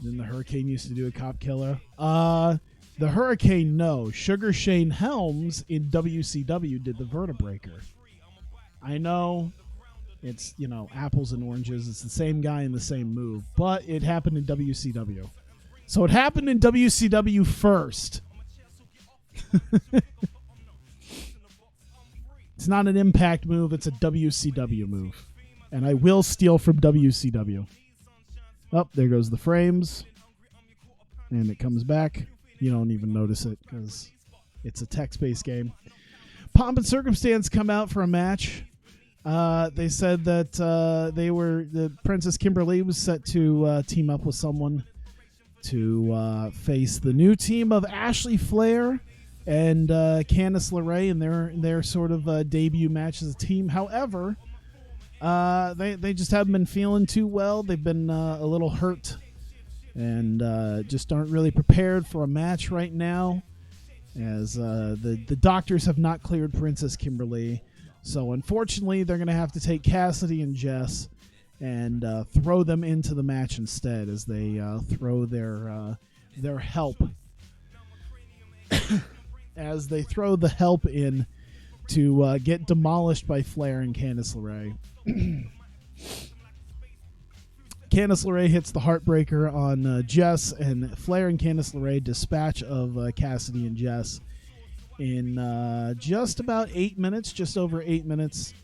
Then the Hurricane used to do a cop killer. The Hurricane, no. Sugar Shane Helms in WCW did the Vertebreaker. I know it's, apples and oranges. It's the same guy and the same move, but it happened in WCW. So it happened in WCW first. It's not an Impact move. It's a WCW move. And I will steal from WCW. Oh, there goes the frames. And it comes back. You don't even notice it because it's a text-based game. Pomp and Circumstance come out for a match. They said that the Princess Kimberly was set to team up with someone to face the new team of Ashley Flair and Candice LeRae in their sort of debut match as a team. However, they just haven't been feeling too well. They've been a little hurt and just aren't really prepared for a match right now, as the doctors have not cleared Princess Kimberly. So unfortunately, they're going to have to take Cassidy and Jess and throw them into the match instead, as they throw their help. As they throw the help in to get demolished by Flair and Candice LeRae. Candice LeRae hits the Heartbreaker on Jess, and Flair and Candice LeRae dispatch of Cassidy and Jess in just about 8 minutes, just over 8 minutes.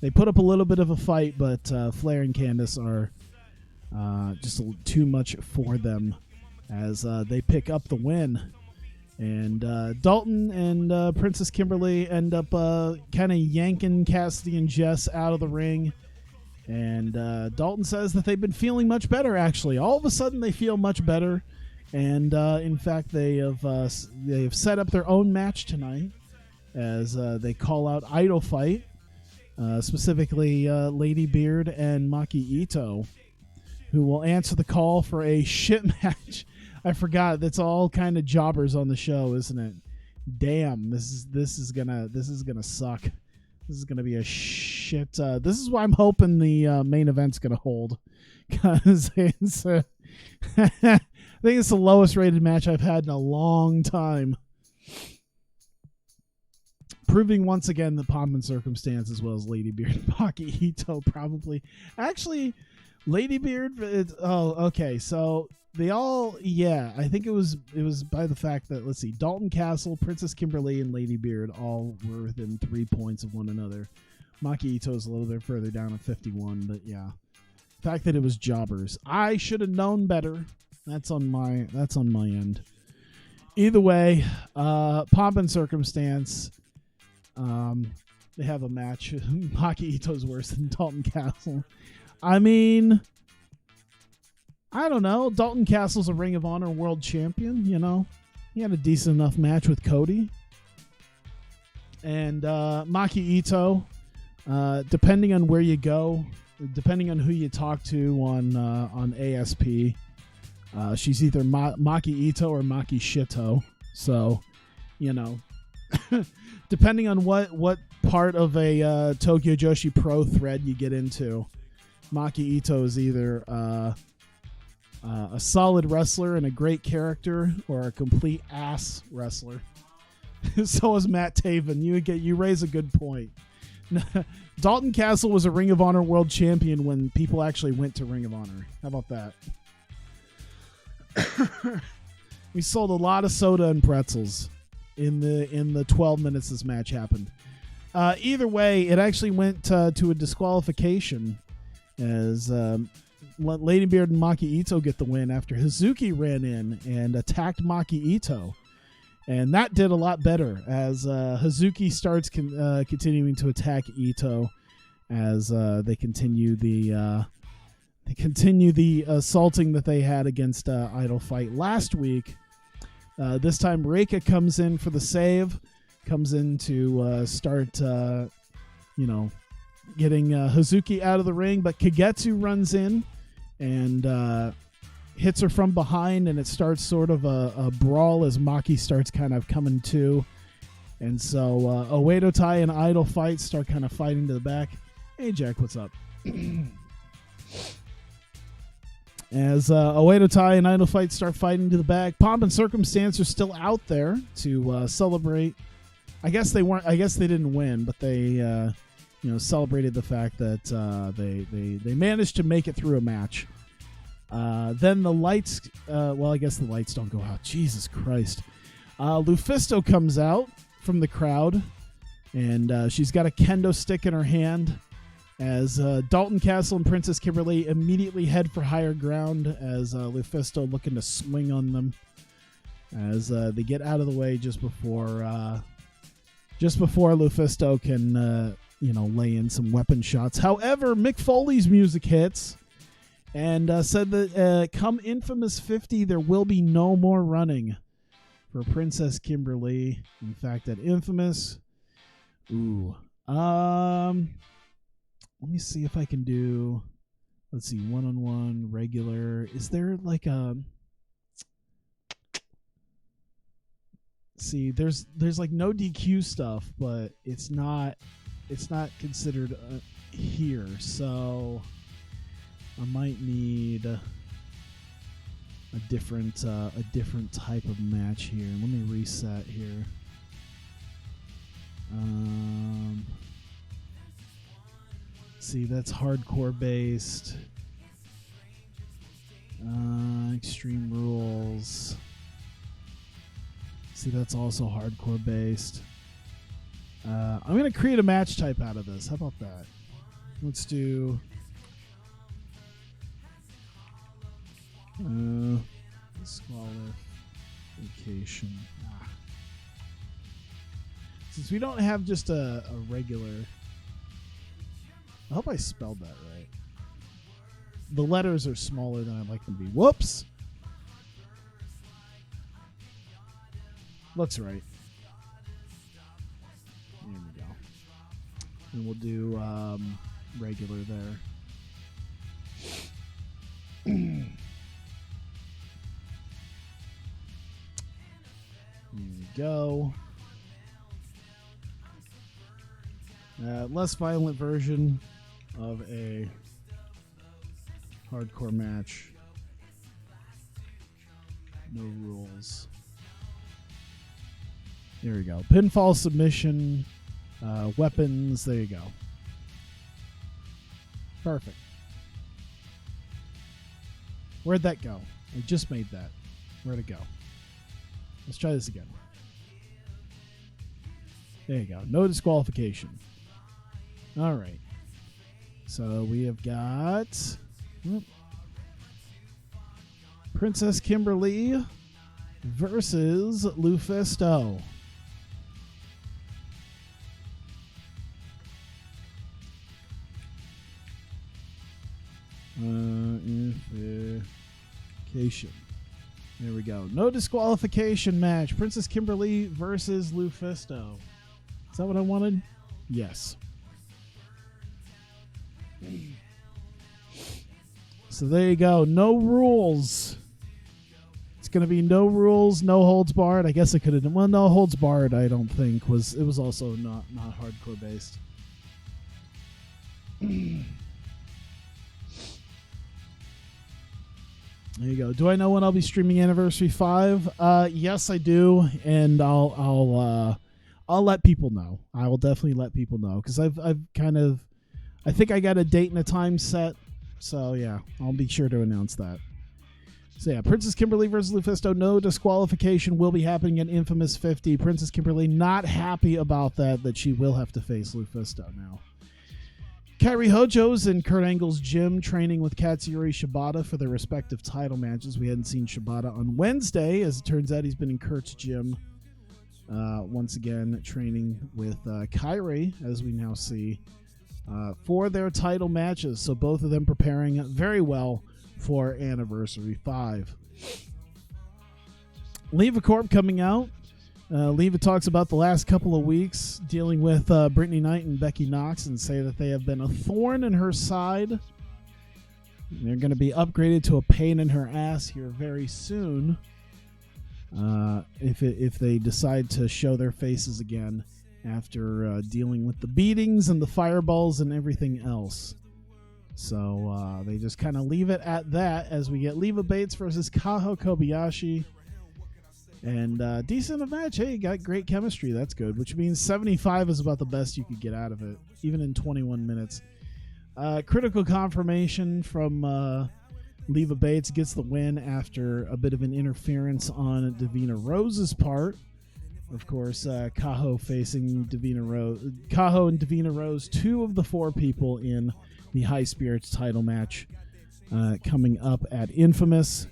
They put up a little bit of a fight, but Flair and Candice are just too much for them, as they pick up the win. And Dalton and Princess Kimberly end up kind of yanking Cassidy and Jess out of the ring. And Dalton says that they've been feeling much better, actually. All of a sudden, they feel much better. And, in fact, they have set up their own match tonight, as they call out Idol Fight, specifically Lady Beard and Maki Ito, who will answer the call for a shit match. I forgot. That's all kind of jobbers on the show, isn't it? Damn, this is gonna suck. This is gonna be a shit. This is why I'm hoping the main event's gonna hold, because it's I think it's the lowest rated match I've had in a long time. Proving once again that Pomp and Circumstance, as well as Lady Beard and Maki Ito, probably actually Lady Beard. Okay, so. They all, I think it was by the fact that, let's see, Dalton Castle, Princess Kimberly, and Lady Beard all were within 3 points of one another. Maki Ito's a little bit further down at 51, but yeah. The fact that it was jobbers. I should have known better. That's on my end. Either way, Pomp and Circumstance, they have a match. Maki Ito's worse than Dalton Castle. I mean, I don't know. Dalton Castle's a Ring of Honor world champion, He had a decent enough match with Cody. And Maki Ito, depending on where you go, depending on who you talk to on ASP, she's either Maki Ito or Maki Shito. So, depending on what part of a Tokyo Joshi Pro thread you get into, Maki Ito is either a solid wrestler and a great character, or a complete ass wrestler. So is Matt Taven. You raise a good point. Dalton Castle was a Ring of Honor world champion when people actually went to Ring of Honor. How about that? We sold a lot of soda and pretzels in the 12 minutes this match happened. Either way, it actually went to a disqualification as Ladybeard and Maki Ito get the win after Hazuki ran in and attacked Maki Ito. And that did a lot better as Hazuki starts continuing to attack Ito as they continue the assaulting that they had against Idol Fight last week. This time Reika comes in for the save, comes in to start getting Hazuki out of the ring, but Kagetsu runs in and hits her from behind, and it starts sort of a brawl as Maki starts kind of coming to. And so Oedo Tai and Idol Fight start kind of fighting to the back. Hey, Jack, what's up? As Oedo Tai and Idol Fight start fighting to the back, Pomp and Circumstance are still out there to celebrate. I guess they didn't win, but they celebrated the fact that they managed to make it through a match. Then the lights, I guess the lights don't go out. Jesus Christ. Lufisto comes out from the crowd, and she's got a kendo stick in her hand as Dalton Castle and Princess Kimberly immediately head for higher ground as Lufisto looking to swing on them as they get out of the way just before Lufisto can lay in some weapon shots. However, Mick Foley's music hits and said that come Infamous 50, there will be no more running for Princess Kimberly. In fact, at Infamous, let me see if I can do, let's see, one-on-one, regular. Is there like a, see, there's like no DQ stuff, but it's not considered here. So I might need a different type of match here. Let me reset here. See, that's hardcore based. Extreme Rules. See, that's also hardcore based. I'm going to create a match type out of this. How about that? Let's do... disqualification. Since we don't have just a regular... I hope I spelled that right. The letters are smaller than I'd like them to be. Whoops! Looks right. There we go. And we'll do regular there. Here we go. Less violent version of a hardcore match. No rules. There we go. Pinfall submission, weapons. There you go. Perfect. Where'd that go? I just made that. Where'd it go? Let's try this again. There you go. No disqualification. All right. So we have got Princess Kimberly versus Lufisto. Disqualification. There we go. No disqualification match. Princess Kimberly versus Lufisto. Is that what I wanted? Yes. So there you go. No rules. It's going to be no rules, no holds barred. I guess I could have done. Well, no holds barred, I don't think. It was also not hardcore based. There you go. Do I know when I'll be streaming Anniversary 5? Yes, I do, and I'll let people know. I will definitely let people know because I've kind of, I think I got a date and a time set. So yeah, I'll be sure to announce that. So yeah, Princess Kimberly versus Lufisto. No disqualification will be happening at Infamous 50. Princess Kimberly not happy about that she will have to face Lufisto now. Kairi Hojo's in Kurt Angle's gym training with Katsuyori Shibata for their respective title matches. We hadn't seen Shibata on Wednesday. As it turns out, he's been in Kurt's gym once again training with Kairi, as we now see, for their title matches. So both of them preparing very well for Anniversary 5. Leva Corp coming out. Leva talks about the last couple of weeks dealing with Brittany Knight and Becky Knox and say that they have been a thorn in her side. They're going to be upgraded to a pain in her ass here very soon if they decide to show their faces again after dealing with the beatings and the fireballs and everything else. So they just kind of leave it at that as we get Leva Bates versus Kaho Kobayashi. And decent match. Hey, got great chemistry. That's good. Which means 75 is about the best you could get out of it, even in 21 minutes. Critical confirmation from Leva Bates gets the win after a bit of an interference on Davina Rose's part. Of course, Kaho facing Davina Rose. Kaho and Davina Rose, 2 of the 4 people in the High Spirits title match coming up at Infamous.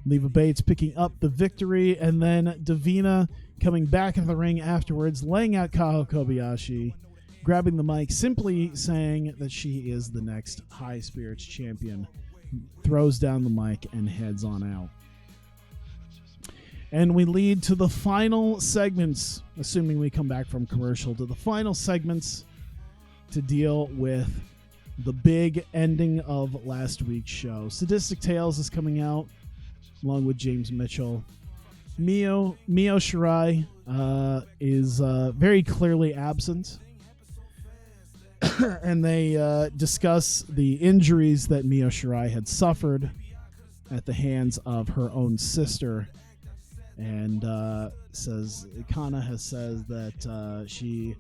Leva Bates picking up the victory, and then Davina coming back into the ring afterwards, laying out Kaho Kobayashi, grabbing the mic, simply saying that she is the next High Spirits champion, throws down the mic, and heads on out. And we lead to the final segments, assuming we come back from commercial, to the final segments to deal with the big ending of last week's show. Sadistic Tales is coming out along with James Mitchell. Mio Shirai is very clearly absent. And they discuss the injuries that Mio Shirai had suffered at the hands of her own sister. And Kana has says that she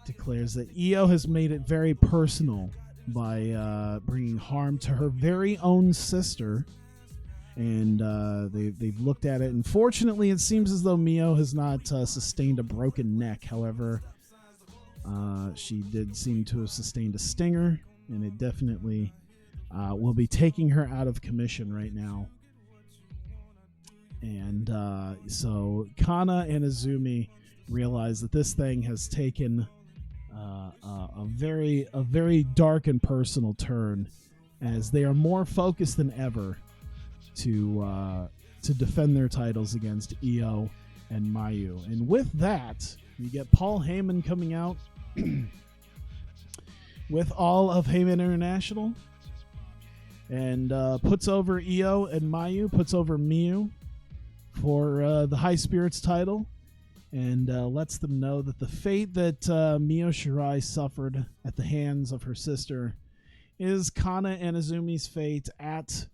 declares that Io has made it very personal by bringing harm to her very own sister. And they've looked at it. Unfortunately, it seems as though Mio has not sustained a broken neck. However, she did seem to have sustained a stinger, and it definitely will be taking her out of commission right now. And so Kana and Izumi realize that this thing has taken a very dark and personal turn, as they are more focused than ever to defend their titles against Io and Mayu. And with that, you get Paul Heyman coming out with all of Heyman International and puts over Io and Mayu, puts over Miyu for the High Spirits title, and lets them know that the fate that Mio Shirai suffered at the hands of her sister is Kana and Izumi's fate at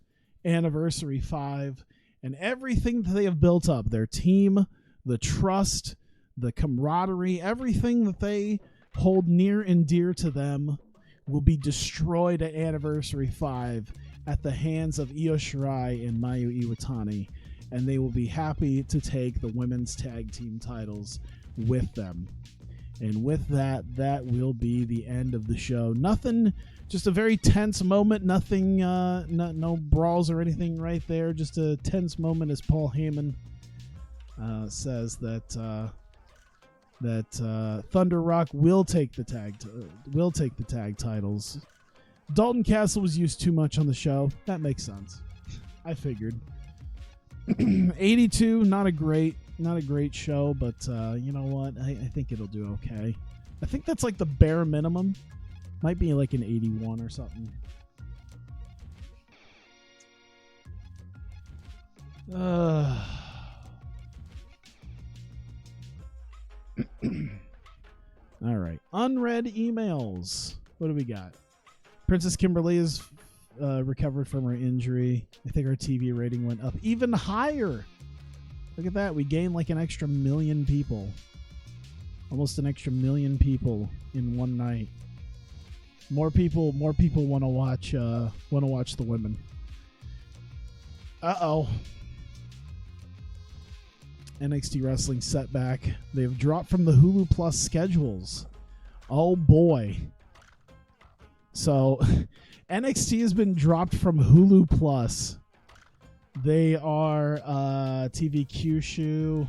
Anniversary 5, and everything that they have built up, their team, the trust, the camaraderie, everything that they hold near and dear to them will be destroyed at Anniversary 5 at the hands of Io Shirai and Mayu Iwatani, and they will be happy to take the women's tag team titles with them. And with that, that will be the end of the show. Nothing, just a very tense moment. Nothing, no brawls or anything right there. Just a tense moment as Paul Heyman says that Thunder Rock will take the tag titles. Dalton Castle was used too much on the show. That makes sense. I figured. 82, not a great show, but you know what? I think it'll do okay. I think that's like the bare minimum. Might be like an 81 or something. All right. Unread emails. What do we got? Princess Kimberly is recovered from her injury. I think our TV rating went up even higher. Look at that. We gained like an extra million people. Almost an extra million people in one night. More people want to watch the women. Uh-oh. NXT Wrestling setback. They've dropped from the Hulu Plus schedules. Oh, boy. So, NXT has been dropped from Hulu Plus. They are TV Kyushu.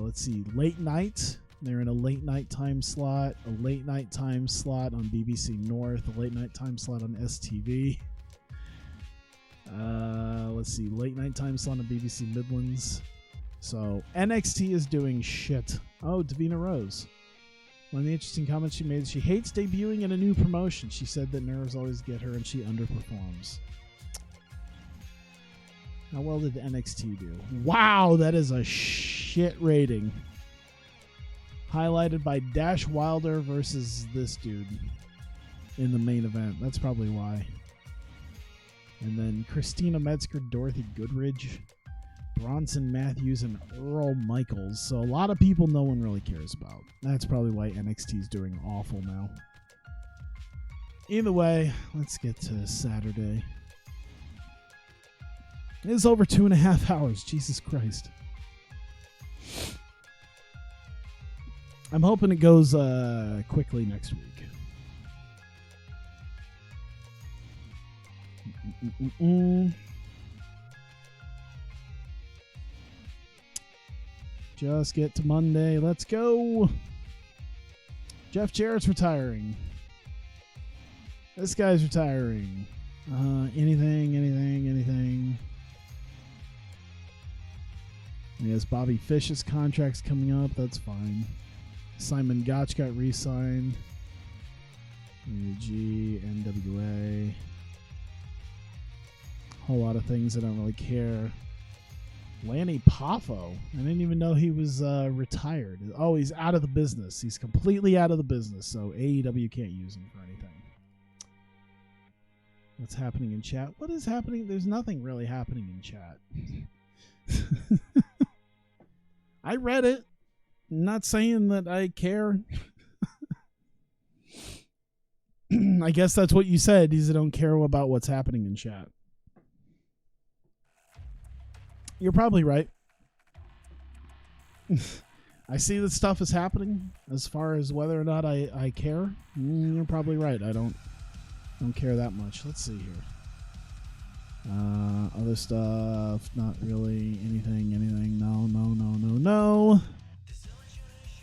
Let's see. Late night. They're in a late night time slot. A late night time slot on BBC North. A late night time slot on STV. Let's see. Late night time slot on BBC Midlands. So NXT is doing shit. Oh, Davina Rose. One of the interesting comments she made, she hates debuting in a new promotion. She said that nerves always get her and she underperforms. How well did NXT do? Wow, that is a shit rating. Highlighted by Dash Wilder versus this dude in the main event. That's probably why. And then Christina Metzger, Dorothy Goodridge, Bronson Matthews, and Earl Michaels. So a lot of people no one really cares about. That's probably why NXT is doing awful now. Either way, let's get to Saturday. It is over 2.5 hours. Jesus Christ. I'm hoping it goes quickly next week. Just get to Monday. Let's go. Jeff Jarrett's retiring. This guy's retiring. Anything. Yes, Bobby Fish's contract's coming up. That's fine. Simon Gotch got re-signed. MWG, NWA. Whole lot of things I don't really care. Lanny Poffo. I didn't even know he was retired. Oh, he's out of the business. He's completely out of the business, so AEW can't use him for anything. What's happening in chat? What is happening? There's nothing really happening in chat. I read it. I'm not saying that I care. I guess that's what you said, is I don't care about what's happening in chat. You're probably right. I see that stuff is happening. As far as whether or not I care, you're probably right. I don't care that much. Let's see here. Other stuff, not really. Anything. No.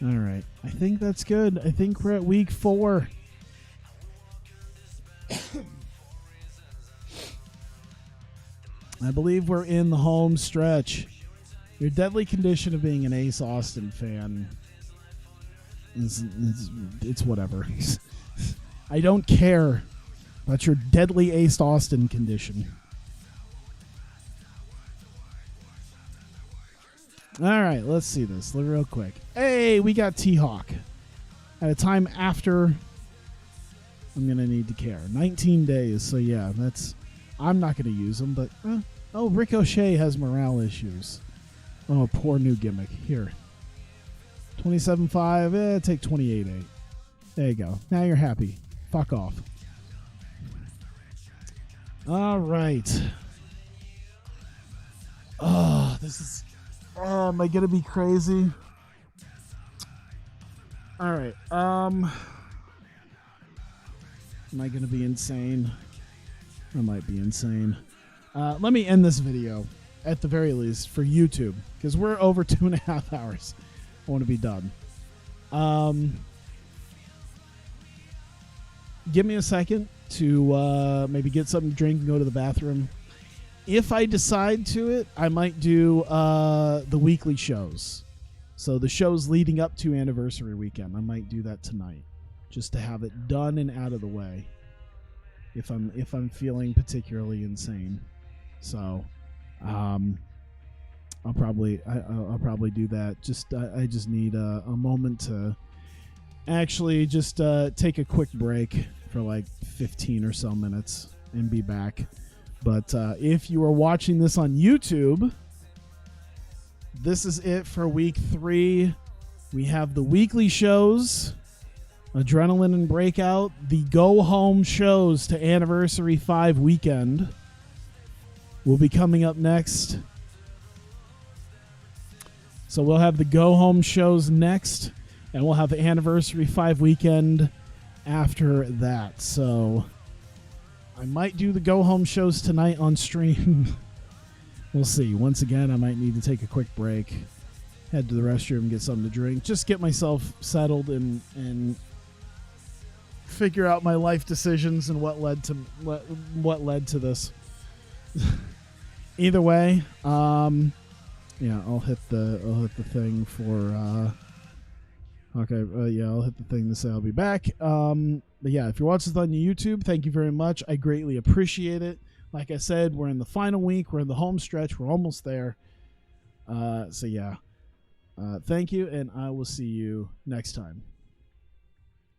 All right. I think that's good. I think we're at week 4. I believe we're in the home stretch. Your deadly condition of being an Ace Austin fan it's whatever. I don't care about your deadly Ace Austin condition. All right, let's see this real quick. Hey, we got T-Hawk at a time after I'm going to need to care. 19 days, so yeah, I'm not going to use them, but Ricochet has morale issues. Oh, poor new gimmick. Here. 27.5, take 28.8. There you go. Now you're happy. Fuck off. All right. Oh, this is... am I going to be crazy? All right. Am I going to be insane? I might be insane. Let me end this video, at the very least, for YouTube, because we're over 2.5 hours. I want to be done. Give me a second to maybe get something to drink and go to the bathroom. If I decide to it, I might do the weekly shows. So the shows leading up to anniversary weekend, I might do that tonight, just to have it done and out of the way. If I'm feeling particularly insane, so I'll probably do that. I just need a moment to actually just take a quick break for like 15 or so minutes and be back. But if you are watching this on YouTube, this is it for week 3. We have the weekly shows, Adrenaline and Breakout, the go-home shows to Anniversary 5 weekend. will be coming up next. So we'll have the go home shows next, and we'll have the Anniversary 5 weekend after that. So I might do the go home shows tonight on stream. We'll see. Once again, I might need to take a quick break, head to the restroom, get something to drink, just get myself settled and figure out my life decisions and what led to this. Either way, yeah, I'll hit the thing for okay, yeah, I'll hit the thing to say I'll be back. But yeah, if you're watching this on YouTube, thank you very much. I greatly appreciate it. Like I said, we're in the final week. We're in the home stretch. We're almost there. So yeah, thank you, and I will see you next time.